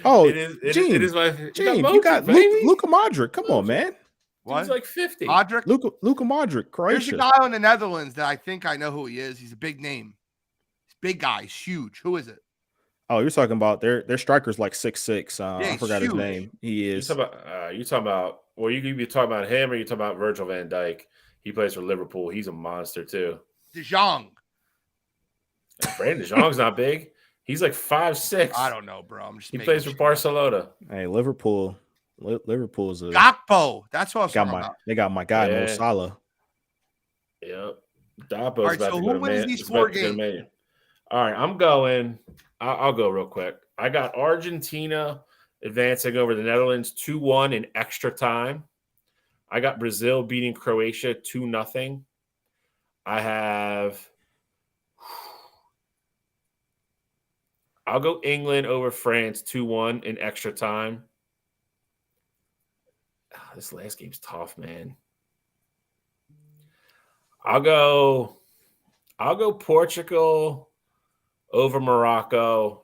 [SPEAKER 2] Oh,
[SPEAKER 3] Gene, it is my
[SPEAKER 2] Gene, you got Luka Modric. Come on, man.
[SPEAKER 1] What?
[SPEAKER 3] He's like 50.
[SPEAKER 1] Modric?
[SPEAKER 2] Luka Modric, Croatia.
[SPEAKER 1] There's a guy on the Netherlands that I think I know who he is. He's a big name. He's a big guy. He's huge. Who is it?
[SPEAKER 2] Oh, you're talking about their striker's like 6'6". I forgot his name. He is.
[SPEAKER 3] You talking about well, you could be talking about him or you talking about Virgil van Dijk. He plays for Liverpool. He's a monster too.
[SPEAKER 1] De Jong.
[SPEAKER 3] Brandon De Jong's not big. He's like 5'6".
[SPEAKER 1] I don't know, bro. I'm just
[SPEAKER 3] He
[SPEAKER 1] making
[SPEAKER 3] plays for Barcelona.
[SPEAKER 2] Hey, Liverpool's a
[SPEAKER 1] Gakpo. That's what I was
[SPEAKER 2] got
[SPEAKER 1] talking
[SPEAKER 2] my
[SPEAKER 1] about.
[SPEAKER 2] they got my guy Mo
[SPEAKER 3] Yeah.
[SPEAKER 2] Salah.
[SPEAKER 3] Yep.
[SPEAKER 1] All
[SPEAKER 3] Dapo's
[SPEAKER 1] right,
[SPEAKER 3] about
[SPEAKER 1] so
[SPEAKER 3] to go
[SPEAKER 1] who
[SPEAKER 3] to
[SPEAKER 1] wins
[SPEAKER 3] Man.
[SPEAKER 1] these
[SPEAKER 3] It's
[SPEAKER 1] 4
[SPEAKER 3] about to go to
[SPEAKER 1] games?
[SPEAKER 3] Man. All right, I'm going. I'll go real quick. I got Argentina advancing over the Netherlands 2-1 in extra time. I got Brazil beating Croatia 2-0. I'll go England over France 2-1 in extra time. This last game's tough, man. I'll go Portugal over Morocco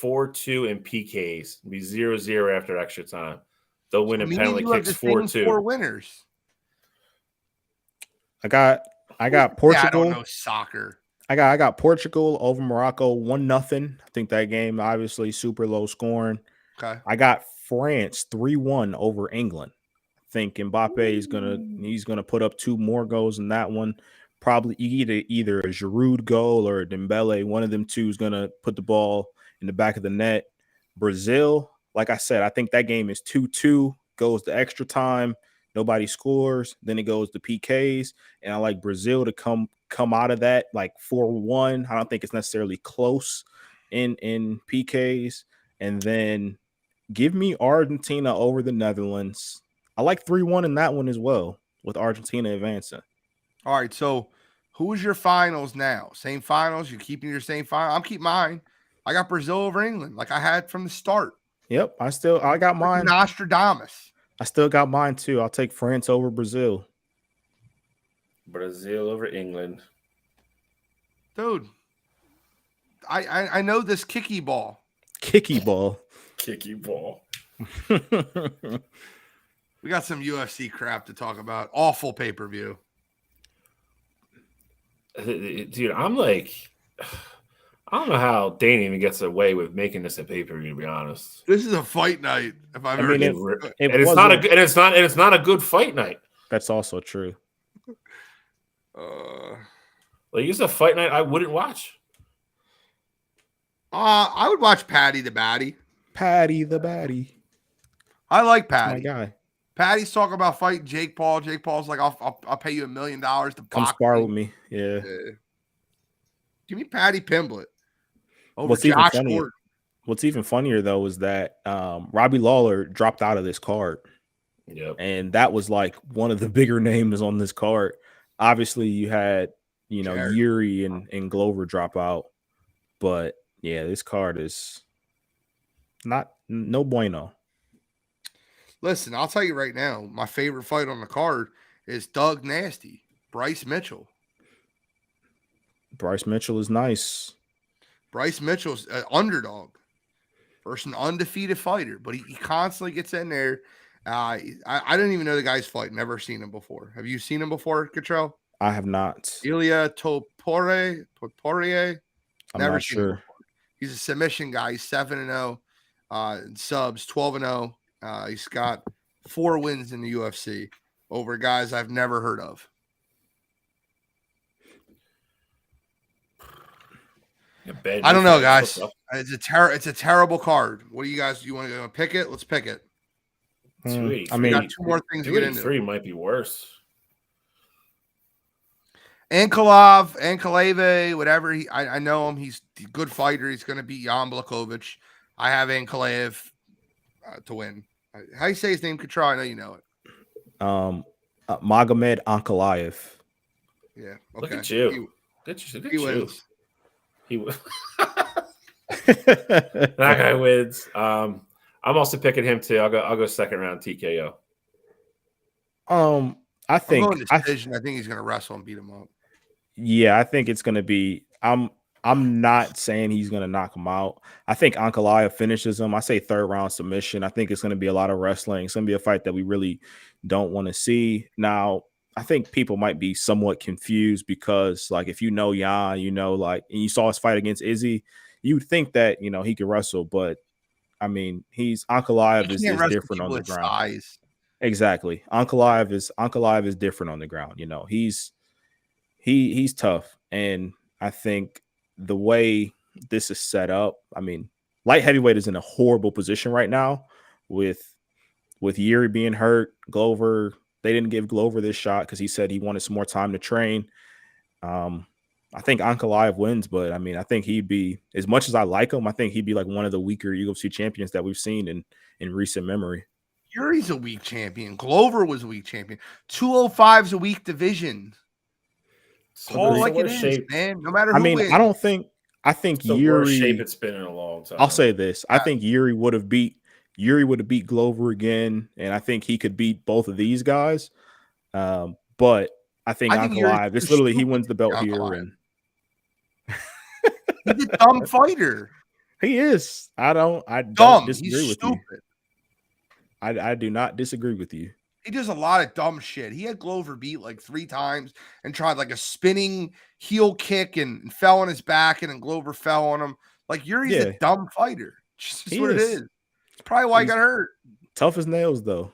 [SPEAKER 3] 4-2 in PKs. It'll be 0-0 after extra time. They'll win in
[SPEAKER 1] Me and
[SPEAKER 3] penalty
[SPEAKER 1] you have
[SPEAKER 3] kicks
[SPEAKER 1] the same
[SPEAKER 3] 4-2.
[SPEAKER 1] 4 winners.
[SPEAKER 2] I got
[SPEAKER 1] Yeah, I
[SPEAKER 2] Portugal.
[SPEAKER 1] don't know soccer.
[SPEAKER 2] I got Portugal over Morocco 1-0. I think that game obviously super low scoring.
[SPEAKER 1] Okay.
[SPEAKER 2] I got France 3-1 over England. I think Mbappe is gonna put up 2 more goals in that one. Probably either a Giroud goal or a Dembele. One of them two is gonna put the ball in the back of the net. Brazil, like I said, I think that game is 2-2, goes to extra time. Nobody scores. Then it goes to PKs. And I like Brazil to come out of that like 4-1. I don't think it's necessarily close in PKs. And then give me Argentina over the Netherlands. I like 3-1 in that one as well, with Argentina advancing.
[SPEAKER 1] All right, so who's your finals now? Same finals? You keeping your same final? I'm keeping mine. I got Brazil over England, like I had from the start.
[SPEAKER 2] Yep, I got mine.
[SPEAKER 1] Nostradamus.
[SPEAKER 2] I still got mine too. I'll take France over Brazil.
[SPEAKER 3] Brazil over England.
[SPEAKER 1] Dude, I know this kicky ball.
[SPEAKER 2] Kicky ball.
[SPEAKER 3] Kicky ball.
[SPEAKER 1] We got some UFC crap to talk about. Awful pay-per-view.
[SPEAKER 3] Dude, I'm like, I don't know how Dane even gets away with making this a pay-per-view, to be honest.
[SPEAKER 1] This is a fight night. If I've ever
[SPEAKER 3] it's not a good fight night.
[SPEAKER 2] That's also true.
[SPEAKER 3] Like, it's a fight night I wouldn't watch.
[SPEAKER 1] I would watch Patty the Batty.
[SPEAKER 2] Patty the Batty.
[SPEAKER 1] I like Patty.
[SPEAKER 2] That's my guy.
[SPEAKER 1] Patty's talking about fighting Jake Paul. Jake Paul's like, I'll pay you $1 million to
[SPEAKER 2] come spar with me. Yeah.
[SPEAKER 1] Give me Patty Pimblett over
[SPEAKER 2] What's
[SPEAKER 1] Josh
[SPEAKER 2] even funnier?
[SPEAKER 1] Gordon.
[SPEAKER 2] What's even funnier though is that Robbie Lawler dropped out of this card.
[SPEAKER 3] Yep.
[SPEAKER 2] And that was like one of the bigger names on this card. Obviously, you had
[SPEAKER 1] Jared.
[SPEAKER 2] Yuri and Glover drop out, but yeah, this card is no bueno.
[SPEAKER 1] Listen, I'll tell you right now, my favorite fight on the card is Doug Nasty, Bryce Mitchell.
[SPEAKER 2] Bryce Mitchell is nice.
[SPEAKER 1] Bryce Mitchell's an underdog versus an undefeated fighter, but he constantly gets in there. I didn't even know the guy's fight. Never seen him before. Have you seen him before, Cottrell?
[SPEAKER 2] I have not.
[SPEAKER 1] Ilya Topuria.
[SPEAKER 2] I'm
[SPEAKER 1] Never
[SPEAKER 2] not
[SPEAKER 1] seen him
[SPEAKER 2] sure.
[SPEAKER 1] before. He's a submission guy. He's 7-0, subs 12-0. He's got 4 wins in the UFC over guys I've never heard of. I don't know, guys. It's a terrible card. What do you guys? You want to go pick it? Let's pick it.
[SPEAKER 3] Sweet.
[SPEAKER 2] I mean,
[SPEAKER 1] we got 2 more things to get into.
[SPEAKER 3] 3 might be worse.
[SPEAKER 1] Ankalaev, whatever. I know him. He's a good fighter. He's going to beat Jan Blachowicz. I have Ankalaev to win. How do you say his name, Cottrell? I know you know it.
[SPEAKER 2] Magomed Ankalaev.
[SPEAKER 1] Yeah. Okay.
[SPEAKER 3] Look at you. He
[SPEAKER 1] wins.
[SPEAKER 3] That guy wins. I'm also picking him too. I'll go second round TKO.
[SPEAKER 2] I think
[SPEAKER 1] I'm going decision. I think he's going to wrestle and beat him up.
[SPEAKER 2] Yeah, I think it's going to be. I'm not saying he's going to knock him out. I think Ankalaev finishes him. I say 3rd round submission. I think it's going to be a lot of wrestling. It's going to be a fight that we really don't want to see. Now, I think people might be somewhat confused because, like, if you know Jan, and you saw his fight against Izzy, you'd think that, he could wrestle. But, I mean, Ankalaev is different on the ground.
[SPEAKER 1] Size.
[SPEAKER 2] Exactly. Ankalaev is different on the ground. He's tough. And I think the way this is set up. I mean, light heavyweight is in a horrible position right now with Yuri being hurt. Glover, they didn't give Glover this shot because he said he wanted some more time to train. I think Ankalaev wins, but I mean, I think he'd be, as much as I like him, I think he'd be like one of the weaker UFC champions that we've seen in recent memory.
[SPEAKER 1] Yuri's a weak champion. Glover was a weak champion. 205 is a weak division. Call like it is, man. No matter who wins.
[SPEAKER 2] I think
[SPEAKER 3] it's the
[SPEAKER 2] Yuri,
[SPEAKER 3] worst shape it's been in a long time.
[SPEAKER 2] I'll say this. I think Yuri would have beat Glover again, and I think he could beat both of these guys. But I think Ankalaev, it's literally he wins the belt here. And
[SPEAKER 1] he's a dumb fighter.
[SPEAKER 2] He is. I don't disagree with you. I do not disagree with you.
[SPEAKER 1] He does a lot of dumb shit. He had Glover beat like 3 times and tried like a spinning heel kick and fell on his back, and then Glover fell on him. Like Yuri's a dumb fighter. Just what it is. It's probably why he got hurt.
[SPEAKER 2] Tough as nails, though.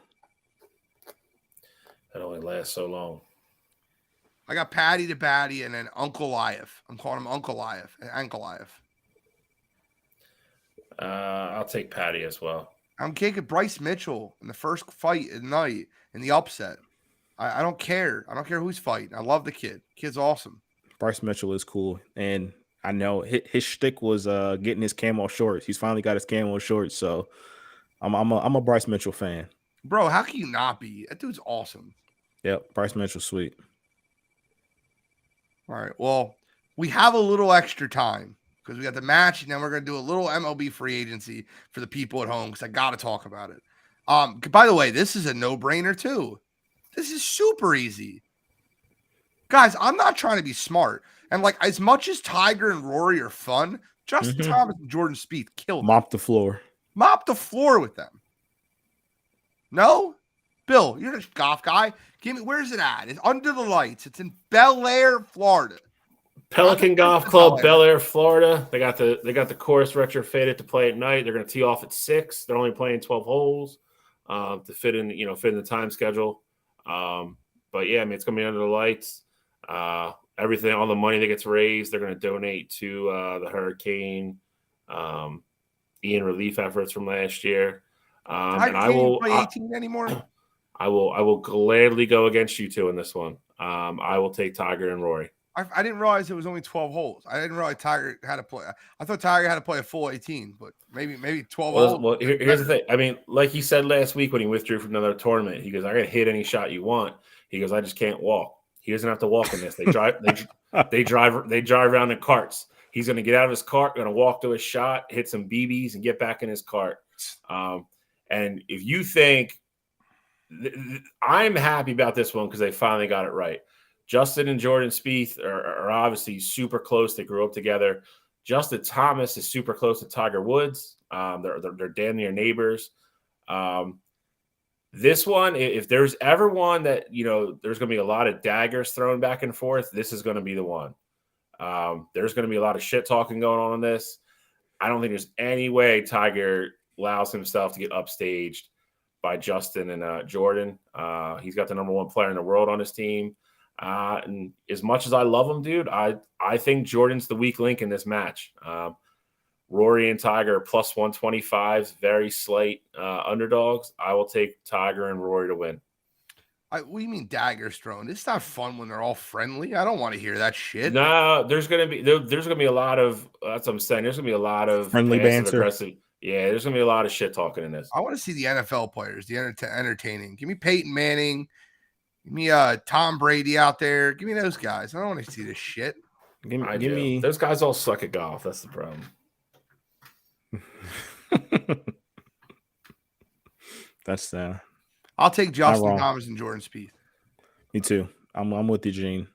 [SPEAKER 3] That only lasts so long.
[SPEAKER 1] I got Patty to Batty and then Ankalaev. I'm calling him Ankalaev.
[SPEAKER 3] I'll take Patty as well.
[SPEAKER 1] I'm kicking Bryce Mitchell in the first fight at night in the upset. I don't care. I don't care who's fighting. I love the kid. Kid's awesome.
[SPEAKER 2] Bryce Mitchell is cool. And I know his shtick was getting his camo shorts. He's finally got his camo shorts. So I'm a Bryce Mitchell fan.
[SPEAKER 1] Bro, how can you not be? That dude's awesome.
[SPEAKER 2] Yep, Bryce Mitchell's sweet.
[SPEAKER 1] All right. Well, we have a little extra time because we got the match, and then we're going to do a little MLB free agency for the people at home because I got to talk about it. By the way, this is a no-brainer too. This is super easy. Guys, I'm not trying to be smart. And like as much as Tiger and Rory are fun, Justin Thomas and Jordan Spieth killed them.
[SPEAKER 2] Mop the floor.
[SPEAKER 1] Mop the floor with them. No? Bill, you're a golf guy. Give me, where's it at? It's under the lights. It's in Bel Air, Florida.
[SPEAKER 3] Pelican Golf Club, Bel Air, Florida. They got the course retrofitted to play at night. They're going to tee off at 6. They're only playing 12 holes to fit in the time schedule. But yeah, I mean, it's going to be under the lights. Everything, all the money that gets raised, they're going to donate to the Hurricane Ian relief efforts from last year. And I will
[SPEAKER 1] play 18 anymore.
[SPEAKER 3] I will gladly go against you two in this one. I will take Tiger and Rory.
[SPEAKER 1] I didn't realize it was only 12 holes. I didn't realize Tiger had to play. I thought Tiger had to play a full 18, but maybe 12 holes.
[SPEAKER 3] Well, here's the thing. I mean, like he said last week when he withdrew from another tournament, he goes, "I got to hit any shot you want." He goes, "I just can't walk." He doesn't have to walk in this. They drive. they drive around in carts. He's going to get out of his cart, going to walk to his shot, hit some BBs, and get back in his cart. And if you think I'm happy about this one because they finally got it right. Justin and Jordan Spieth are obviously super close. They grew up together. Justin Thomas is super close to Tiger Woods. They're damn near neighbors. This one, if there's ever one that, there's going to be a lot of daggers thrown back and forth, this is going to be the one. There's going to be a lot of shit talking going on in this. I don't think there's any way Tiger allows himself to get upstaged by Justin and Jordan. He's got the number 1 player in the world on his team. And as much as I love him, dude, I think Jordan's the weak link in this match. Rory and Tiger are plus 125, very slight underdogs. I will take Tiger and Rory to win.
[SPEAKER 1] What do you mean daggers thrown? It's not fun when they're all friendly. I don't want to hear that shit.
[SPEAKER 3] No, there's gonna be a lot of that's what I'm saying. There's gonna be a lot of
[SPEAKER 2] friendly banter.
[SPEAKER 3] Aggressive. Yeah, there's gonna be a lot of shit talking in this.
[SPEAKER 1] I want to see the NFL players, the entertaining. Give me Peyton Manning. Give me Tom Brady out there. Give me those guys. I don't want to see this shit.
[SPEAKER 2] Give me
[SPEAKER 3] those guys all suck at golf. That's the problem.
[SPEAKER 2] That's
[SPEAKER 1] I'll take Justin Thomas and Jordan Spieth.
[SPEAKER 2] Me too. I'm with you, Gene.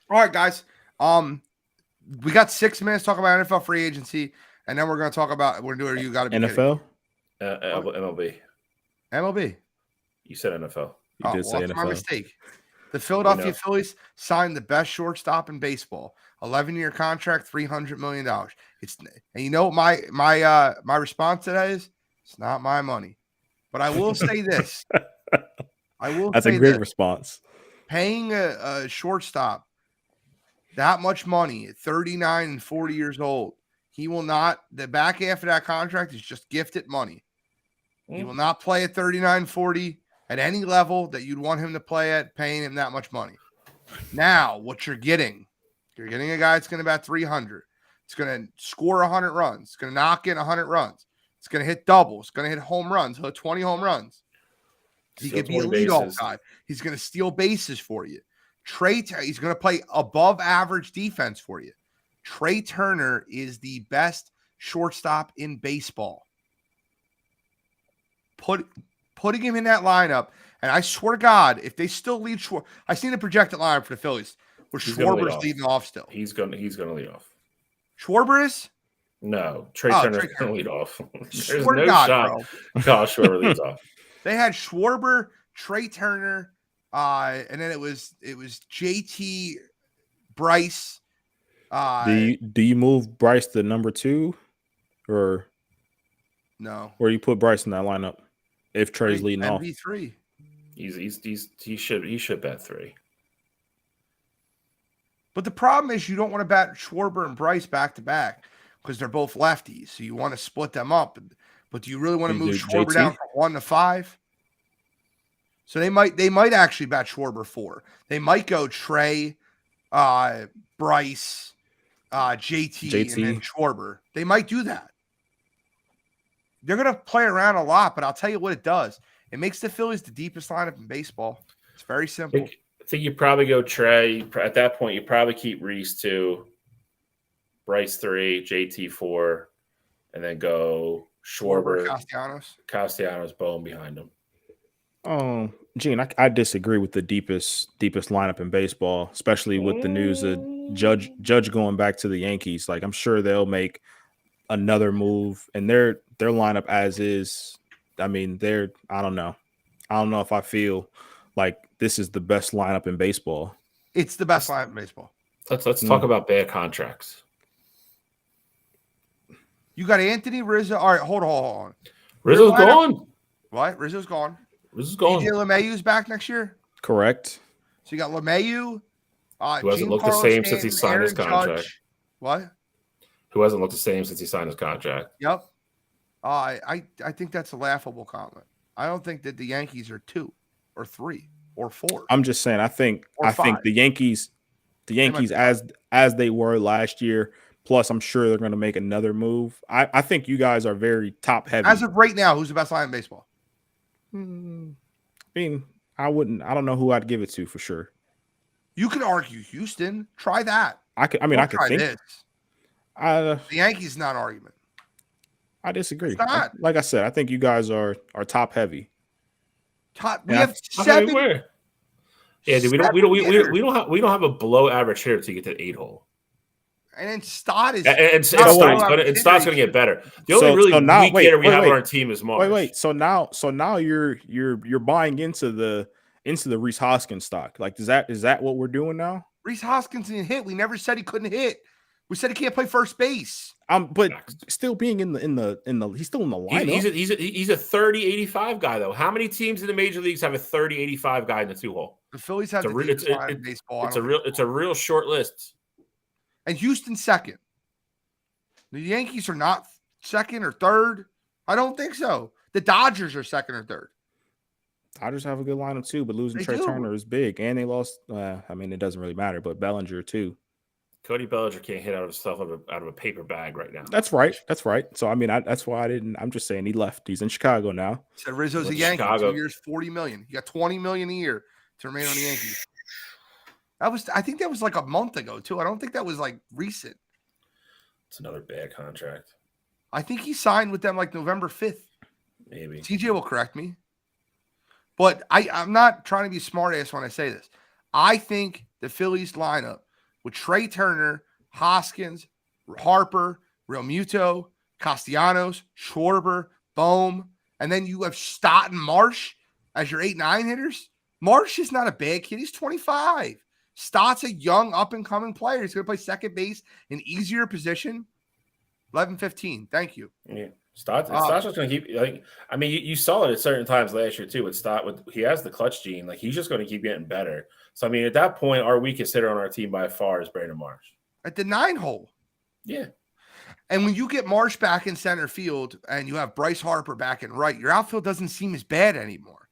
[SPEAKER 1] All right, guys. We got 6 minutes to talk about NFL free agency, and then we're going to talk about you got to be
[SPEAKER 2] NFL.
[SPEAKER 3] MLB.
[SPEAKER 1] MLB.
[SPEAKER 3] You said NFL.
[SPEAKER 2] You did say
[SPEAKER 1] that's
[SPEAKER 2] NFL.
[SPEAKER 1] my mistake. The Philadelphia Phillies signed the best shortstop in baseball. 11-year contract, $300 million. And you know what my response to that is? It's not my money. But I will say this.
[SPEAKER 2] That's a great response.
[SPEAKER 1] Paying a shortstop that much money at 39 and 40 years old. He will not, the back half of that contract is just gifted money. He will not play at 39, 40 at any level that you'd want him to play at, paying him that much money. Now, what you're getting a guy that's going to bat 300. It's going to score 100 runs. It's going to knock in 100 runs. It's going to hit doubles. It's going to hit home runs. He'll hit 20 home runs. He could be a leadoff guy. He's going to steal bases for you. He's going to play above average defense for you. Trey Turner is the best shortstop in baseball. Putting him in that lineup, and I swear to God, if they still lead Schwarber, I seen the projected lineup for the Phillies where Schwarber's leading off still.
[SPEAKER 3] He's gonna lead off.
[SPEAKER 1] Schwarber is?
[SPEAKER 3] No, Trey Turner's gonna lead off. There's no
[SPEAKER 1] God,
[SPEAKER 3] shot. Kyle Schwarber leads off.
[SPEAKER 1] They had Schwarber, Trey Turner, and then it was JT, Bryce.
[SPEAKER 2] Do you move Bryce to number 2, or
[SPEAKER 1] no?
[SPEAKER 2] Or you put Bryce in that lineup if Trey's leading off?
[SPEAKER 1] MV3.
[SPEAKER 3] He should bat 3.
[SPEAKER 1] But the problem is you don't want to bat Schwarber and Bryce back to back because they're both lefties. So you want to split them up. But do you really want to move Schwarber down from 1 to 5? So they might actually bat Schwarber 4. They might go Trey, Bryce, JT, and then Schwarber. They might do that. They're going to play around a lot, but I'll tell you what it does. It makes the Phillies the deepest lineup in baseball. It's very simple.
[SPEAKER 3] I think you probably go Trey. At that point, you probably keep Reese 2, Bryce 3, JT 4, and then go Schwarber, Castellanos, Bohm behind him.
[SPEAKER 2] Oh, Gene, I disagree with the deepest lineup in baseball, especially with the news of Judge going back to the Yankees. Like, I'm sure they'll make another move, and their lineup as is. I mean, I don't know if I feel like this is the best lineup in baseball.
[SPEAKER 1] It's the best lineup in baseball.
[SPEAKER 3] Let's talk about bad contracts.
[SPEAKER 1] You got Anthony Rizzo. All right, hold on.
[SPEAKER 3] Rizzo's gone.
[SPEAKER 1] What? Rizzo's gone.
[SPEAKER 3] gone.
[SPEAKER 1] DJ LeMahieu's back next year.
[SPEAKER 2] Correct.
[SPEAKER 1] So you got LeMahieu.
[SPEAKER 3] Who hasn't looked the same since he signed his contract.
[SPEAKER 1] Judge. What?
[SPEAKER 3] Who hasn't looked the same since he signed his contract.
[SPEAKER 1] Yep. I think that's a laughable comment. I don't think that the Yankees are 2 or 3 or 4.
[SPEAKER 2] I'm just saying. I think the Yankees as they were last year. Plus, I'm sure they're going to make another move. I think you guys are very top heavy.
[SPEAKER 1] As of right now, who's the best line in baseball?
[SPEAKER 2] I mean, I don't know who I'd give it to for sure.
[SPEAKER 1] You can argue Houston. Try that.
[SPEAKER 2] I could think
[SPEAKER 1] this. The Yankees not an argument.
[SPEAKER 2] I disagree. Like I said, I think you guys are top heavy.
[SPEAKER 1] We have 7.
[SPEAKER 3] Yeah, dude, we don't have a below average hitter to get to 8 hole.
[SPEAKER 1] And then Stott is
[SPEAKER 3] Stott's going to get better. The only weak hitter we have on our team is Mars.
[SPEAKER 2] Wait. So now you're buying into the Rhys Hoskins stock. Like, is that what we're doing now?
[SPEAKER 1] Rhys Hoskins didn't hit. We never said he couldn't hit. We said he can't play first base.
[SPEAKER 2] But still being in the he's still in the lineup.
[SPEAKER 3] He's a 30-85 guy though. How many teams in the major leagues have a 30-85 guy in the 2-hole?
[SPEAKER 1] The Phillies have baseball.
[SPEAKER 3] It's a real short list.
[SPEAKER 1] And Houston's second. The Yankees are not second or third. I don't think so. The Dodgers are second or third.
[SPEAKER 2] Dodgers have a good lineup too, but losing Trey Turner is big, and they lost. I mean, it doesn't really matter, but Bellinger too.
[SPEAKER 3] Cody Bellinger can't hit out of a paper bag right now.
[SPEAKER 2] That's right. So I mean, that's why I didn't. I'm just saying he left. He's in Chicago now.
[SPEAKER 1] So Rizzo's a Yankee. Chicago. 2 years, $40 million. You got $20 million a year to remain on the Yankees. I think that was like a month ago too. I don't think that was like recent.
[SPEAKER 3] It's another bad contract.
[SPEAKER 1] I think he signed with them like November 5th.
[SPEAKER 3] Maybe.
[SPEAKER 1] TJ will correct me. But I'm not trying to be smart ass when I say this. I think the Phillies lineup with Trey Turner, Hoskins, Harper, Realmuto, Castellanos, Schwarber, Bohm, and then you have Stott and Marsh as your 8-9 hitters. Marsh is not a bad kid. He's 25. Stott's a young, up-and-coming player. He's going to play second base, an easier position. 11-15. Thank you.
[SPEAKER 3] Yeah. Stott's just going to keep like. I mean, you saw it at certain times last year too. With Stott, he has the clutch gene. Like he's just going to keep getting better. So I mean, at that point, our weakest hitter on our team by far is Brandon Marsh
[SPEAKER 1] at the 9 hole.
[SPEAKER 3] Yeah,
[SPEAKER 1] and when you get Marsh back in center field and you have Bryce Harper back in right, your outfield doesn't seem as bad anymore.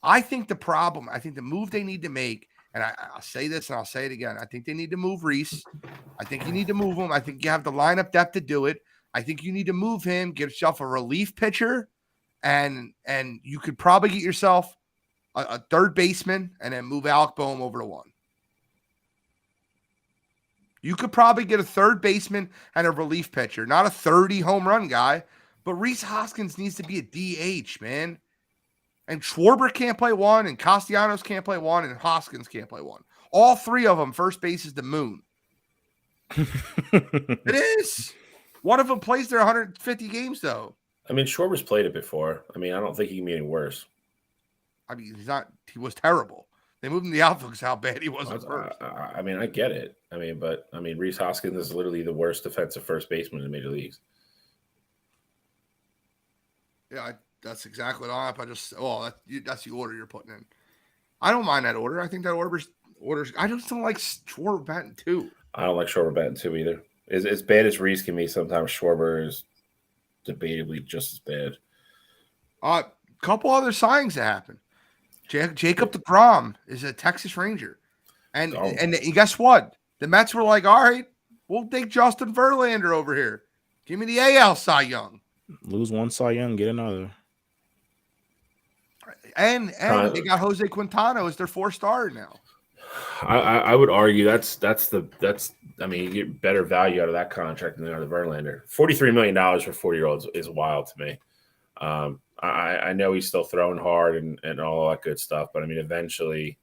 [SPEAKER 1] I think the move they need to make, and I'll say this and I'll say it again. I think they need to move Reese. I think you need to move him. I think you have the lineup depth to do it. I think you need to move him, get yourself a relief pitcher, and you could probably get yourself a third baseman and then move Alec Boehm over to 1. You could probably get a third baseman and a relief pitcher, not a 30 home run guy, but Rhys Hoskins needs to be a DH, man. And Schwarber can't play 1, and Castellanos can't play 1, and Hoskins can't play 1. All 3 of them, first base is the moon. It is. One of them plays their 150 games, though.
[SPEAKER 3] I mean, Schwarber's played it before. I mean, I don't think he can be any worse.
[SPEAKER 1] I mean, he was terrible. They moved him to the outfield because how bad he was at first.
[SPEAKER 3] I mean, I get it. I mean, but Rhys Hoskins is literally the worst defensive first baseman in the major leagues.
[SPEAKER 1] Yeah, that's exactly what that's the order you're putting in. I don't mind that order. I think that order's. I just don't like Schwarber batting 2.
[SPEAKER 3] I don't like Schwarber batting 2 either. As bad as Reese can be, sometimes Schwarber is debatably just as bad.
[SPEAKER 1] Couple other signings that happened. Jacob deGrom is a Texas Ranger, and guess what? The Mets were like, all right, we'll take Justin Verlander over here. Give me the AL Cy Young.
[SPEAKER 2] Lose one Cy Young, get another.
[SPEAKER 1] And they got Jose Quintana as their 4-star now.
[SPEAKER 3] I would argue that's I mean, you get better value out of that contract than the other Verlander. $43 million for 40-year-olds is wild to me. I know he's still throwing hard and all that good stuff, but I mean, eventually,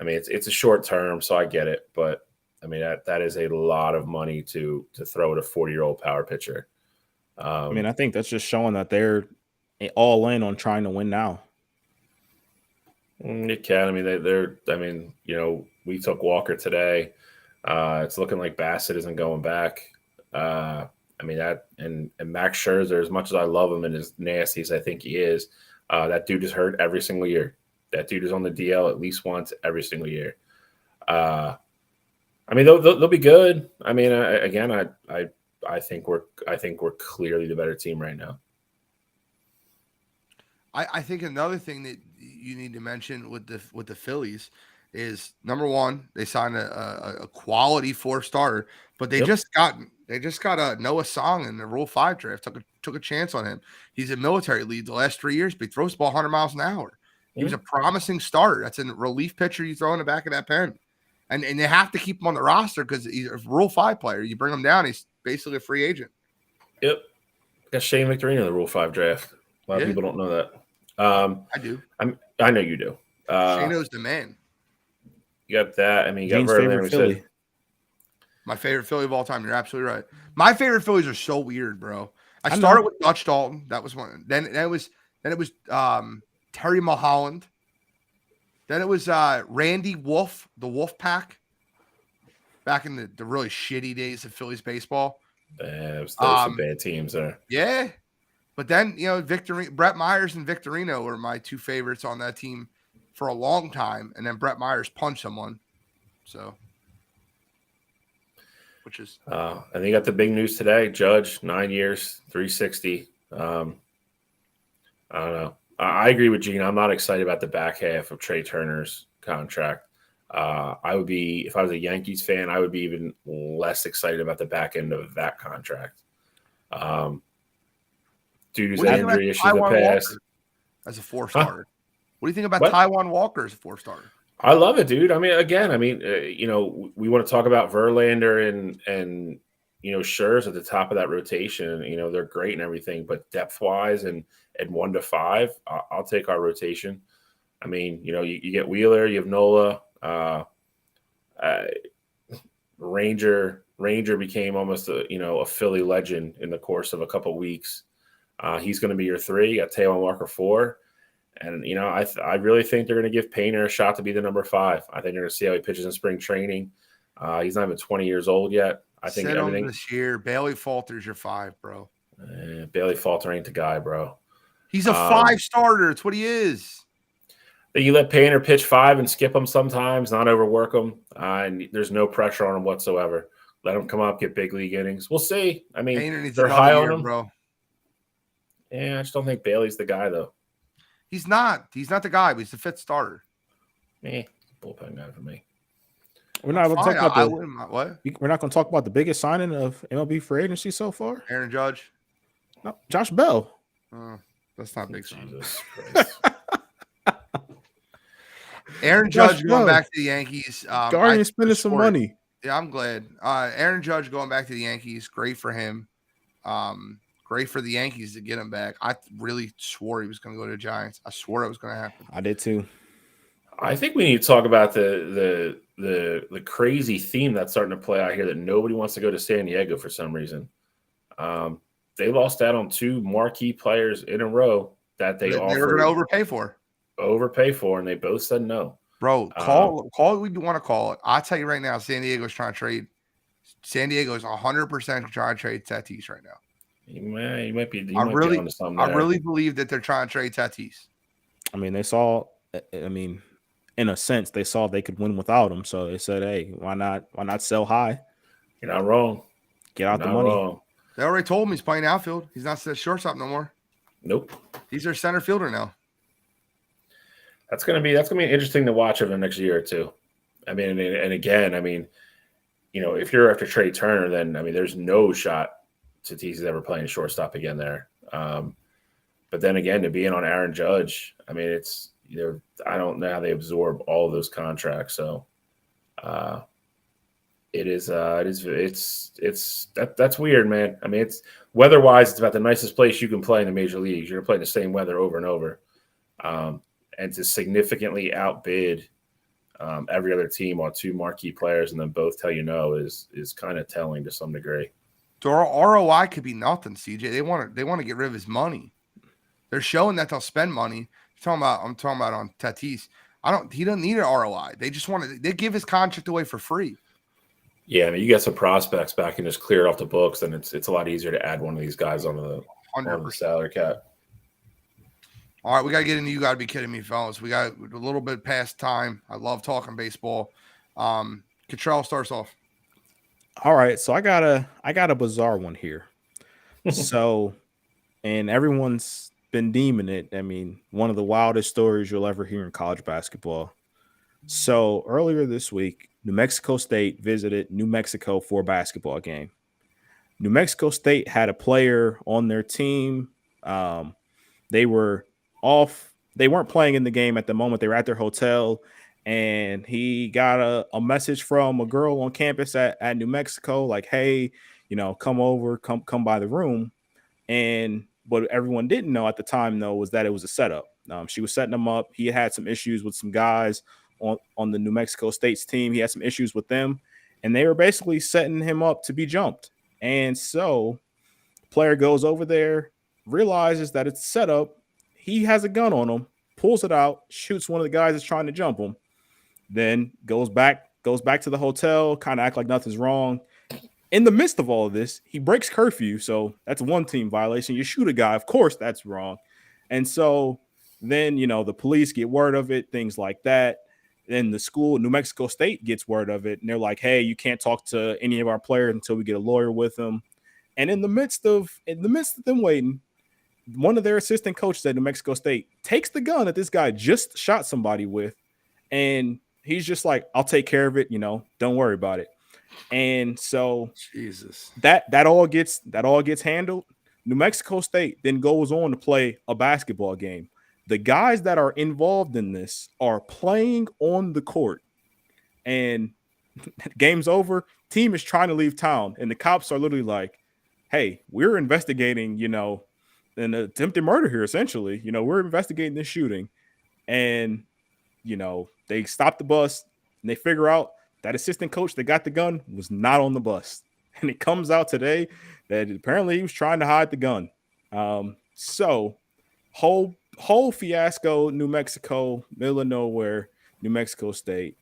[SPEAKER 3] I mean, it's a short term, so I get it. But I mean, that is a lot of money to throw at a 40-year-old power pitcher.
[SPEAKER 2] I mean, I think that's just showing that they're all in on trying to win now.
[SPEAKER 3] It can. I mean, they're. I mean, you know, we took Walker today. It's looking like Bassett isn't going back. I mean that, and Max Scherzer, as much as I love him and as nasty as I think he is, that dude is hurt every single year. That dude is on the DL at least once every single year. I mean, they'll be good. I mean, I think we're clearly the better team right now.
[SPEAKER 1] I think another thing that you need to mention with the Phillies is, number one, they signed a quality 4-star, but they just got a Noah Song in the Rule 5 draft. Took a chance on him. He's a military lead the last 3 years, but he throws the ball 100 miles an hour. He was a promising start. That's a relief pitcher you throw in the back of that pen. And they have to keep him on the roster because he's a Rule 5 player. You bring him down, he's basically a free agent.
[SPEAKER 3] Yep. Got Shane Victorino in the Rule 5 draft. A lot of people don't know that.
[SPEAKER 1] I do.
[SPEAKER 3] I know you do.
[SPEAKER 1] Shano's the man.
[SPEAKER 3] You got that. I mean, you got
[SPEAKER 2] Gene's favorite Philly.
[SPEAKER 1] My favorite Philly of all time. You're absolutely right. My favorite Phillies are so weird, bro. I started with Dutch Dalton. That was one. Then it was Terry Mulholland. Then it was Randy Wolf, the Wolf Pack. Back in the really shitty days of Phillies baseball.
[SPEAKER 3] There's some bad teams there.
[SPEAKER 1] Yeah. But then, you know, Brett Myers and Victorino were my 2 favorites on that team for a long time. And then Brett Myers punched someone. So, which is.
[SPEAKER 3] And you got the big news today. Judge, 9 years, 360. I don't know. I agree with Gene. I'm not excited about the back half of Trey Turner's contract. I would be, if I was a Yankees fan, I would be even less excited about the back end of that contract. Due to injury issues in the past.
[SPEAKER 1] As a 4-star. What do you think about Taijuan Walker as a 4-star?
[SPEAKER 3] I love it, dude. I mean, you know, we want to talk about Verlander and you know, Scherzer at the top of that rotation. You know, they're great and everything, but depth-wise and 1 to 5, I'll take our rotation. I mean, you know, you get Wheeler, you have Nola, Ranger became almost a Philly legend in the course of a couple weeks. He's going to be your 3. You got Taijuan Walker 4. And, you know, I really think they're going to give Painter a shot to be the number 5. I think they're going to see how he pitches in spring training. He's not even 20 years old yet. I think everything
[SPEAKER 1] this year, Bailey Falter's your 5, bro.
[SPEAKER 3] Bailey Falter ain't the guy, bro.
[SPEAKER 1] He's a 5 starter. It's what he is.
[SPEAKER 3] You let Painter pitch 5 and skip him sometimes, not overwork him. There's no pressure on him whatsoever. Let him come up, get big league innings. We'll see. I mean,
[SPEAKER 1] Painter needs
[SPEAKER 3] they're high on
[SPEAKER 1] year,
[SPEAKER 3] him,
[SPEAKER 1] bro.
[SPEAKER 3] Yeah, I just don't think Bailey's the guy, though.
[SPEAKER 1] He's not. He's not the guy, but he's the 5th starter.
[SPEAKER 3] Bullpen guy for me.
[SPEAKER 2] We're not going to talk about
[SPEAKER 1] what?
[SPEAKER 2] We're not going to talk about the biggest signing of MLB free agency so far.
[SPEAKER 1] Aaron Judge.
[SPEAKER 2] No, Josh Bell.
[SPEAKER 1] That's not big.
[SPEAKER 3] Jesus Christ.
[SPEAKER 1] Aaron Judge going back to the Yankees.
[SPEAKER 2] Guardians spending some money.
[SPEAKER 1] Yeah, I'm glad. Aaron Judge going back to the Yankees. Great for him. Great for the Yankees to get him back. I really swore he was going to go to the Giants. I swore it was going to happen.
[SPEAKER 2] I did too.
[SPEAKER 3] I think we need to talk about the crazy theme that's starting to play out here that nobody wants to go to San Diego for some reason. They lost out on 2 marquee players in a row that they were
[SPEAKER 1] going to overpay for,
[SPEAKER 3] and they both said no.
[SPEAKER 1] Bro, call it what you want to call it. I'll tell you right now, San Diego's trying to trade. San Diego is 100% trying to trade Tatis right now.
[SPEAKER 3] You might be.
[SPEAKER 1] I really believe that they're trying to trade Tatis.
[SPEAKER 2] I mean, they saw. I mean, in a sense, they saw they could win without him, so they said, "Hey, why not sell high?
[SPEAKER 3] You're not wrong.
[SPEAKER 2] Get out the money."
[SPEAKER 3] Wrong.
[SPEAKER 1] They already told him he's playing outfield. He's not the shortstop no more.
[SPEAKER 3] Nope.
[SPEAKER 1] He's their center fielder now.
[SPEAKER 3] That's gonna be interesting to watch over the next year or two. I mean, and again, I mean, if you're after Trey Turner, then I mean, there's no shot Tatis is ever playing shortstop again there. But then again, to be in on Aaron Judge, I mean, it's I don't know how they absorb all of those contracts. So that's weird, man. I mean, it's weather-wise, it's about the nicest place you can play in the major leagues. You're playing the same weather over and over. And to significantly outbid every other team on 2 marquee players and then both tell you no is kind of telling to some degree.
[SPEAKER 1] So our ROI could be nothing, CJ. They want to get rid of his money. They're showing that they'll spend money. I'm talking about on Tatis. He doesn't need an ROI. They just they give his contract away for free.
[SPEAKER 3] Yeah, I mean, you get some prospects back and just clear it off the books, then it's a lot easier to add one of these guys on the salary cap.
[SPEAKER 1] All right, we got to get into You Got to Be Kidding Me, fellas. We got a little bit past time. I love talking baseball. Cottrell starts off.
[SPEAKER 2] All right, so I got a bizarre one here. So, and everyone's been deeming it. I mean, one of the wildest stories you'll ever hear in college basketball. So earlier this week, New Mexico State visited New Mexico for a basketball game. New Mexico State had a player on their team. They were off. They weren't playing in the game at the moment. They were at their hotel, and he got a message from a girl on campus at New Mexico, like, "Hey, come over, come by the room." And what everyone didn't know at the time, though, was that it was a setup. She was setting him up. He had some issues with some guys on the New Mexico State's team. He had some issues with them, and they were basically setting him up to be jumped. And so the player goes over there, realizes that it's a setup. He has a gun on him, pulls it out, shoots one of the guys that's trying to jump him, then goes back to the hotel, kind of act like nothing's wrong. In the midst of all of this, he breaks curfew. So that's one team violation. You shoot a guy. Of course, that's wrong. And so then, the police get word of it, things like that. Then the school, New Mexico State, gets word of it. And they're like, "Hey, you can't talk to any of our players until we get a lawyer with them." And in the midst of them waiting, one of their assistant coaches at New Mexico State takes the gun that this guy just shot somebody with. And he's just like, "I'll take care of it. Don't worry about it." And so
[SPEAKER 1] Jesus,
[SPEAKER 2] that all gets handled. New Mexico State then goes on to play a basketball game. The guys that are involved in this are playing on the court, and game's over. Team is trying to leave town, and the cops are literally like, "Hey, we're investigating, an attempted murder here. Essentially, we're investigating this shooting," and they stop the bus and they figure out that assistant coach that got the gun was not on the bus. And it comes out today that apparently he was trying to hide the gun. So whole fiasco, New Mexico, middle of nowhere, New Mexico State.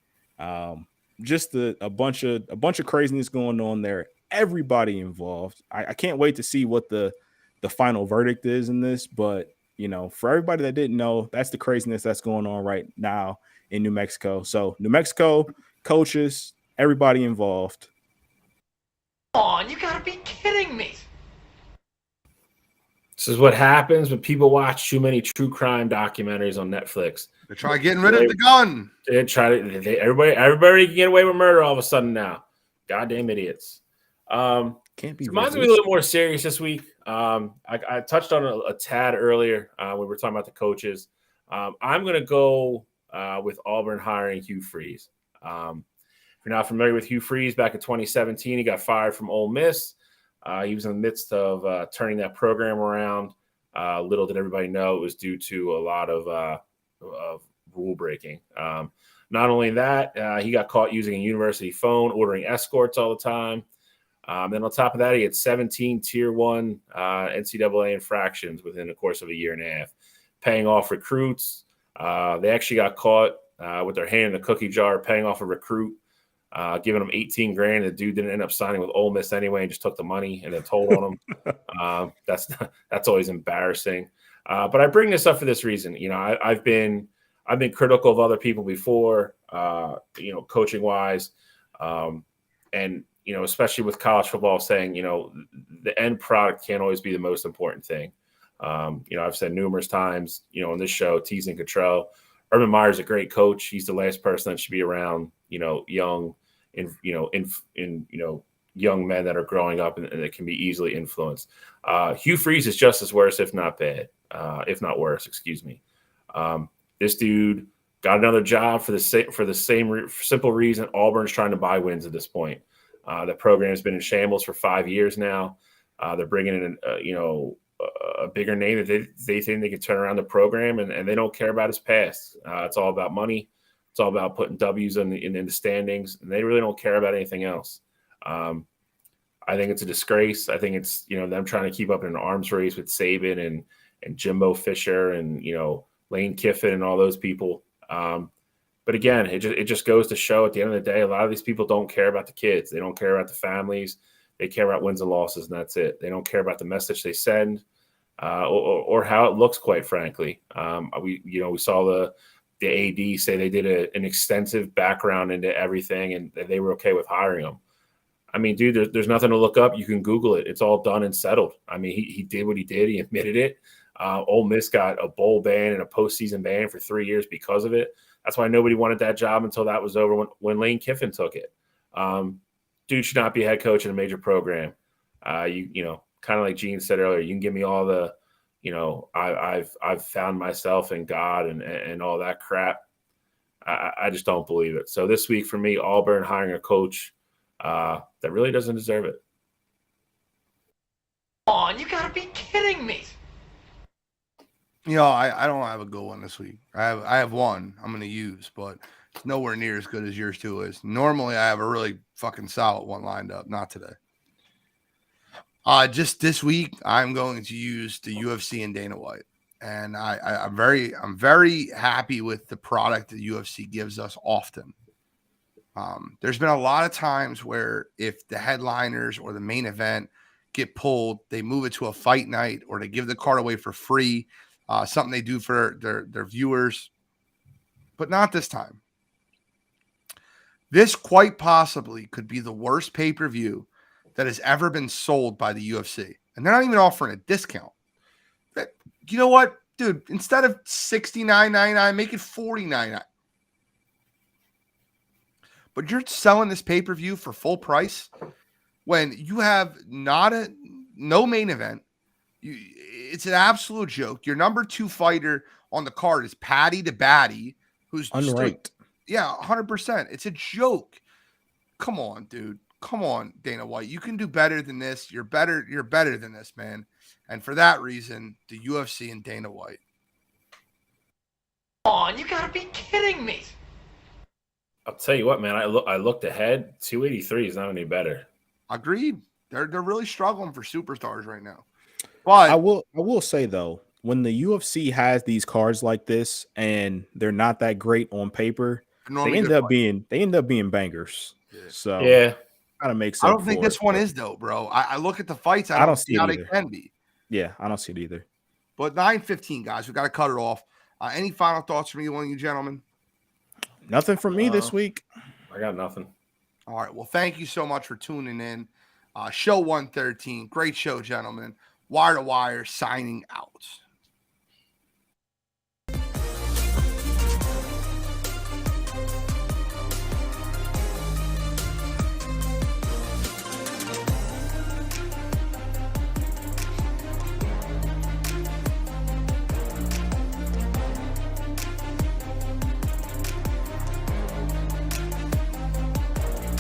[SPEAKER 2] Just a bunch of craziness going on there. Everybody involved. I can't wait to see what the the final verdict is in this, but for everybody that didn't know, that's the craziness that's going on right now in New Mexico. So New Mexico coaches, everybody involved.
[SPEAKER 4] Come on, you gotta be kidding me.
[SPEAKER 3] This is what happens when people watch too many true crime documentaries on Netflix.
[SPEAKER 1] They try getting rid of the gun.
[SPEAKER 3] They try to. Everybody can get away with murder all of a sudden now. Goddamn idiots.
[SPEAKER 2] Can't be.
[SPEAKER 3] Reminds me a little more serious this week. I touched on a tad earlier when we were talking about the coaches. I'm going to go with Auburn hiring Hugh Freeze. If you're not familiar with Hugh Freeze, back in 2017, he got fired from Ole Miss. He was in the midst of turning that program around. Little did everybody know it was due to a lot of rule breaking. Not only that, he got caught using a university phone, ordering escorts all the time. Then on top of that, he had 17 Tier 1 NCAA infractions within the course of a year and a half, paying off recruits. They actually got caught with their hand in the cookie jar, paying off a recruit, giving him 18 grand. The dude didn't end up signing with Ole Miss anyway and just took the money and then told on him. That's always embarrassing. But I bring this up for this reason. I've been critical of other people before, coaching wise, and especially with college football, saying the end product can't always be the most important thing. I've said numerous times, on this show, teasing Cottrell. Urban Meyer's a great coach. He's the last person that should be around, young, young men that are growing up and that can be easily influenced. Hugh Freeze is just as worse, if not bad, if not worse. Excuse me. This dude got another job for the same simple reason. Auburn's trying to buy wins at this point. The program has been in shambles for 5 years now. They're bringing in a bigger name that they think they can turn around the program, and they don't care about his past. It's all about money. It's all about putting W's in the standings, and they really don't care about anything else. I think it's a disgrace. I think it's them trying to keep up in an arms race with Saban and Jimbo Fisher and Lane Kiffin and all those people. But again, it just goes to show at the end of the day, a lot of these people don't care about the kids. They don't care about the families. They care about wins and losses, and that's it. They don't care about the message they send or how it looks, quite frankly. We saw the AD say they did an extensive background into everything, and they were okay with hiring him. I mean, dude, there's nothing to look up. You can Google it. It's all done and settled. I mean, he did what he did. He admitted it. Ole Miss got a bowl ban and a postseason ban for 3 years because of it. That's why nobody wanted that job until that was over when Lane Kiffin took it. Dude should not be a head coach in a major program. Kind of like Gene said earlier, you can give me all the, I've found myself in God and all that crap. I just don't believe it. So this week for me, Auburn hiring a coach that really doesn't deserve it.
[SPEAKER 4] Come on, you gotta be kidding me.
[SPEAKER 1] I don't have a good one this week. I have one I'm going to use, but it's nowhere near as good as yours too is. Normally, I have a really fucking solid one lined up. Not today. Just this week, I'm going to use the UFC and Dana White, and I'm very happy with the product the UFC gives us often. There's been a lot of times where if the headliners or the main event get pulled, they move it to a fight night or they give the card away for free. Something they do for their viewers, but not this time. This quite possibly could be the worst pay-per-view that has ever been sold by the UFC. And they're not even offering a discount. You know what, dude? Instead of $69.99, make it $49.99. But you're selling this pay-per-view for full price when you have no main event. It's an absolute joke. Your number 2 fighter on the card is Patty the Batty, who's
[SPEAKER 2] unranked.
[SPEAKER 1] 100%. It's a joke. Come on, dude. Come on, Dana White. You can do better than this. You're better than this, man. And for that reason, the UFC and Dana White.
[SPEAKER 4] Come on, you gotta be kidding me.
[SPEAKER 3] I'll tell you what, man. I looked ahead. 283 is not any better.
[SPEAKER 1] Agreed. They're really struggling for superstars right now. But
[SPEAKER 2] I will say though, when the UFC has these cards like this and they're not that great on paper, they end up being bangers.
[SPEAKER 1] Yeah.
[SPEAKER 2] So
[SPEAKER 3] yeah,
[SPEAKER 2] kind of makes sense.
[SPEAKER 1] I don't think this one is though, bro. I look at the fights. I don't see how they can be.
[SPEAKER 2] Yeah, I don't see it either.
[SPEAKER 1] But 9:15, guys, we got to cut it off. Any final thoughts from either one of you gentlemen?
[SPEAKER 2] Nothing from me this week.
[SPEAKER 3] I got nothing.
[SPEAKER 1] All right. Well, thank you so much for tuning in. Show 113. Great show, gentlemen. Wire to Wire signing out.